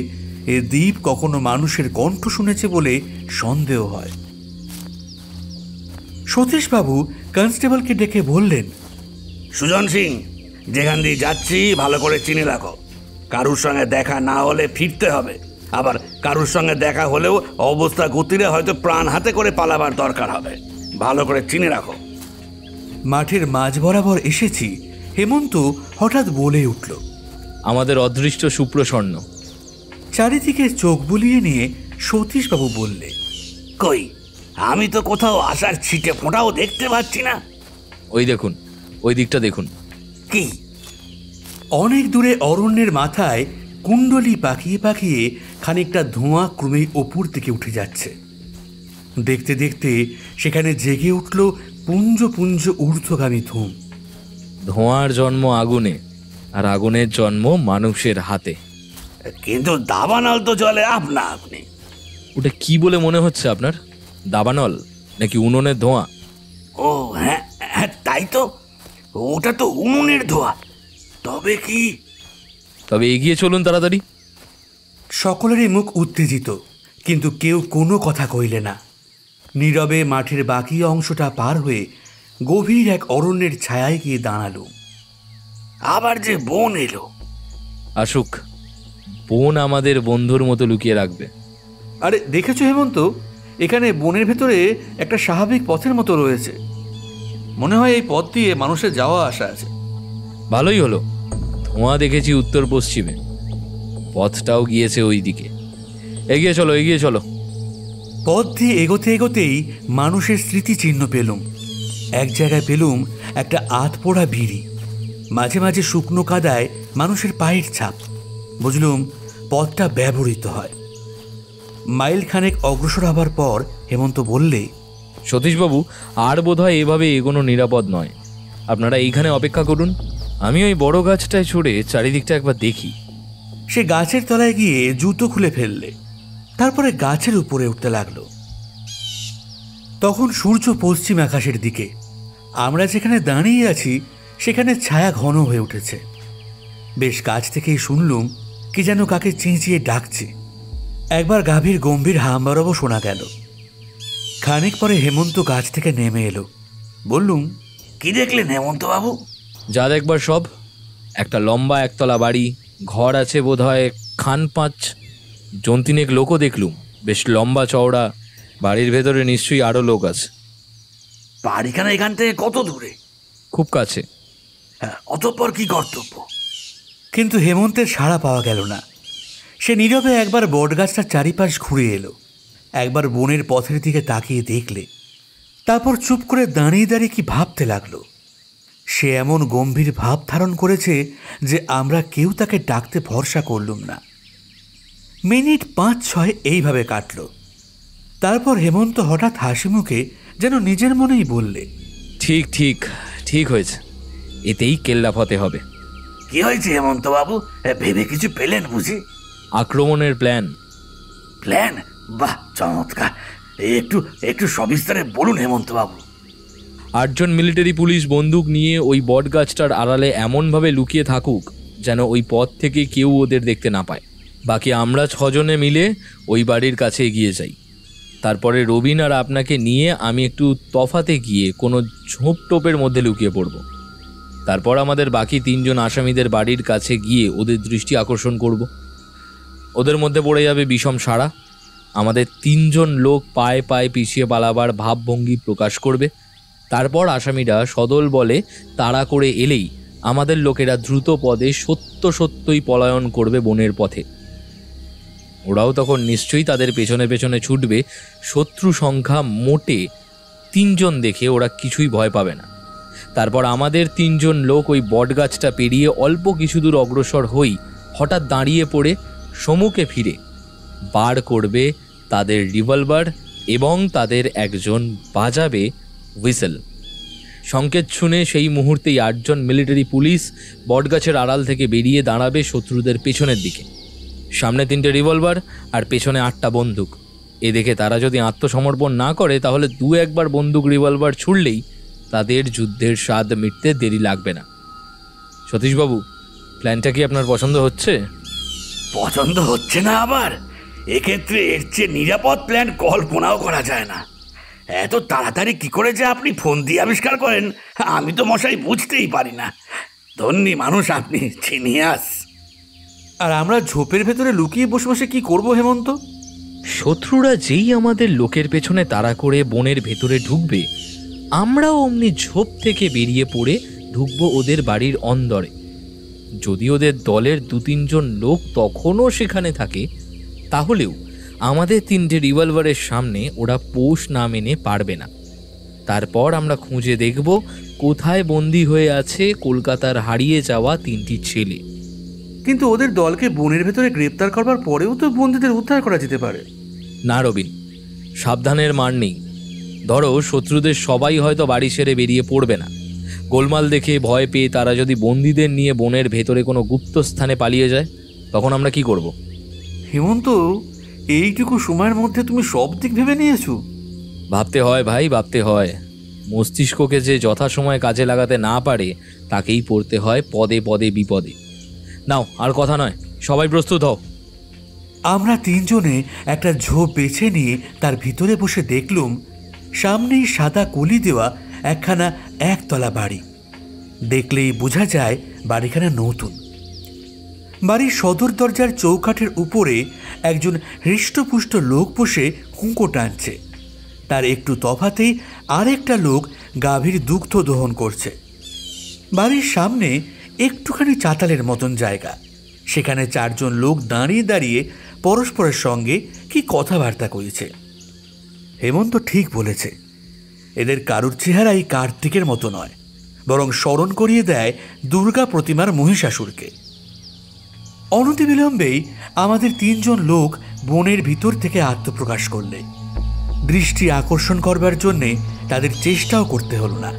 এ দ্বীপ কখনো মানুষের কণ্ঠ শুনেছে বলে সন্দেহ হয়। সতীশবাবু কনস্টেবলকে ডেকে বললেন, সুজন সিং, যেখান দিয়ে যাচ্ছি ভালো করে চিনে রাখো। কারুর সঙ্গে দেখা না হলে ফিরতে হবে, আবার কারুর সঙ্গে দেখা হলেও অবস্থা গতিরে হয়তো প্রাণ হাতে করে পালাবার দরকার হবে। ভালো করে চিনে রাখো। মাঠের মাঝ বরাবর এসেছি, হেমন্ত হঠাৎ বলে উঠল, আমাদের অদৃষ্ট সুপ্রসন্ন। চারিদিকে চোখ বুলিয়ে নিয়ে সতীশবাবু বললে, কই, আমি তো কোথাও আসার ছিটে ফোঁটাও দেখতে পাচ্ছি না। ওই দেখুন, ওই দিকটা দেখুন। কি? অনেক দূরে অরণ্যের মাথায় কুণ্ডলি পাকিয়ে পাকিয়ে খানিকটা ধোঁয়া ক্রমেই ওপর দিকে উঠে যাচ্ছে। দেখতে দেখতে সেখানে জেগে উঠল পুঞ্জ পুঞ্জ ঊর্ধ্বগামী ধূম। ধোঁয়ার জন্ম আগুনে, আর আগুনের জন্ম মানুষের হাতে। কিন্তু দাবানল তো জলে আপনা আপনি। ওটা কি বলে মনে হচ্ছে আপনার? দাবানল নাকি উনুনের ধোঁয়া? ও হ্যাঁ হ্যাঁ, তাই তো, ওটা তো উনুনের ধোঁয়া। তবে কি? তবে এগিয়ে চলুন তাড়াতাড়ি। সকলেরই মুখ উত্তেজিত, কিন্তু কেউ কোনো কথা কইলে না। নীরবে মাঠের বাকি অংশটা পার হয়ে গভীর এক অরণ্যের ছায়ায় গিয়ে দাঁড়ালো। আবার যে বোন এলো। আসুক, বোন আমাদের বন্ধুর মতো লুকিয়ে রাখবে। আরে দেখেছো হেমন্ত, এখানে বনের ভেতরে একটা স্বাভাবিক পথের মতো রয়েছে। মনে হয় এই পথ দিয়ে মানুষের যাওয়া আসা আছে। ভালোই হলো, ধোঁয়া দেখেছি উত্তর পশ্চিমে, পথটাও গিয়েছে ওই দিকে। এগিয়ে চলো, এগিয়ে চলো। পথ দিয়ে এগোতে এগোতেই মানুষের স্মৃতিচিহ্ন পেলুম। এক জায়গায় পেলুম একটা আধপোড়া বিড়ি, মাঝে মাঝে শুকনো কাদায় মানুষের পায়ের ছাপ। বুঝলুম পথটা ব্যবহৃত হয়। মাইল খানেক অগ্রসর হবার পর হেমন্ত বললে, সতীশবাবু, আর বোধহয় এভাবে এগোনো নিরাপদ নয়। আপনারা এইখানে অপেক্ষা করুন, আমি ওই বড় গাছটায় চড়ে চারিদিকটা একবার দেখি। সে গাছের তলায় গিয়ে জুতো খুলে ফেললে, তারপরে গাছের উপরে উঠতে লাগলো। তখন সূর্য পশ্চিম আকাশের দিকে। আমরা যেখানে দাঁড়িয়ে আছি সেখানে ছায়া ঘন হয়ে উঠেছে। বেশ কাছ থেকেই শুনলুম কি যেন কাকে চেঁচিয়ে ডাকছে। একবার গাভীর গম্ভীর হাম্বারবও শোনা গেল। খানিক পরে হেমন্ত গাছ থেকে নেমে এলো। বললুম, কি দেখলেন হেমন্ত বাবু? যা দেখবার সব। একটা লম্বা একতলা বাড়ি, ঘর আছে বোধহয় খান 5, জন্তিনেক লোকও দেখলুম, বেশ লম্বা চওড়া। বাড়ির ভেতরে নিশ্চয়ই আরও লোক আছে। বাড়িখানা এখান থেকে কত দূরে? খুব কাছে। হ্যাঁ, অতঃপর কি কর্তব্য? কিন্তু হেমন্তের সাড়া পাওয়া গেল না। সে নীরবে একবার বটগাছটার চারিপাশ ঘুরে এলো, একবার বনের পথের দিকে তাকিয়ে দেখলে, তারপর চুপ করে দাঁড়িয়ে দাঁড়িয়ে কি ভাবতে লাগলো। সে এমন গম্ভীর ভাব ধারণ করেছে যে আমরা কেউ তাকে ডাকতে ভরসা করলুম না। মিনিট 5-6 এইভাবে কাটল। তারপর হেমন্ত হঠাৎ হাসি মুখে যেন নিজের মনেই বললে, ঠিক ঠিক ঠিক হয়েছে, এতেই কেল্লা ফতে হবে। কি হয়েছে হেমন্ত বাবু? ভেবে কিছু পেলেন বুঝি? আক্রমণের প্ল্যান। প্ল্যান? বাহ, চমৎকার। একটু একটু সবিস্তারে বলুন হেমন্ত বাবু। 8 জন মিলিটারি পুলিশ বন্দুক নিয়ে ওই বট গাছটার আড়ালে এমনভাবে লুকিয়ে থাকুক যেন ওই পথ থেকে কেউ ওদের দেখতে না পায়। বাকি আমরা 6 জনে মিলে ওই বাড়ির কাছে এগিয়ে যাই। তারপরে রবিন আর আপনাকে নিয়ে আমি একটু তফাতে গিয়ে কোনো ঝোপ টোপের মধ্যে লুকিয়ে পড়ব। তারপর আমাদের বাকি 3 জন আসামিদের বাড়ির কাছে গিয়ে ওদের দৃষ্টি আকর্ষণ করব। ওদের মধ্যে পড়ে যাবে বিষম সাড়া। আমাদের 3 জন লোক পায়ে পায়ে পিছিয়ে পালাবার ভাবভঙ্গি প্রকাশ করবে। তারপর আসামিরা সদল বলে তাড়া করে এলেই আমাদের লোকেরা দ্রুত পদে সত্যই পলায়ন করবে বনের পথে। ওরাও তখন নিশ্চয়ই তাদের পেছনে পেছনে ছুটবে। শত্রু সংখ্যা মোটে 3 জন দেখে ওরা কিছুই ভয় পাবে না। তারপর আমাদের 3 জন লোক ওই বটগাছটা পেরিয়ে অল্প কিছু দূর অগ্রসর হই হঠাৎ দাঁড়িয়ে পড়ে সম্মুখে ফিরে বার করবে তাদের রিভলভার এবং তাদের একজন বাজাবে হুইসেল। সংকেত শুনে সেই মুহূর্তেই 8 জন মিলিটারি পুলিশ বটগাছের আড়াল থেকে বেরিয়ে দাঁড়াবে শত্রুদের পেছনের দিকে। সামনে 3টে রিভলভার আর পেছনে 8টা বন্দুক। এ দেখে তারা যদি আত্মসমর্পণ না করে তাহলে 2-1 বন্দুক রিভলভার ছুড়লেই তাদের যুদ্ধের স্বাদ মিটতে দেরি লাগবে না। সতীশবাবু, প্ল্যানটা কি আপনার পছন্দ হচ্ছে? পছন্দ হচ্ছে না আবার? এক্ষেত্রে এর চেয়ে নিরাপদ প্ল্যান কল্পনাও করা যায় না। এত তাড়াতাড়ি কি করে যে আপনি ফোন দিয়ে আবিষ্কার করেন আমি তো মশাই বুঝতেই পারি না। ধন্যী মানুষ আপনি, জিনিয়াস। আর আমরা ঝোপের ভেতরে লুকিয়ে বসে বসে কি করব হেমন্ত? শত্রুরা যেই আমাদের লোকের পেছনে তাড়া করে বনের ভেতরে ঢুকবে, আমরাও অমনি ঝোপ থেকে বেরিয়ে পড়ে ঢুকবো ওদের বাড়ির অন্দরে। যদি ওদের দলের 2-3 জন লোক তখনও সেখানে থাকে, তাহলেও আমাদের 3টে রিভলভারের সামনে ওরা পোষ না মেনে পারবে না। তারপর আমরা খুঁজে দেখব কোথায় বন্দী হয়ে আছে কলকাতার হারিয়ে যাওয়া 3টি ছেলে। কিন্তু ওদের দলকে বনের ভেতরে গ্রেপ্তার করবার পরেও তো বন্দীদের উদ্ধার করা যেতে পারে। না রবিন, সাবধানের মার নেই। ধরো শত্রুদের সবাই হয়তো বাড়ি ছেড়ে বেরিয়ে পড়বে না। গোলমাল দেখে ভয় পেয়ে তারা যদি বন্দীদের নিয়ে বনের ভেতরে কোনো গুপ্ত স্থানে পালিয়ে যায়, তখন আমরা কি করব? হেমন্ত, এইটুকু সময়ের মধ্যে তুমি সব দিক ভেবে নিয়েছো? ভাবতে হয় ভাই, ভাবতে হয়। মস্তিষ্ককে যে যথাসময়ে কাজে লাগাতে না পারে তাকেই পড়তে হয় পদে পদে বিপদে। নাও, আর কথা নয়, সবাই প্রস্তুত হও। আমরা 3 জনে একটা ঝোপ বেছে নিয়ে তার ভিতরে বসে দেখলুম সামনেই সাদা কলি দেওয়া একখানা একতলা বাড়ি। দেখলেই বোঝা যায় বাড়িখানা নতুন। বাড়ির সদর দরজার চৌকাঠের উপরে একজন হৃষ্টপুষ্ট লোক বসে হুঁকো টানছে। তার একটু তফাতেই আরেকটা লোক গাভীর দুগ্ধ দহন করছে। বাড়ির সামনে একটুখানি চাতালের মতন জায়গা, সেখানে 4 জন লোক দাঁড়িয়ে দাঁড়িয়ে পরস্পরের সঙ্গে কি কথাবার্তা করেছে। হেমন্ত ঠিক বলেছে, এদের কারুর চেহারাই কার্তিকের মতো নয়, বরং স্মরণ করিয়ে দেয় দুর্গা প্রতিমার মহিষাসুরকে। অনতিবিলম্বেই আমাদের 3 জন লোক বনের ভিতর থেকে আত্মপ্রকাশ করলে। দৃষ্টি আকর্ষণ করবার জন্যে তাদের চেষ্টাও করতে হলো না।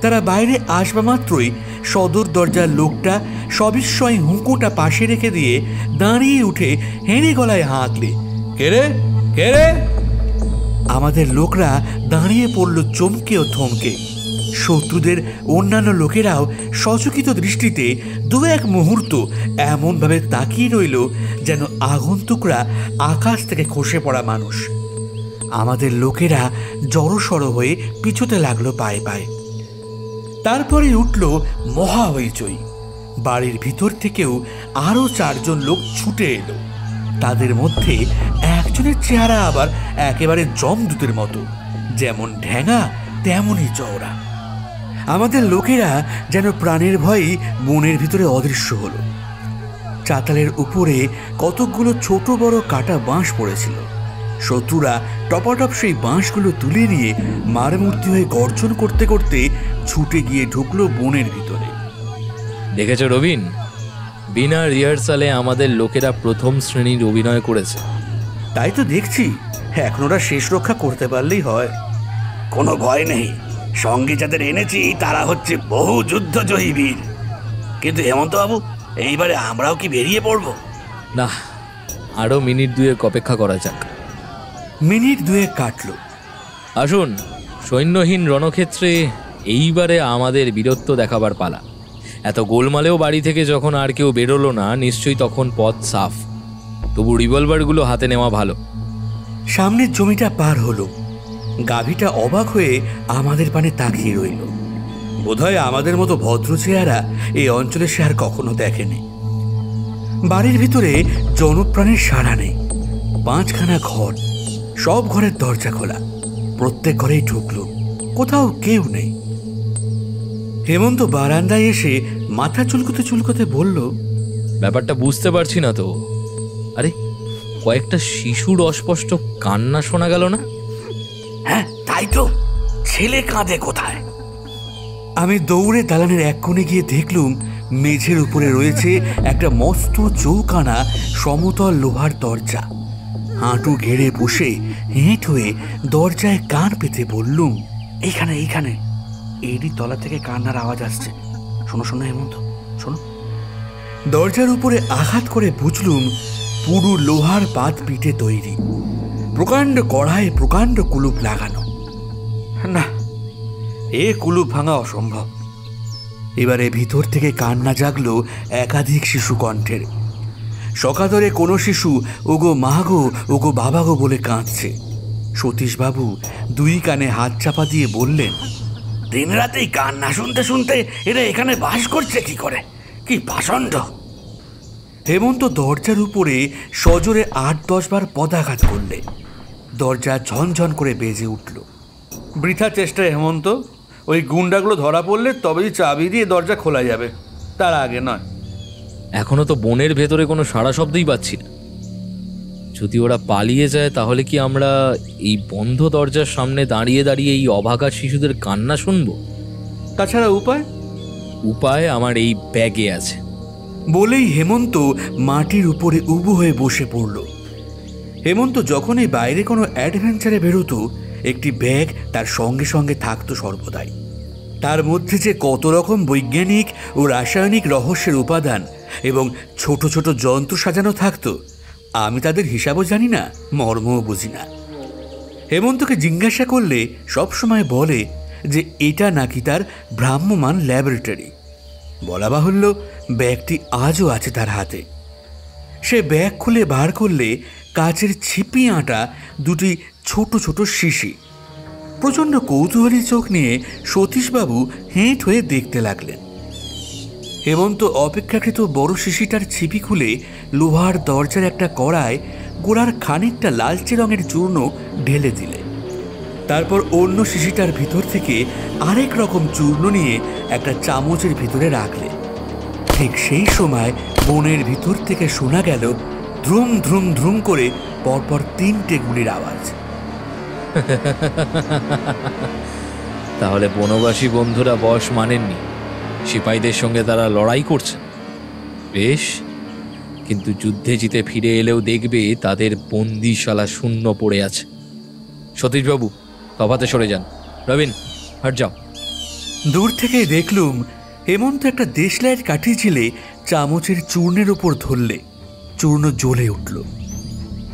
তারা বাইরে আসবা মাত্রই সদর দরজার লোকটা সবিস্ময় হুঁকোটা পাশে রেখে দিয়ে দাঁড়িয়ে উঠে হেঁড়ে গলায় হাঁকলে, কে রে, কে রে? আমাদের লোকরা দাঁড়িয়ে পড়ল চমকে ও থমকে। শত্রুদের অন্যান্য লোকেরাও সচকিত দৃষ্টিতে 2-1 মুহূর্ত এমনভাবে তাকিয়ে রইল যেন আগন্তুকরা আকাশ থেকে খসে পড়া মানুষ। আমাদের লোকেরা জড়সড় হয়ে পিছুতে লাগলো পায়ে পায়ে। তারপরে উঠল মহা হইচই। বাড়ির ভিতর থেকেও আরও 4 জন লোক ছুটে এলো। তাদের মধ্যে একজনের চেহারা আবার একেবারে জমদূতের মতো, যেমন ঢ্যাঙা তেমনই চওড়া। আমাদের লোকেরা যেন প্রাণের ভয়েই বনের ভিতরে অদৃশ্য হলো। চাতালের উপরে কতকগুলো ছোট বড় কাটা বাঁশ পড়েছিল। শত্রুরা টপাটপ সেই বাঁশগুলো তুলে নিয়ে মারমূর্তি হয়ে গর্জন করতে করতে ছুটে গিয়ে ঢুকলো বনের ভিতরে। দেখেছ রবিন, বিনা রিহার্সালে আমাদের লোকেরা প্রথম শ্রেণীর অভিনয় করেছে। তাই তো দেখছি, এখন ওরা শেষ রক্ষা করতে পারলেই হয়। কোনো ভয় নেই, সঙ্গে যাদের এনেছি তারা হচ্ছে বহু যুদ্ধজয়ী বীর। কিন্তু হেমন্তবাবু, এইবারে আমরাও কি বেরিয়ে পড়ব? না, আরও মিনিট 2 অপেক্ষা করা যাক। মিনিট 2 কাটল। আসুন, সৈন্যহীন রণক্ষেত্রে এইবারে আমাদের বীরত্ব দেখাবার পালা। এত গোলমালেও বাড়ি থেকে যখন আর কেউ বেরোলো না, নিশ্চয়ই তখন পথ সাফ। তবু রিভলভারগুলো হাতে নেওয়া ভালো। সামনের জমিটা পার হলো। গাভীটা অবাক হয়ে আমাদের পানে তাকিয়ে রইল। বোধহয় আমাদের মতো ভদ্র চেহারা এই অঞ্চলে সে আর কখনো দেখেনি। বাড়ির ভিতরে জনপ্রাণীর সাড়া নেই। 5খানা ঘর, সব ঘরের দরজা খোলা। প্রত্যেক ঘরেই ঢুকলো, কোথাও কেউ নেই। হেমন্ত বারান্দায় এসে মাথা চুলকোতে চুলকোতে বলল, ব্যাপারটা বুঝতে পারছি না তো। আরে, কয়েকটা শিশুর অস্পষ্ট কান্না শোনা গেল না? হ্যাঁ, তাই তো। ছেলে কাঁদে কোথায়? আমি দৌড়ে দালানের এক কোণে গিয়ে দেখলুম মেঝের উপরে রয়েছে একটা মস্ত চৌকানা সমতল লোহার দরজা। হাঁটু ঘেড়ে বসে হেঁট হয়ে দরজায় কান পেতে বললুম, এইখানে এইখানে, এরই তলা থেকে কান্নার আওয়াজ আসছে। শোনো শোনো হেমন্ত, শোনো। দরজার উপরে আঘাত করে বুঝলুম পুরো লোহার পাত পিঠে তৈরি। প্রকাণ্ড কড়ায় প্রকাণ্ড কুলুপ লাগানো। না, এ কুলুপ ভাঙা অসম্ভব। এবারে ভিতর থেকে কান্না জাগলো একাধিক শিশু কণ্ঠের। সকাদরে কোনো শিশু ওগো মা গো, ওগো বাবা গো বলে কাঁদছে। সতীশবাবু 2 কানে হাত চাপা দিয়ে বললেন, দিন রাতেই কান্না শুনতে শুনতে এরা এখানে বাস করছে কি করে? কি পাষণ্ড! হেমন্ত দরজার উপরে সজোরে 8-10 বার পদাঘাত করলে দরজা ঝনঝন করে বেজে উঠল। বৃথা চেষ্টায় হেমন্ত, ওই গুন্ডাগুলো ধরা পড়লে তবেই চাবি দিয়ে দরজা খোলা যাবে, তার আগে নয়। এখনো তো বনের ভেতরে কোনো সাড়া শব্দই পাচ্ছি না। যদি ওরা পালিয়ে যায় তাহলে কি আমরা এই বন্ধ দরজার সামনে দাঁড়িয়ে দাঁড়িয়ে এই অভাগা শিশুদের কান্না শুনবো? তাছাড়া উপায়? উপায় আমার এই ব্যাগে আছে। বলেই হেমন্ত মাটির উপরে উবু হয়ে বসে পড়ল। হেমন্ত যখনই বাইরে কোনো অ্যাডভেঞ্চারে বেরোতো একটি ব্যাগ তার সঙ্গে সঙ্গে থাকতো সর্বদাই। তার মধ্যে যে কত রকম বৈজ্ঞানিক ও রাসায়নিক রহস্যের উপাদান এবং ছোট ছোট যন্ত্র সাজানো থাকতো, আমি তাদের হিসাবও জানি না, মর্মও বুঝি না। হেমন্তকে জিজ্ঞাসা করলে সবসময় বলে যে এটা নাকি তার ভ্রাম্যমাণ ল্যাবরেটরি। বলা বাহুল্য, ব্যাগটি আজও আছে তার হাতে। সে ব্যাগ খুলে বার করলে কাচের ছিপি আঁটা দুটি ছোট ছোট শিশি। প্রচণ্ড কৌতূহলী চোখ নিয়ে সতীশবাবু হেঁট হয়ে দেখতে লাগলেন। হেমন্ত অপেক্ষাকৃত বড় শিশিটার ছিপি খুলে লোহার দরজার একটা কড়ায় গোড়ার খানিকটা লালচে রঙের চূর্ণ ঢেলে দিলে। তারপর অন্য শিশিটার ভিতর থেকে আরেক রকম চূর্ণ নিয়ে একটা চামচের ভিতরে রাখলে। ঠিক সেই সময় বনের ভিতর থেকে শোনা গেল ধ্রুম ধ্রুম ধ্রুম করে পরপর 3টে গুলির আওয়াজ। তাহলে বনবাসী বন্ধুরা বয়স মানেননি, সিপাহীদের সঙ্গে তারা লড়াই করছেন। বেশ, কিন্তু যুদ্ধে জিতে ফিরে এলেও দেখবে তাদের বন্দিশালা শূন্য পড়ে আছে। সতীশবাবু, তফাতে সরে যান। রবিন, হাট যাও। দূর থেকে দেখলুম হেমন্ত একটা দেশলাইয়ের কাঠি ঝিলে চামচের চূর্ণের ওপর ধরলে চূর্ণ জ্বলে উঠল।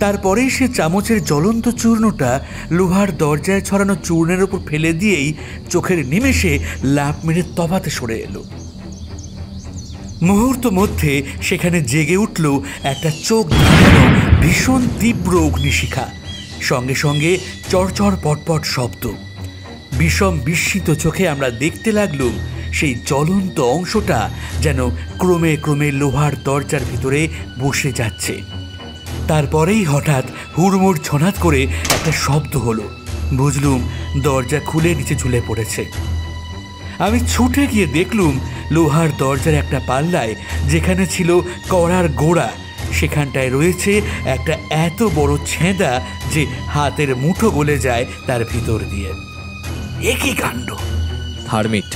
তারপরেই সে চামচের জ্বলন্ত চূর্ণটা লোহার দরজায় ছড়ানো চূর্ণের ওপর ফেলে দিয়েই চোখের নিমেষে লাফ মেরে তফাতে সরে এলো। মুহূর্ত মধ্যে সেখানে জেগে উঠল একটা চোখ ধাঁধানো ভীষণ তীব্র অগ্নিশিখা, সঙ্গে সঙ্গে চড়চড় পটপট শব্দ। বিষম বিস্মিত চোখে আমরা দেখতে লাগলুম সেই জ্বলন্ত অংশটা যেন ক্রমে ক্রমে লোহার দরজার ভিতরে বসে যাচ্ছে। তারপরেই হঠাৎ হুড়মুড় ছনাৎ করে একটা শব্দ হলো। বুঝলুম দরজা খুলে নিচে ঝুলে পড়েছে। আমি ছুটে গিয়ে দেখলুম লোহার দরজার একটা পাল্লায় যেখানে ছিল কড়ার গোড়া, সেখানটায় রয়েছে একটা এত বড় ছেঁদা যে হাতের মুঠো গলে যায় তার ভিতর দিয়ে। এ কি কাণ্ড! থার্মিট।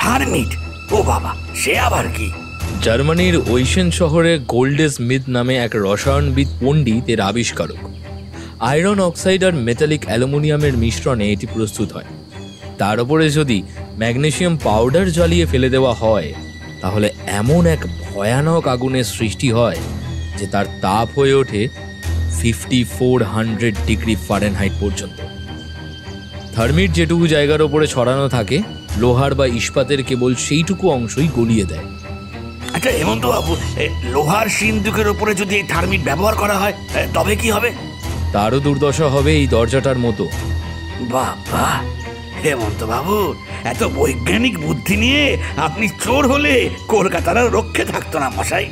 থার্মিট? ও বাবা, সে আবার কি? জার্মানির ওইসেন শহরে গোল্ডে স্মিথ নামে এক রসায়নবিদ পণ্ডিত এর আবিষ্কারক। আয়রন অক্সাইড আর মেটালিক অ্যালুমিনিয়ামের মিশ্রণে এটি প্রস্তুত হয়। তার উপরে যদি ম্যাগনেসিয়াম পাউডার জ্বালিয়ে ফেলে দেওয়া হয় তাহলে এমন এক ভয়ানক আগুনের সৃষ্টি হয় যে তার তাপ হয়ে ওঠে 5400 ডিগ্রি ফারেনহাইট পর্যন্ত। থার্মিট যেটুকু জায়গার ওপরে ছড়ানো থাকে লোহার বা ইস্পাতের কেবল সেইটুকু অংশই গলিয়ে দেয়। আচ্ছা হেমন্ত বাবু, লোহার সিন্দুকের উপরে যদি এই থার্মিট ব্যবহার করা হয় তবে কি হবে? তারও দুর্দশা হবে এই দরজাটার মতো। বাবা, হেমন্ত বাবু, এত বৈজ্ঞানিক বুদ্ধি নিয়ে আপনি চোর হলে কলকাতার আর রক্ষে থাকতো না মশাই।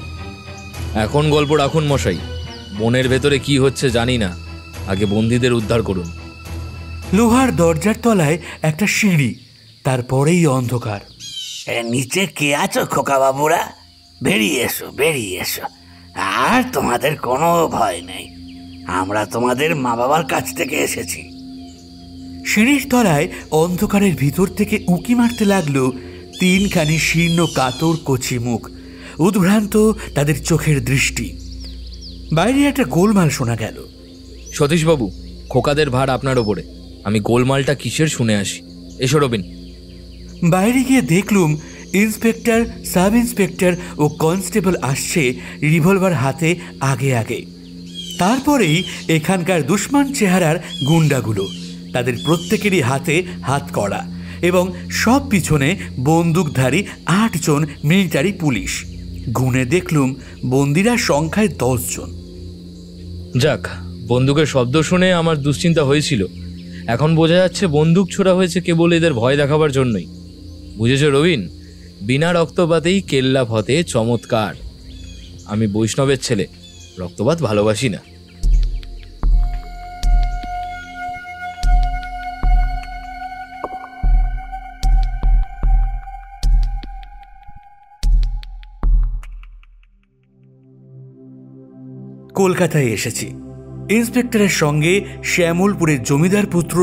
এখন গল্প রাখুন মশাই, বনের ভেতরে কি হচ্ছে জানি না, আগে বন্দীদের উদ্ধার করুন। লোহার দরজার তলায় একটা সিঁড়ি, তারপরেই অন্ধকার। নিচে কে আছো খোকা বাবুরা? বেরিয়ে এসো, বেরিয়ে এসো। আর তোমাদের কোনো ভয় নেই, আমরা তোমাদের মা বাবার কাছ থেকে এসেছি। সিঁড়ির তলায় অন্ধকারের ভিতর থেকে উঁকি মারতে লাগলো 3খানি শীর্ণ কাতর কচি মুখ, উদ্ভ্রান্ত তাদের চোখের দৃষ্টি। বাইরে একটা গোলমাল শোনা গেল। সতীশবাবু, খোকাদের ভার আপনার ওপরে, আমি গোলমালটা কিসের শুনে আসি। এসো রবিন। বাইরে গিয়ে দেখলুম ইন্সপেক্টর, সাব ইন্সপেক্টর ও কনস্টেবল আসছে রিভলভার হাতে আগে আগে। তারপরেই এখানকার দুশ্মন চেহারার গুন্ডাগুলো, তাদের প্রত্যেকেরই হাতে হাত কড়া এবং সব পিছনে বন্দুকধারী 8 জন মিলিটারি পুলিশ। গুনে দেখলুম বন্দিরা সংখ্যায় 10 জন। যাক, বন্দুকের শব্দ শুনে আমার দুশ্চিন্তা হয়েছিল। এখন বোঝা যাচ্ছে বন্দুক ছোড়া হয়েছে কেবল এদের ভয় দেখাবার জন্যই। বুঝেছ রবিন, বিনা রক্তপাতেই কেল্লা ফতে চমৎকার। আমি বৈষ্ণবের ছেলে, রক্তপাত ভালোবাসি না। কলকাতায় এসেছি। ইন্সপেক্টরের সঙ্গে শ্যামলপুরের জমিদার পুত্র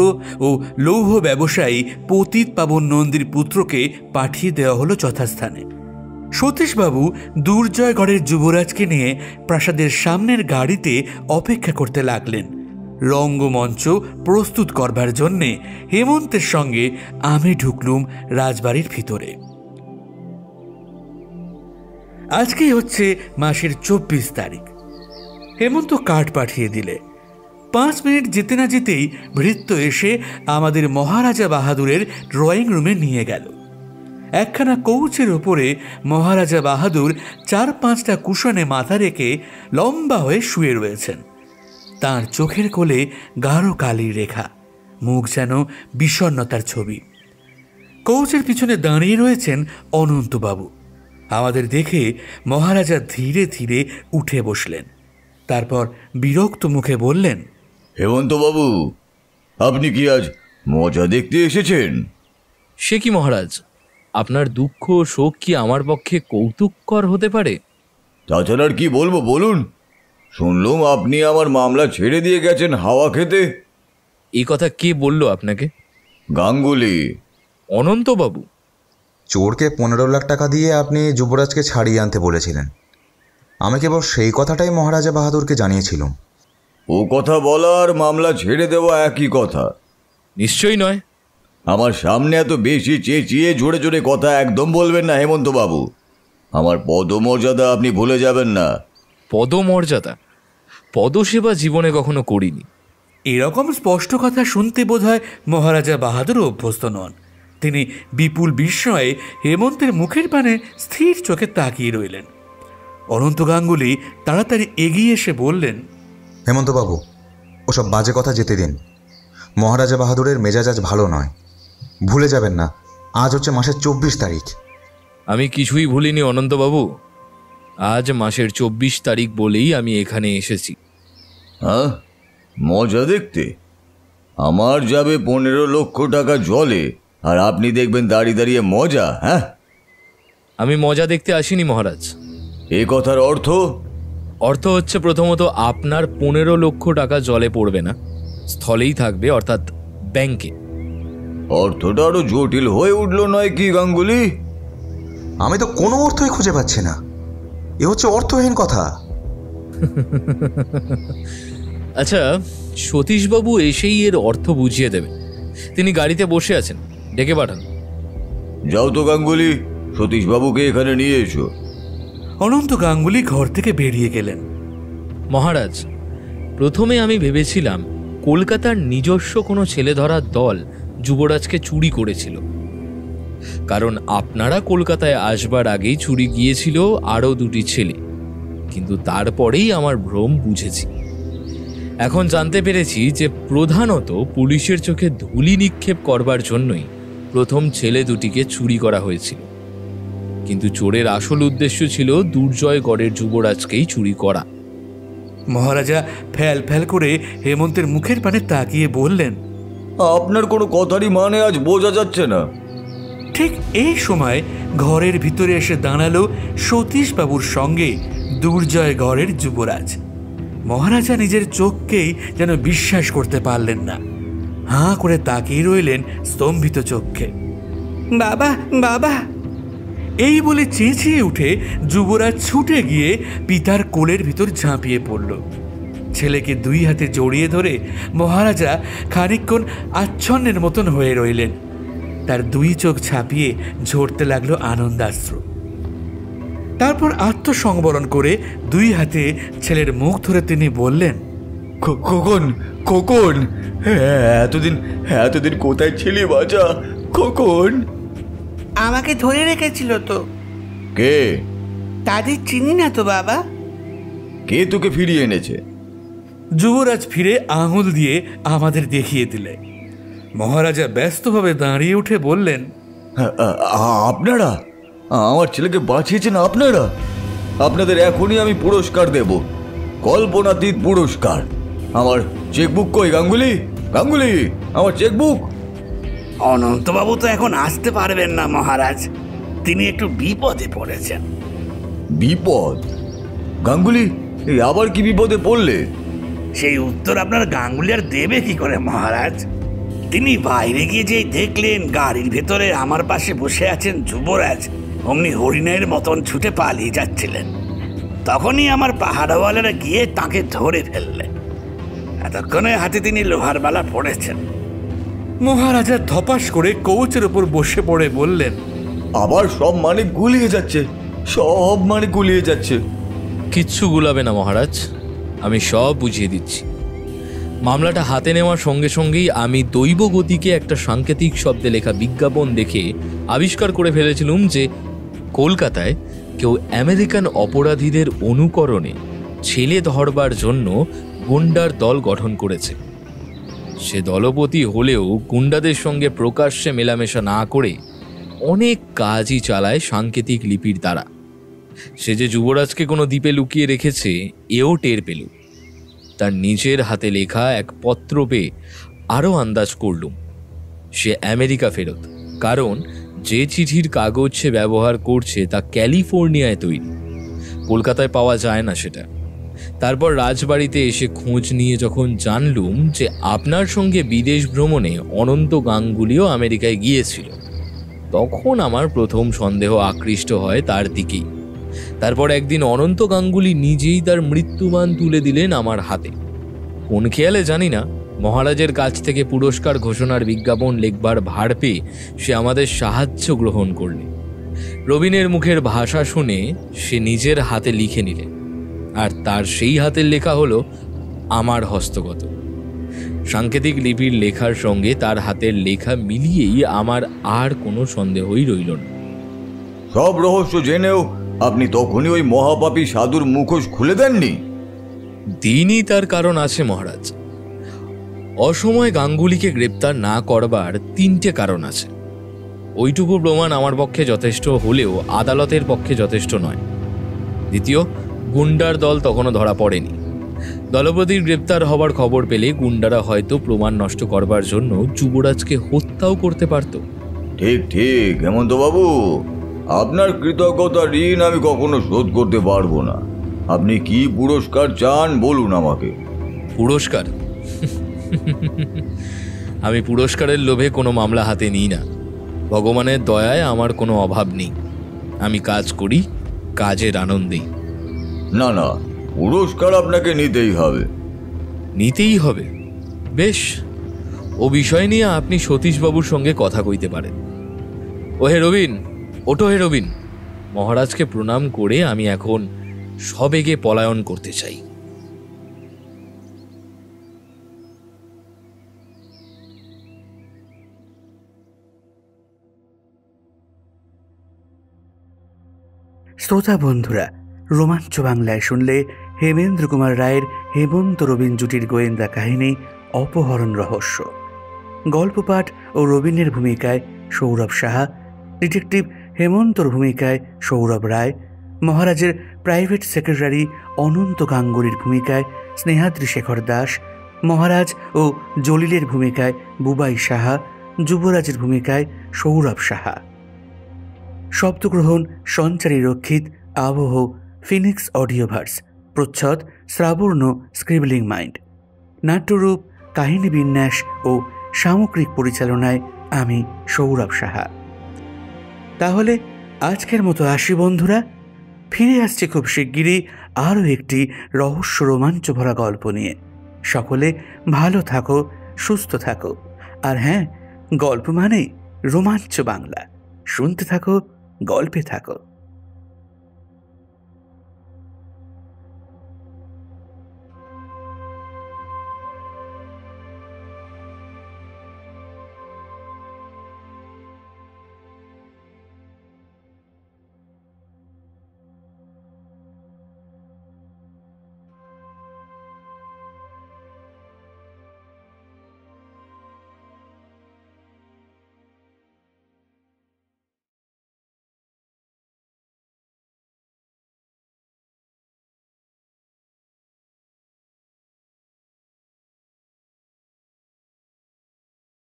ও লৌহ ব্যবসায়ী পতিত পাবন নন্দীর পুত্রকে পাঠিয়ে দেওয়া হলো যথাস্থানে। সতীশবাবু দুর্জয়গড়ের যুবরাজকে নিয়ে প্রাসাদের সামনের গাড়িতে অপেক্ষা করতে লাগলেন। রঙ্গমঞ্চ প্রস্তুত করবার জন্যে হেমন্তের সঙ্গে আমি ঢুকলুম রাজবাড়ির ভিতরে। আজকেই হচ্ছে মাসের 24 তারিখ। হেমন্ত কার্ড পাঠিয়ে দিলে 5 মিনিট যেতে না যেতেই ভৃত্য এসে আমাদের মহারাজা বাহাদুরের ড্রয়িং রুমে নিয়ে গেল। একখানা কৌচের ওপরে মহারাজা বাহাদুর 4-5টা কুশনে মাথা রেখে লম্বা হয়ে শুয়ে রয়েছেন। তার চোখের কোলে গাঢ় কালির রেখা, মুখ যেন বিষণ্ণতার ছবি। কৌচের পিছনে দাঁড়িয়ে রয়েছেন অনন্তবাবু। আমাদের দেখে মহারাজা ধীরে ধীরে উঠে বসলেন। তারপর বিরক্ত মুখে বললেন, হেমন্তবাবু, আপনি কি আজ মজা দেখতে এসেছেন? সে কি মহারাজ, আপনার দুঃখ ও শোক কি আমার পক্ষে কৌতুককর হতে পারে? তাছাড়া আর কি বলবো বলুন। শুনলুম আপনি আমার মামলা ছেড়ে দিয়ে গেছেন হাওয়া খেতে। এই কথা কে বলল আপনাকে? গাঙ্গুলি। অনন্তবাবু? চোরকে 15 লাখ টাকা দিয়ে আপনি যুবরাজকে ছাড়িয়ে আনতে বলেছিলেন। আমি কেবল সেই কথাটাই মহারাজা বাহাদুরকে জানিয়েছিলাম। ও কথা বলার মামলা ছেড়ে দেওয়া একই কথা। নিশ্চয়ই নয়। আমার সামনে এত বেশি চেঁচিয়ে জোরে জোরে কথা একদম বলবেন না হেমন্তবাবু। আমার পদমর্যাদা আপনি ভুলে যাবেন না। পদমর্যাদা? পদসেবা জীবনে কখনো করিনি। এরকম স্পষ্ট কথা শুনতে বোধহয় মহারাজা বাহাদুর অভ্যস্ত নন। তিনি বিপুল বিস্ময়ে হেমন্তের মুখের পানে স্থির চোখে তাকিয়ে রইলেন। অনন্ত গাঙ্গুলি তাড়াতাড়ি এগিয়ে এসে বললেন, হেমন্তবাবু, ওসব বাজে কথা যেতে দিন। মহারাজা বাহাদুরের মেজাজ আজ ভালো নয়। ভুলে যাবেন না, আজ হচ্ছে মাসের 24 তারিখ। আমি কিছুই ভুলিনি অনন্তবাবু। আজ মাসের 24 তারিখ বলেই আমি এখানে এসেছি। হ্যাঁ, মজা দেখতে? আমার যাবে 15 লক্ষ টাকা জলে, আর আপনি দেখবেন দাঁড়িয়ে দাঁড়িয়ে মজা? হ্যাঁ, আমি মজা দেখতে আসিনি মহারাজ। এই কথার অর্থ? অর্থ হচ্ছে প্রথমত আপনার 15 লক্ষ টাকা জলে পড়বে না, স্থলেই থাকবে, অর্থাৎ ব্যাংকে। অর্থটা আরো জটিল হয়ে উঠল নয় কি গাঙ্গুলি? আমি তো কোনো অর্থই খুঁজে পাচ্ছি না। এ হচ্ছে অর্থহীন কথা। আচ্ছা, সতীশবাবু এসেই এর অর্থ বুঝিয়ে দেবেন। তিনি গাড়িতে বসে আছেন, ডেকে পাঠান। যাও তো গাঙ্গুলি, সতীশবাবুকে এখানে নিয়ে এসো। অনন্ত গাঙ্গুলি ঘর থেকে বেরিয়ে গেলেন। মহারাজ, প্রথমে আমি ভেবেছিলাম কলকাতার নিজস্ব কোনো ছেলে ধরার দল যুবরাজকে চুরি করেছিল, কারণ আপনারা কলকাতায় আসবার আগেই চুরি গিয়েছিল আরও 2টি ছেলে। কিন্তু তারপরেই আমার ভ্রম বুঝেছি। এখন জানতে পেরেছি যে প্রধানত পুলিশের চোখে ধুলি নিক্ষেপ করবার জন্যই প্রথম ছেলে 2টিকে চুরি করা হয়েছিল। কিন্তু চোরের আসল উদ্দেশ্য ছিল দুর্জয়গড়ের যুবরাজকেই চুরি করা। মহারাজা ফ্যাল ফ্যাল করে হেমন্তের মুখের পানে তাকিয়ে বললেন, আপনার কোনো কথারই মানে আজ বোঝা যাচ্ছে না। ঠিক এই সময় ঘরের ভিতরে এসে দাঁড়ালো সতীশবাবুর সঙ্গে দুর্জয়গড়ের যুবরাজ। মহারাজা নিজের চোখকেই যেন বিশ্বাস করতে পারলেন না। হাঁ করে তাকিয়ে রইলেন স্তম্ভিত চোখে। বাবা, বাবা! এই বলে চেঁচিয়ে উঠে যুবরাজ ছুটে গিয়ে পিতার কোলের ভিতর ঝাঁপিয়ে পড়ল। ছেলেকে 2 হাতে জড়িয়ে ধরে মহারাজা খানিকক্ষণ আচ্ছন্নের মতন হয়ে রইলেন। তার 2 চোখ ছাপিয়ে ঝরতে লাগলো আনন্দাশ্রু। তারপর আত্মসংবরণ করে 2 হাতে ছেলের মুখ ধরে তিনি বললেন, খোকন, খোকন, এতদিন কোথায় ছিলি বাজা? খোকন! আমাকে ধরে রেখেছিল তো। কে? তাদের চিনি না তো বাবা। কে তোকে ফিরিয়ে এনেছে? যুবরাজ ফিরে আঙুল দিয়ে আমাদের দেখিয়ে দিলে। মহারাজা ব্যস্তভাবে দাঁড়িয়ে উঠে বললেন, আপনারা আমার ছেলেকে বাঁচিয়েছেন? আপনারা? আপনাদের এখনই আমি পুরস্কার দেব, কল্পনাতীত পুরস্কার। আমার চেকবুক কই গাঙ্গুলি? গাঙ্গুলি, আমার চেকবুক। অনন্তবাবু তো এখন আসতে পারবেন না মহারাজ, তিনি একটু বিপদে পড়েছেন। বিপদ? গাঙ্গুলি, এই আবার কি বিপদে পড়লে? সেই উত্তর আপনার গাঙ্গুলি আর দেবে কি করে মহারাজ? তিনি বাইরে গিয়ে যেই দেখলেন গাড়ির ভেতরে আমার পাশে বসে আছেন যুবরাজ, অমনি হরিণের মতন ছুটে পালিয়ে যাচ্ছিলেন। তখনই আমার পাহাড়ওয়ালারা গিয়ে তাকে ধরে ফেললেন। এতক্ষণে হাতে তিনি লোহার বালা পড়েছেন। মহারাজা ধপাস করে কৌচের ওপর বসে পড়ে বললেন, আবার সব মানে গুলিয়ে যাচ্ছে, সব মানে গুলিয়ে যাচ্ছে। কিচ্ছু গুলাবে না মহারাজ, আমি সব বুঝিয়ে দিচ্ছি। মামলাটা হাতে নেওয়ার সঙ্গে সঙ্গেই আমি দৈব গতিকে একটা সাংকেতিক শব্দে লেখা বিজ্ঞাপন দেখে আবিষ্কার করে ফেলেছিলাম যে কলকাতায় কেউ আমেরিকান অপরাধীদের অনুকরণে ছেলে ধরবার জন্য গুন্ডার দল গঠন করেছে। সে দলপতি হলেও গুন্ডাদের সঙ্গে প্রকাশ্যে মেলামেশা না করে অনেক কাজই চালায় সাংকেতিক লিপির দ্বারা। সে যে যুবরাজকে কোনো দ্বীপে লুকিয়ে রেখেছে এও টের পেল। তার নিজের হাতে লেখা এক পত্র পেয়ে আরও আন্দাজ করলুম সে আমেরিকা ফেরত, কারণ যে চিঠির কাগজ সে ব্যবহার করছে তা ক্যালিফোর্নিয়ায় তৈরি, কলকাতায় পাওয়া যায় না সেটা। তারপর রাজবাড়িতে এসে খোঁজ নিয়ে যখন জানলুম যে আপনার সঙ্গে বিদেশ ভ্রমণে অনন্ত গাঙ্গুলিও আমেরিকায় গিয়েছিল, তখন আমার প্রথম সন্দেহ আকৃষ্ট হয় তার দিকেই। তারপর একদিন অনন্ত গাঙ্গুলি নিজেই তার মৃত্যুবান তুলে দিলেন আমার হাতে। কোন খেয়ালে জানি না, মহারাজের কাছ থেকে পুরস্কার ঘোষণার বিজ্ঞাপন লিখবার ভার পেয়ে সে আমাদের সাহায্য গ্রহণ করলে। রবিনের মুখের ভাষা শুনে সে নিজের হাতে লিখে নিলেন, আর তার সেই হাতের লেখা হলো আমার হস্তগত। সাংকেতিক লিপির লেখার সঙ্গে তার হাতের লেখা মিলিয়েই আমার আর কোনো সন্দেহই রইল না। সব রহস্য জেনেও আপনি তখনই ওই মহাপাপী সাধুর মুখোশ খুলে দেননি? দিনই তার কারণ আছে মহারাজ। অসময়ে গাঙ্গুলিকে গ্রেপ্তার না করবার 3টে কারণ আছে। ওইটুকু প্রমাণ আমার পক্ষে যথেষ্ট হলেও আদালতের পক্ষে যথেষ্ট নয়। দ্বিতীয়, গুন্ডার দল তখনও ধরা পড়েনি। দলপতির গ্রেপ্তার হবার খবর পেলে গুন্ডারা হয়তো প্রমাণ নষ্ট করবার জন্য যুবরাজকে হত্যাও করতে পারত। ঠিক ঠিক হেমন্তবাবু, আপনার কৃতজ্ঞতা ঋণ আমি কখনো শোধ করতে পারবো না। আপনি কি পুরস্কার চান বলুন আমাকে। পুরস্কার? আমি পুরস্কারের লোভে কোনো মামলা হাতে নিই না। ভগবানের দয়ায় আমার কোনো অভাব নেই। আমি কাজ করি কাজের আনন্দেই। না না, পুরস্কার আপনাকে নিতেই হবে। নিতেই হবে? বেশ, ও বিষয় নিয়ে আপনি সতীশবাবুর সঙ্গে কথা কইতে পারেন। ও হে রবিন, ওটো হে রবিন, মহারাজকে প্রণাম করে আমি এখন সবেগে পলায়ন করতে চাই। শ্রোতা বন্ধুরা, রোমাঞ্চ বাংলায় শুনলে হেমেন্দ্র কুমার রায়ের হেমন্ত রবিন জুটির গোয়েন্দা কাহিনী অপহরণ রহস্য। গল্প পাঠ ও রবিনের ভূমিকায় সৌরভ সাহা, ডিটেকটিভ হেমন্তর ভূমিকায় সৌরভ রায়, মহারাজের প্রাইভেট সেক্রেটারি অনন্ত গাঙ্গুলির ভূমিকায় স্নেহাদ্রি শেখর দাস, মহারাজ ও জলিলের ভূমিকায় বুবাই সাহা, যুবরাজের ভূমিকায় সৌরভ সাহা। শব্দগ্রহণ সঞ্চারী রক্ষিত, আবহ ফিনিক্স অডিওভার্স, প্রচ্ছদ শ্রাবর্ণ স্ক্রিবলিং মাইন্ড। নাট্যরূপ, কাহিনী বিন্যাস ও সামগ্রিক পরিচালনায় আমি সৌরভ সাহা। তাহলে আজকের মতো আসি বন্ধুরা, ফিরে আসছে খুব শিগগিরই আরও একটি রহস্য রোমাঞ্চ ভরা গল্প নিয়ে। সকলে ভালো থাকো, সুস্থ থাকো, আর হ্যাঁ, গল্প মানেই রোমাঞ্চ বাংলা। শুনতে থাকো, গল্পে থাকো।